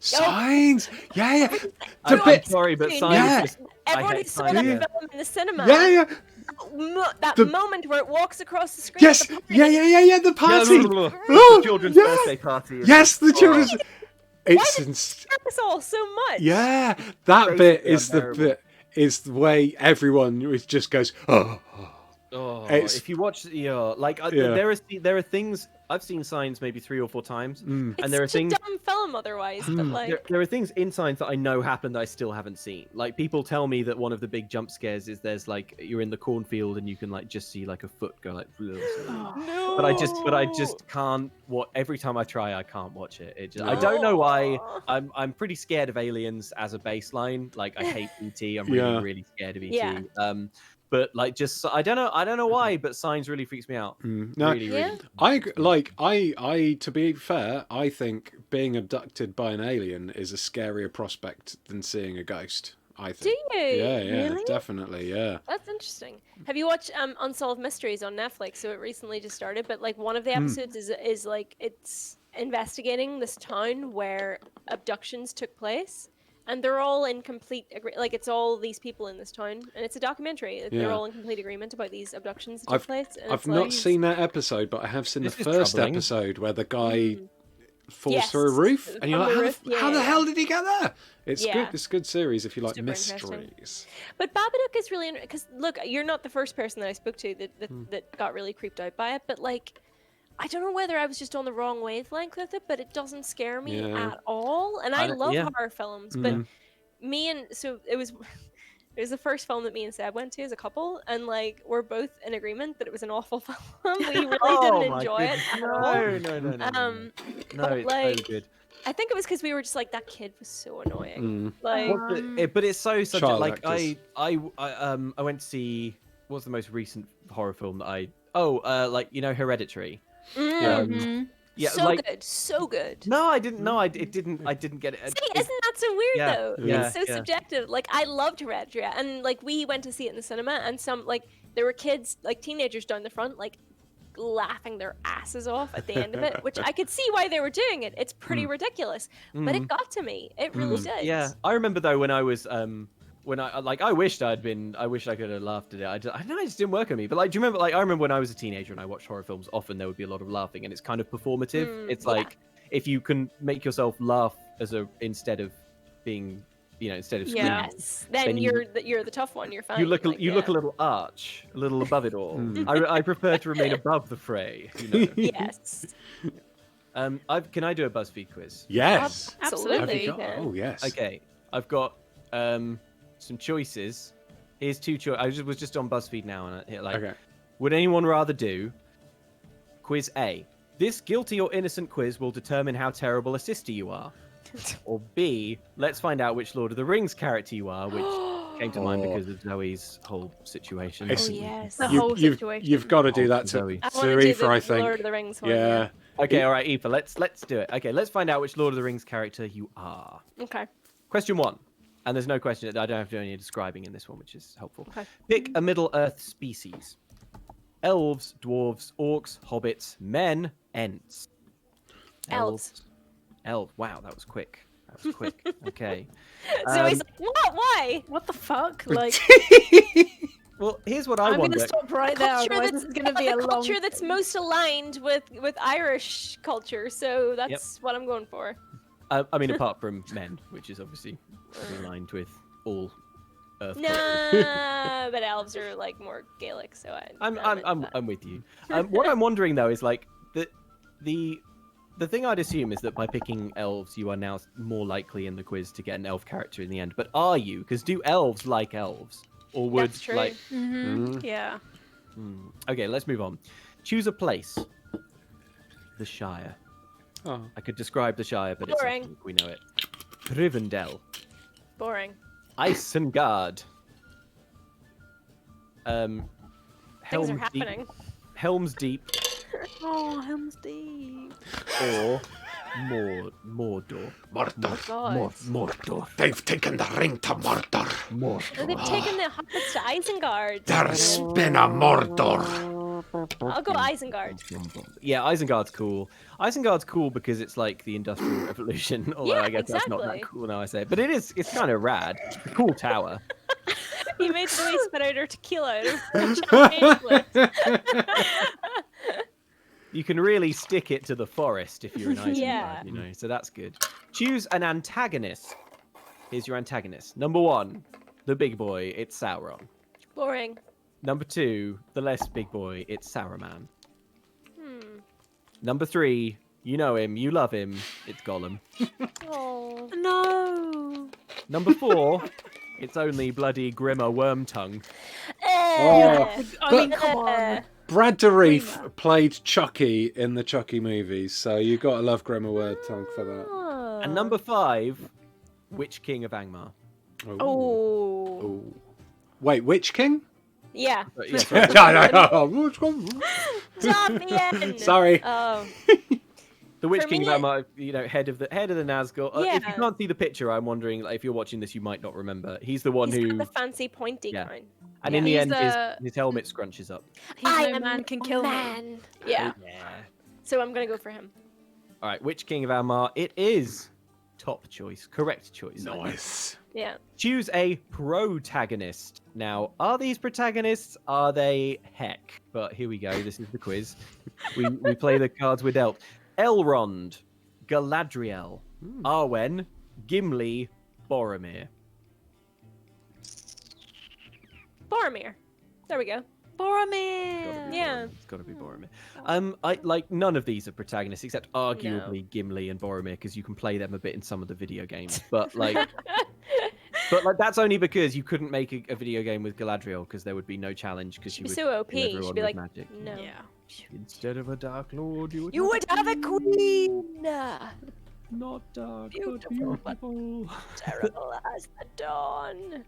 A: Signs. Yeah.
B: I'm sorry, but Signs.
A: Yeah.
B: Just,
C: Everyone
B: I
C: who
B: hate
C: saw
B: Signs.
C: that
A: Yeah.
C: film in the cinema.
A: Yeah.
C: That
A: The-
C: moment where it walks across the screen.
A: Yes.
C: At the party.
A: Yeah. The party.
B: The children's
A: yeah.
B: birthday party.
A: Yes, the children's.
C: Why
A: It's
C: did it scare us all so much?
A: yeah. That bit
B: Basically
A: is the
B: unbearable.
A: bit is the way everyone just goes. Oh.
B: Oh,
A: It's-
B: if you watch, like
A: Yeah.
B: there are things I've seen Signs maybe 3 or 4 times,
A: Mm.
C: It's
B: and there are
C: such
B: things
C: a dumb film otherwise, but like.
B: there are things in Signs that I know happened that I still haven't seen. Like people tell me that one of the big jump scares is there's like you're in the cornfield and you can like just see like a foot go like.
C: No.
B: But I just can't. Every time I try, I can't watch it. I don't know why. I'm pretty scared of aliens as a baseline. Like I hate ET. I'm really scared of ET.
C: Yeah.
B: But like just I don't know why, but Signs really freaks me out.
A: No,
B: Really.
A: I to be fair, I think being abducted by an alien is a scarier prospect than seeing a ghost. I think.
C: Do you?
A: Yeah,
C: Really?
A: definitely, yeah.
C: That's interesting. Have you watched Unsolved Mysteries on Netflix? So it recently just started, but like one of the episodes is like it's investigating this town where abductions took place, and they're all in complete like it's all these people in this town, and it's a documentary. They're
A: Yeah.
C: all in complete agreement about these abductions that took place. And
A: I've
C: it's
A: not
C: like,
A: seen that episode, but I have seen the
B: This is
A: first
B: troubling.
A: episode where the guy falls
C: Yes,
A: through a roof, and you're
C: on
A: like,
C: the
A: how,
C: roof,
A: how the
C: yeah.
A: hell did he get there? It's
C: Yeah.
A: good. It's a good series if you like
C: Super interesting.
A: mysteries.
C: But Babadook is really because look, you're not the first person that I spoke to that got really creeped out by it. But like, I don't know whether I was just on the wrong wavelength with it, but it doesn't scare me
A: Yeah.
C: at all. And I love
B: yeah.
C: horror films, but me and so it was the first film that me and Seb went to as a couple, and like we're both in agreement that it was an awful film. We really didn't enjoy it at all.
B: No.
C: No,
B: No, it's
C: like,
B: so good.
C: I think it was because we were just like that kid was so annoying.
A: Mm.
C: Like,
B: But it's so subject.
A: Child
B: Like
A: actors.
B: I went to see what's the most recent horror film that I like Hereditary. Yeah,
C: so
B: like
C: good, so good.
B: no, I didn't. No, I didn't get it.
C: See, isn't that so weird
B: Yeah,
C: though?
B: yeah,
C: It's so
B: yeah.
C: subjective. Like I loved Hereditary, and like we went to see it in the cinema, and some like there were kids, like teenagers down the front, like laughing their asses off at the end of it, which I could see why they were doing it. It's pretty ridiculous, but it got to me. It really did.
B: Yeah, I remember though when I was when I wished I could have laughed at it. I don't know, it just didn't work on me. But like, do you remember? Like, I remember when I was a teenager and I watched horror films. Often there would be a lot of laughing, and it's kind of performative. It's like if you can make yourself laugh instead of being instead of screaming.
C: Yes. Then you're the tough one. You're fine.
B: You look a little arch, a little above it all. I prefer to remain above the fray.
C: Yes.
B: Can I do a BuzzFeed quiz?
A: Yes.
C: Absolutely.
A: Oh yes.
B: Okay, I've got some choices. Here's 2 choices. I was just on BuzzFeed now, and I hit
A: Okay.
B: would anyone rather do quiz A? This guilty or innocent quiz will determine how terrible a sister you are. Or B, let's find out which Lord of the Rings character you are, which came to mind because of Zoe's whole situation.
C: Oh yes.
D: The whole situation.
A: You've got to do that to
B: Zoe.
C: I wanna do
A: Aoife, I
C: the
A: think.
C: Lord of the Rings one.
A: Yeah.
B: Okay, all right, Aoife, let's do it. Okay, let's find out which Lord of the Rings character you are.
C: Okay.
B: Question 1. And there's no question. I don't have to do any describing in this one, which is helpful.
C: Okay.
B: Pick a Middle-earth species. Elves, dwarves, orcs, hobbits, men, ents.
C: Elves.
B: Elves. Wow, that was quick. Okay.
C: So he's like, what? Why?
D: What the fuck? Like,
B: Well, here's what I
D: I'm
B: wonder.
D: gonna stop right there. Otherwise, this is gonna be a long.
C: culture that's most aligned with Irish culture. So that's what I'm going for.
B: I mean, apart from men, which is obviously aligned with all Earth.
C: Nah, but elves are like more Gaelic, so
B: I'm with you. What I'm wondering though is like the thing I'd assume is that by picking elves, you are now more likely in the quiz to get an elf character in the end. But are you? Because do elves like elves, or would
C: That's true.
B: like?
D: Yeah.
B: Okay, let's move on. Choose a place. The Shire.
A: Oh.
B: I could describe the Shire, but
C: Boring.
B: it's we know it. Rivendell.
C: Boring.
B: Isengard.
C: Things are happening.
B: Helm's Deep,
D: Oh, Helm's Deep.
B: or Mordor.
A: Mordor.
C: God.
B: Mordor.
A: They've taken the ring to Mordor.
C: Oh, they've taken the hobbits to Isengard.
A: There's been a Mordor.
C: I'll go Isengard.
B: Yeah, Isengard's cool. Isengard's cool because it's like the Industrial Revolution. Although
C: Yeah,
B: I guess that's not that
C: exactly.
B: cool now I say it. But it's kind of rad. It's a cool tower.
C: He made Zoe spit out her tequila out of champagne flute.
B: You can really stick it to the forest if you're in Isengard,
C: Yeah.
B: so that's good. Choose an antagonist. Here's your antagonist. Number 1, the big boy, it's Sauron.
C: Boring.
B: Number 2, the less big boy, it's Saruman.
C: Hmm.
B: Number 3, you know him, you love him, it's Gollum.
C: Oh.
D: No.
B: Number 4, it's only bloody Grimmer Wormtongue.
A: Oh.
D: I mean, come on.
A: Brad Dourif played Chucky in the Chucky movies, so you got to love Grimmer Wordtongue for that.
B: And number 5, Witch King of Angmar.
C: Oh.
A: Oh. Wait, which king?
C: Yeah.
B: But, yeah, sorry.
C: Damien.
A: Sorry.
C: Oh.
B: The Witch
C: For
B: King
C: me,
B: of Angmar, head of the Nazgul. If you
C: Yeah.
B: can't see the picture, I'm wondering if you're watching this, you might not remember. He's the one
C: He's
B: who,
C: got the fancy pointy
B: Yeah.
C: crown.
B: and
C: yeah.
B: in the
D: He's
B: end,
D: the-
B: his helmet scrunches up.
D: No man can kill me.
C: man. Yeah.
B: Yeah.
C: So I'm gonna go for him.
B: All right, Witch King of Angmar. It is top choice, correct choice. I think.
A: Nice.
C: Yeah.
B: Choose a protagonist. Now, are these protagonists? Are they heck? But here we go. This is the quiz. We play the cards we're dealt. Elrond, Galadriel, Arwen, Gimli, Boromir.
C: Boromir. There we go.
D: Boromir.
C: Yeah.
B: It's got to be Boromir. I like none of these are protagonists except arguably Gimli and Boromir because you can play them a bit in some of the video games. But like, that's only because you couldn't make a video game with Galadriel because there would be no challenge because
C: She'd
B: you
C: be
B: would
C: so OP.
B: kill everyone
C: She'd be
B: with
C: like,
B: magic.
C: no.
D: Yeah.
B: Instead of a Dark Lord, you
C: would have a queen.
B: not dark,
C: Beautiful,
B: but beautiful.
C: Terrible as the dawn.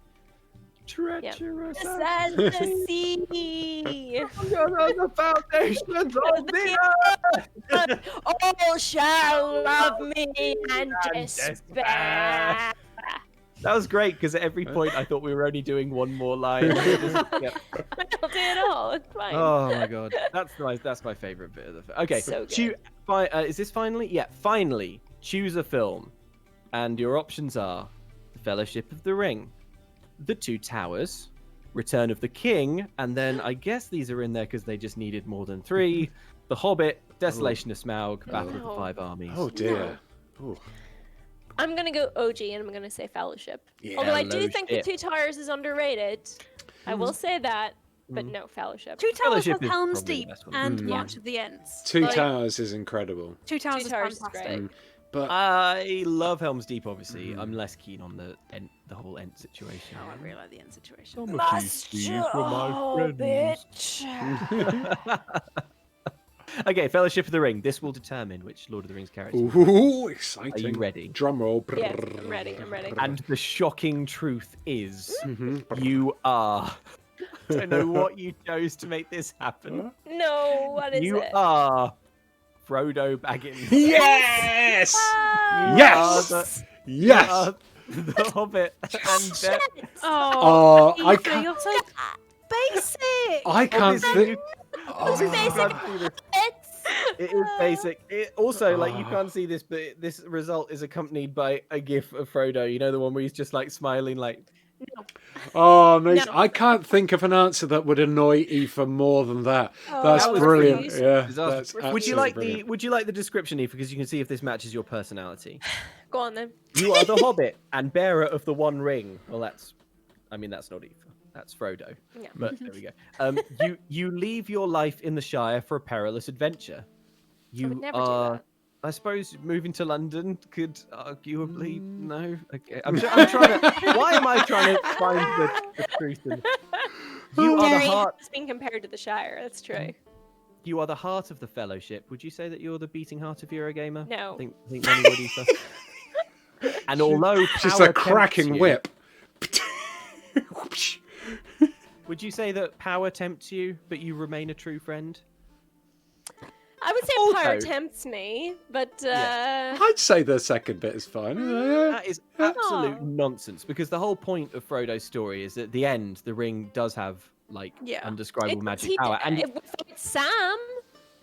B: Treacherous
C: As the sea.
B: the foundations of the earth.
C: All shall love me and despair.
B: That was great because at every point I thought we were only doing one more line. Yep.
C: I'll do it all. It's fine.
B: Oh my god, that's my favorite bit of the film. Okay,
C: So good.
B: is this finally? Yeah, finally. Choose a film, and your options are: The Fellowship of the Ring, The Two Towers, Return of the King, and then I guess these are in there because they just needed more than 3. The Hobbit, Desolation of Smaug, Battle of the Five Armies.
A: Oh dear. Ooh.
C: I'm gonna go OG, and I'm gonna say Fellowship.
A: Yeah,
C: Although I do think the
B: Fellowship.
C: Two Towers is underrated. I will say that, but no, Fellowship.
D: Two Towers
B: Fellowship
D: has
B: is
D: Helm's
B: probably the
D: Deep
B: best one.
D: and
A: Mm.
D: March of the Ents.
A: Two
D: Like,
A: Towers is incredible.
D: Two Towers
C: Two
D: is
C: Towers is
D: fantastic.
C: great.
A: But
B: I love Helm's Deep, obviously. I'm less keen on the whole Ent situation.
D: Oh, I really like the Ent situation.
C: Bitch.
B: Okay, Fellowship of the Ring. This will determine which Lord of the Rings character.
A: ooh,
B: Are
A: exciting.
B: you ready?
A: Drum roll.
C: Yes, I'm ready. I'm ready.
B: And the shocking truth is,
A: Mhm.
B: you are. I don't know what you chose to make this happen.
C: No, what is
B: You
C: it?
B: are Frodo Baggins.
A: Yes!
C: Ah,
A: Yes!
B: You
A: Yes!
B: are the Hobbit. And
C: shit.
D: Oh,
A: I
D: Ethan,
A: can't.
D: you're so basic.
A: I can't think.
C: It's basic.
B: It is basic. It also, like, you can't see this, but this result is accompanied by a gif of Frodo. You know, the one where he's just like smiling, like.
A: Oh, amazing.
D: No.
A: I can't think of an answer that would annoy Aoife more than that.
C: Oh,
A: That's
B: that was
A: brilliant.
C: refused.
A: Yeah,
B: Disaster.
A: that's
B: Would you
A: absolutely
B: like
A: brilliant.
B: Would you like the description, Aoife? Because you can see if this matches your personality.
C: Go on then.
B: You are the Hobbit and bearer of the One Ring. Well, that's not Aoife. That's Frodo.
C: Yeah.
B: But there we go. You leave your life in the Shire for a perilous adventure. You
C: would never do
B: are.
C: that.
B: I suppose moving to London could arguably no. Okay, I'm trying to. Why am I trying to find the truth? You are the
C: Gary,
B: heart.
C: it's being compared to the Shire. That's true.
B: You are the heart of the Fellowship. Would you say that you're the beating heart of Eurogamer?
C: No.
B: I think many would, Aoife. And although
A: Just
B: power
A: a cracking
B: tempts you-
A: whip.
B: Would you say that power tempts you, but you remain a true friend?
C: I would say power
B: Also-
C: tempts me, but
B: Yes.
A: I'd say the second bit is fine.
B: That is absolute
C: Oh.
B: nonsense, because the whole point of Frodo's story is that at the end, the ring does have like
D: Yeah.
B: undescribable
C: it-
B: magic
C: he
B: power,
C: did-
B: and
C: without Sam,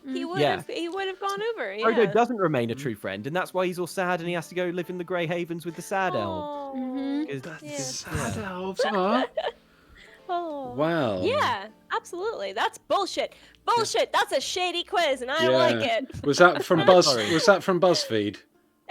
C: he would
B: Yeah.
C: have gone over. Yeah.
B: Frodo doesn't remain a true friend, and that's why he's all sad and he has to go live in the Grey Havens with the sad elves.
C: Oh.
D: Mhm.
B: 'Cause-
C: Yeah.
A: Sad elves, huh?
C: Oh.
A: Wow.
C: Yeah, absolutely. That's bullshit. Bullshit. That's a shady quiz, and I
A: Yeah.
C: like it.
A: Was that from Buzz?
B: Sorry.
A: Was that from BuzzFeed?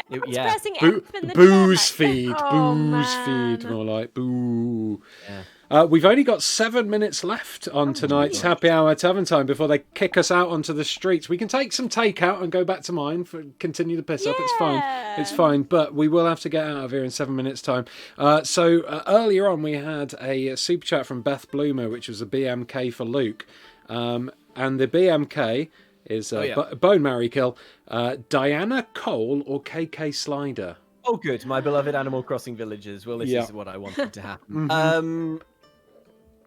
C: Everyone's
B: yeah.
C: pressing
A: Boo,
C: F in the
A: booze
C: chat.
A: feed,
D: Oh,
A: booze feed,
D: man.
A: more like boo.
B: Yeah.
A: We've only got 7 minutes left on tonight's Happy Hour Tavern Time before they kick us out onto the streets. We can take some takeout and go back to mine for continue the piss up. It's fine. It's
C: Yeah.
A: fine. But we will have to get out of here in 7 minutes' time. Earlier on, we had a super chat from Beth Bloomer, which was a BMK for Luke, and the BMK is Bone Marry Kill, Diana Cole or KK Slider.
B: Oh, good. My beloved Animal Crossing villagers. Well, this
A: Yeah.
B: is what I wanted to happen.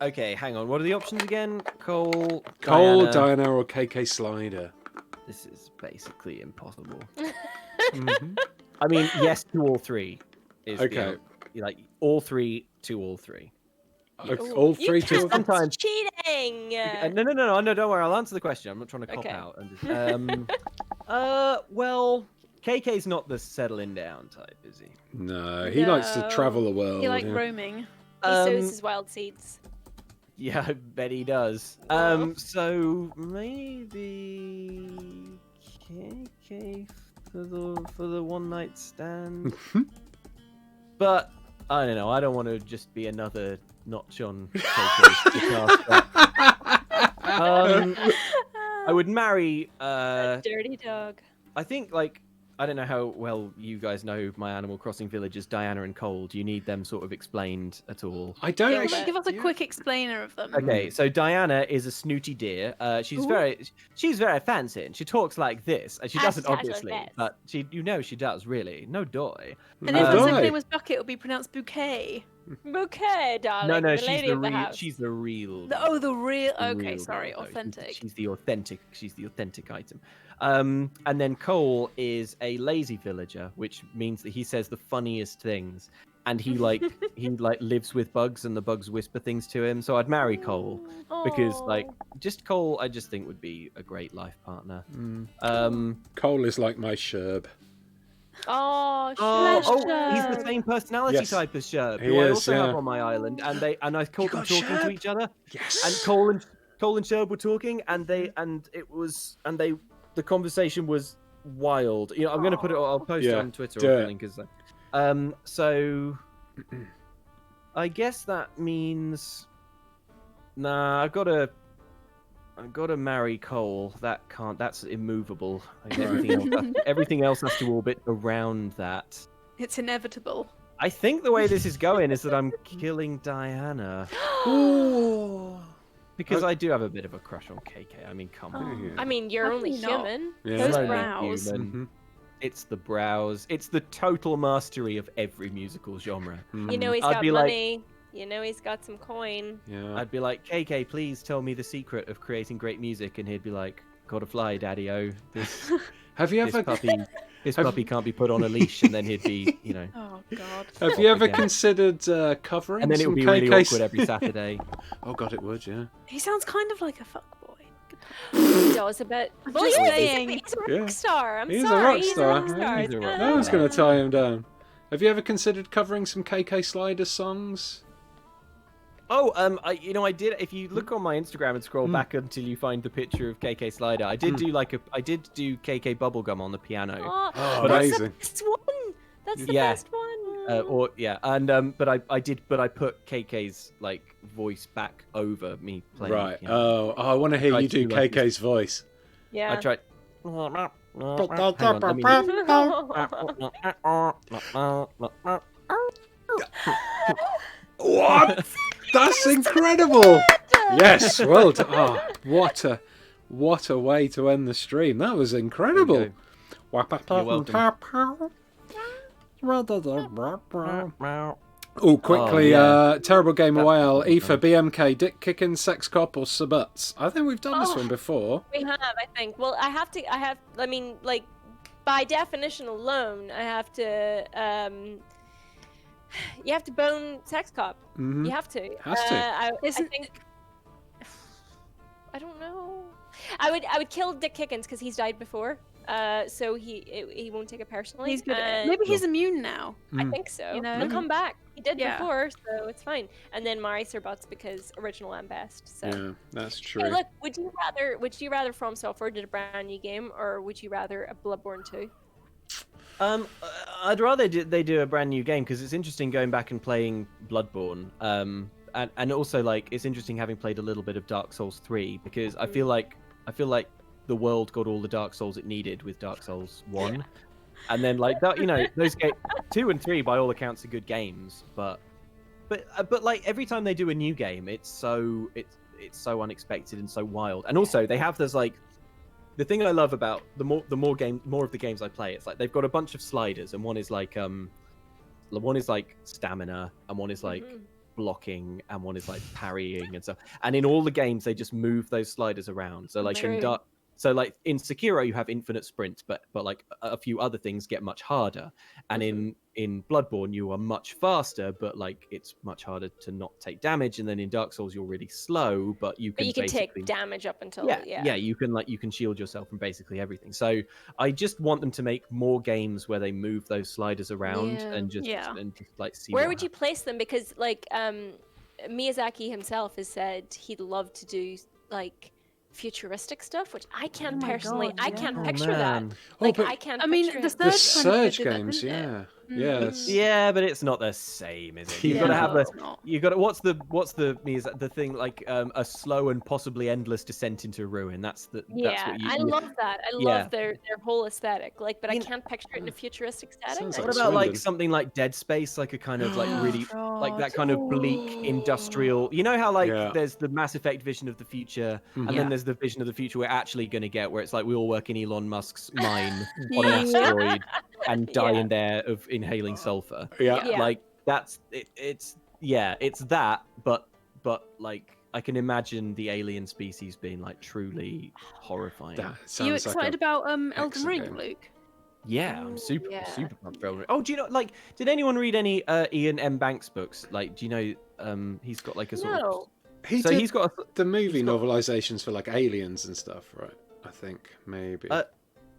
B: Okay, hang on. What are the options again? Cole,
A: Diana or KK Slider.
B: This is basically impossible. I mean, yes to all three. Is
A: Okay.
B: like all three to all three.
A: All three to
C: That's
B: Sometimes-
C: cheating.
B: No, don't worry. I'll answer the question. I'm not trying to cop
C: Okay.
B: out. Well, KK's not the settling down type, is he?
A: No, he likes to
D: No.
A: travel the world.
D: You like
A: yeah.
D: roaming.
C: He sows
B: Um,
C: his wild seeds.
B: Yeah, I bet he does.
C: Wow.
B: So maybe KK for the one night stand. But I don't know. I don't want to just be another notch on KK's guitar strap. I would marry.
C: Dirty dog.
B: I think like. I don't know how well you guys know my Animal Crossing villagers, Diana and Cole. Do you need them sort of explained at all?
A: I don't
C: Yeah,
A: actually.
D: Give us a quick explainer of them.
B: Okay, so Diana is a snooty deer. She's very fancy, and she talks like this. And she
C: Ah,
B: doesn't
C: she talks like
B: obviously,
C: this.
B: but she does really. No doy.
D: And if her
A: Right.
D: nickname was Bucket, it would be pronounced Bouquet.
C: Bouquet, darling.
B: No,
C: the
B: she's
C: lady
B: the
C: of the
B: real.
C: house.
B: She's the real.
D: The real.
B: the
D: Okay,
B: real
D: sorry,
B: girl, though.
D: authentic.
B: She's the authentic. She's the authentic item. And then Cole is a lazy villager, which means that he says the funniest things, and he lives with bugs, and the bugs whisper things to him. So I'd marry Cole because just Cole, I just think would be a great life partner.
A: Cole is like my Sherb.
C: Oh,
B: He's the same personality
A: Yes.
B: type as Sherb,
A: He
B: who I
A: is,
B: also
A: yeah.
B: have on my island, and I caught them
A: got
B: talking to
A: Sherb?
B: each other.
A: Yes.
B: And Cole and Sherb were talking, and the conversation was wild. You know, I'm gonna put it. I'll post it
A: Yeah,
B: on Twitter
A: do
B: or
A: it.
B: something because So I guess that means I've got to marry Cole. That's immovable. Everything else has to orbit around that.
D: It's inevitable.
B: I think the way this is going is that I'm killing Diana.
A: Ooh.
B: Because I do have a bit of a crush on KK. I mean, come on.
C: I mean, you're only human.
A: Yeah.
D: Those
B: Slowly
D: brows.
B: human. It's the brows. It's the total mastery of every musical genre.
C: You know he's got money. You know he's got some coin.
A: Yeah.
B: I'd be like, KK, please tell me the secret of creating great music, and he'd be like, gotta fly, Daddy-O. This puppy can't be put on a leash, and then he'd be,
D: Oh God.
A: Have you ever considered covering?
B: And then it
A: some
B: would be
A: KK
B: really awkward every Saturday.
A: Oh God, it would, yeah.
D: He sounds kind of like a fuckboy.
C: He does a bit. Well,
D: just
C: he's
D: saying.
C: a rock star. I'm
A: He's
C: sorry.
A: a rock star.
C: He's a rock
B: He's a rock
C: star.
A: No one's going to tie him down. Have you ever considered covering some KK Slider songs?
B: Oh, I did. If you look on my Instagram and scroll back until you find the picture of KK Slider, I did do KK Bubblegum on the piano.
A: Oh,
C: that's
A: amazing.
C: the best one. That's the
B: Yeah.
C: best one.
B: But I put KK's like voice back over me playing.
A: Right.
B: The piano.
A: I want to hear you do
B: like
A: KK's voice.
C: Yeah.
B: I tried. Hang on, let me...
A: What? That's incredible. Yes, well done. Oh, what a way to end the stream. That was incredible.
B: You're welcome.
A: Oh, quickly,
B: yeah.
A: Terrible Gamer
B: That's
A: Whale,
B: awesome.
A: Aoife, BMK, Dick Kickin, Sex Cop, or Sabuts. I think we've done this one before.
C: We have, I think. Well, I mean, like, by definition alone, I have to, you have to bone Sex Cop.
A: Mhm.
C: You have to.
A: Has to.
C: I think, I don't know. I would kill Dick Kickens because he's died before. So he won't take it personally.
D: He's good at it. Maybe he's immune now.
C: I think so.
D: You know?
C: He'll come back. He did
D: Yeah.
C: before, so it's fine. And then marry Sir Butts because original and best. So.
A: Yeah, that's true.
C: Hey, look, would you rather From Software did a brand new game, or would you rather a Bloodborne 2?
B: I'd rather they do a brand new game because it's interesting going back and playing Bloodborne. And also like it's interesting having played a little bit of Dark Souls 3 because I feel like the world got all the Dark Souls it needed with Dark Souls 1. And then like that, those 2 and 3 by all accounts are good games, but like every time they do a new game, it's so unexpected and so wild. And also they have this like the thing I love about the more of the games I play, it's like they've got a bunch of sliders, and one is like stamina, and one is like blocking, and one is like parrying and stuff. And in all the games, they just move those sliders around. So like in Sekiro, you have infinite sprint, but like a few other things get much harder. And in Bloodborne, you are much faster, but like it's much harder to not take damage. And then in Dark Souls, you're really slow, but you can
C: take damage up until
B: you can shield yourself from basically everything. So I just want them to make more games where they move those sliders around and just like see.
C: Where would you place them? Because like Miyazaki himself has said he'd love to do like futuristic stuff, which I can't personally. I can't picture that. Like I can't.
D: I mean,
C: picture
D: the
A: Surge games, yeah. Yes.
B: Yeah, but it's not the same, is it? You've got to have what's the thing like a slow and possibly endless descent into ruin. That's what you
C: I love that. I love their whole aesthetic. Like, but I can't picture it in a futuristic setting.
A: Sounds
B: What about like something like Dead Space, like a kind of like really like that kind of bleak industrial. You know how like there's the Mass Effect vision of the future, and then there's the vision of the future we're actually going to get, where it's like we all work in Elon Musk's mine on an asteroid and die in there of inhaling sulfur. Like that's it's that, but like I can imagine the alien species being like truly horrifying.
D: Are you excited about Elden Ring, Luke?
B: Yeah, I'm super pumped for Elden Ring. Oh, do you know, like, did anyone read any Ian M. Banks books? Like, do you know he's got like a sort of
A: he's got the movie novelizations for like aliens and stuff, right? I think maybe.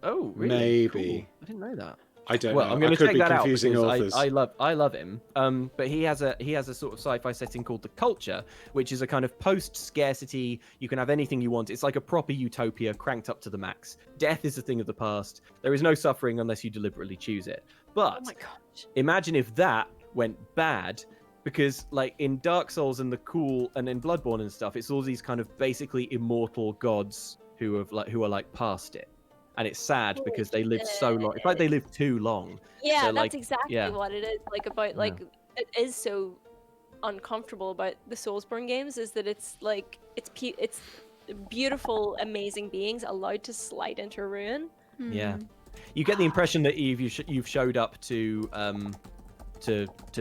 B: Oh, really?
A: Maybe.
B: Cool. I didn't know that.
A: I don't
B: Well,
A: know.
B: I'm going
A: I
B: to
A: could
B: check
A: be
B: that out
A: confusing
B: because
A: authors.
B: I love him. But he has a sort of sci-fi setting called the Culture, which is a kind of post-scarcity. You can have anything you want. It's like a proper utopia cranked up to the max. Death is a thing of the past. There is no suffering unless you deliberately choose it. But
C: Oh my gosh.
B: imagine if that went bad, because like in Dark Souls and and in Bloodborne and stuff, it's all these kind of basically immortal gods who are like past it. And it's sad because they live so long. It's like they live too long.
C: Yeah,
B: So,
C: that's
B: like,
C: exactly
B: yeah.
C: what it is. Like about like it is so uncomfortable about the Soulsborne games is that it's like it's beautiful, amazing beings allowed to slide into ruin.
B: Yeah, you get the impression that you've showed up to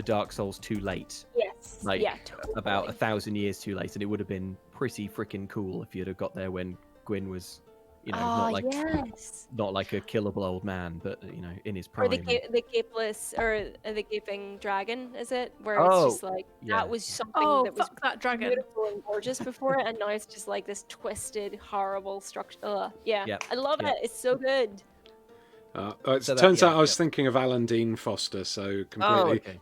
B: Dark Souls too late.
C: Yes.
B: Like
C: Totally.
B: about 1,000 years too late, and it would have been pretty freaking cool if you'd have got there when Gwyn was, not like a killable old man, but in his prime.
C: Or the gapeless or the gaping dragon, is it? Where it's
B: Oh,
C: just like
B: yeah.
C: that was something that was
D: that dragon.
C: beautiful and gorgeous before, and now it's just like this twisted, horrible structure. Yeah, I love it. It's so good.
A: It turns out I was thinking of Alan Dean Foster, so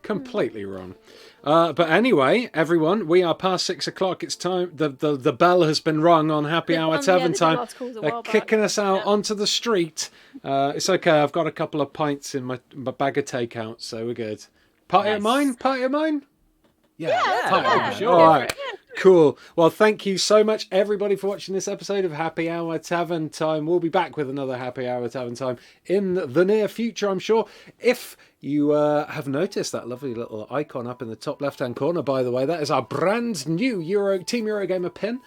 A: completely wrong. But anyway, everyone, we are past 6 o'clock. It's time. The bell has been rung on Happy Hour Tavern time. They're kicking us out onto the street. It's okay. I've got a couple of pints in my bag of takeout, so we're good. Party at mine? Party at mine? Yeah.
B: Sure.
A: All right. Cool. Well, thank you so much, everybody, for watching this episode of Happy Hour Tavern Time. We'll be back with another Happy Hour Tavern Time in the near future, I'm sure. If you have noticed that lovely little icon up in the top left-hand corner, by the way, that is our brand new Team Eurogamer pin.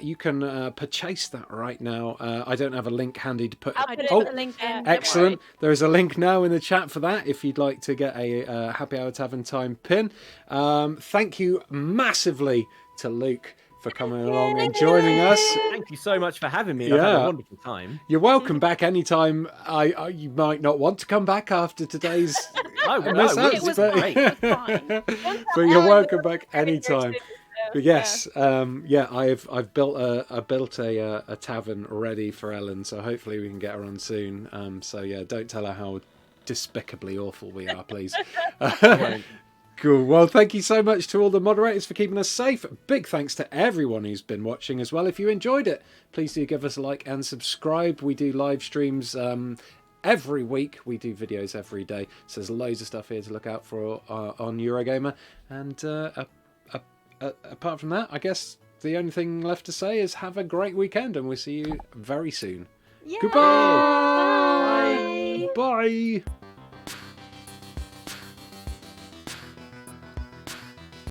A: You can purchase that right now. I don't have a link handy to put.
C: I'll put a link in.
A: Excellent. There is a link now in the chat for that if you'd like to get a Happy Hour Tavern Time pin. Thank you massively to Luke for coming along and joining us.
B: Thank you so much for having me. I've had a wonderful time.
A: You're welcome back anytime. You might not want to come back after today's mishaps, but you're welcome back anytime. But yes, I've built a tavern ready for Ellen, so hopefully we can get her on soon. So yeah, don't tell her how despicably awful we are, please. Cool. Well, thank you so much to all the moderators for keeping us safe. Big thanks to everyone who's been watching as well. If you enjoyed it, please do give us a like and subscribe. We do live streams every week. We do videos every day. So there's loads of stuff here to look out for on Eurogamer. And apart from that, I guess the only thing left to say is have a great weekend, and we'll see you very soon.
C: Yay!
A: Goodbye. Bye.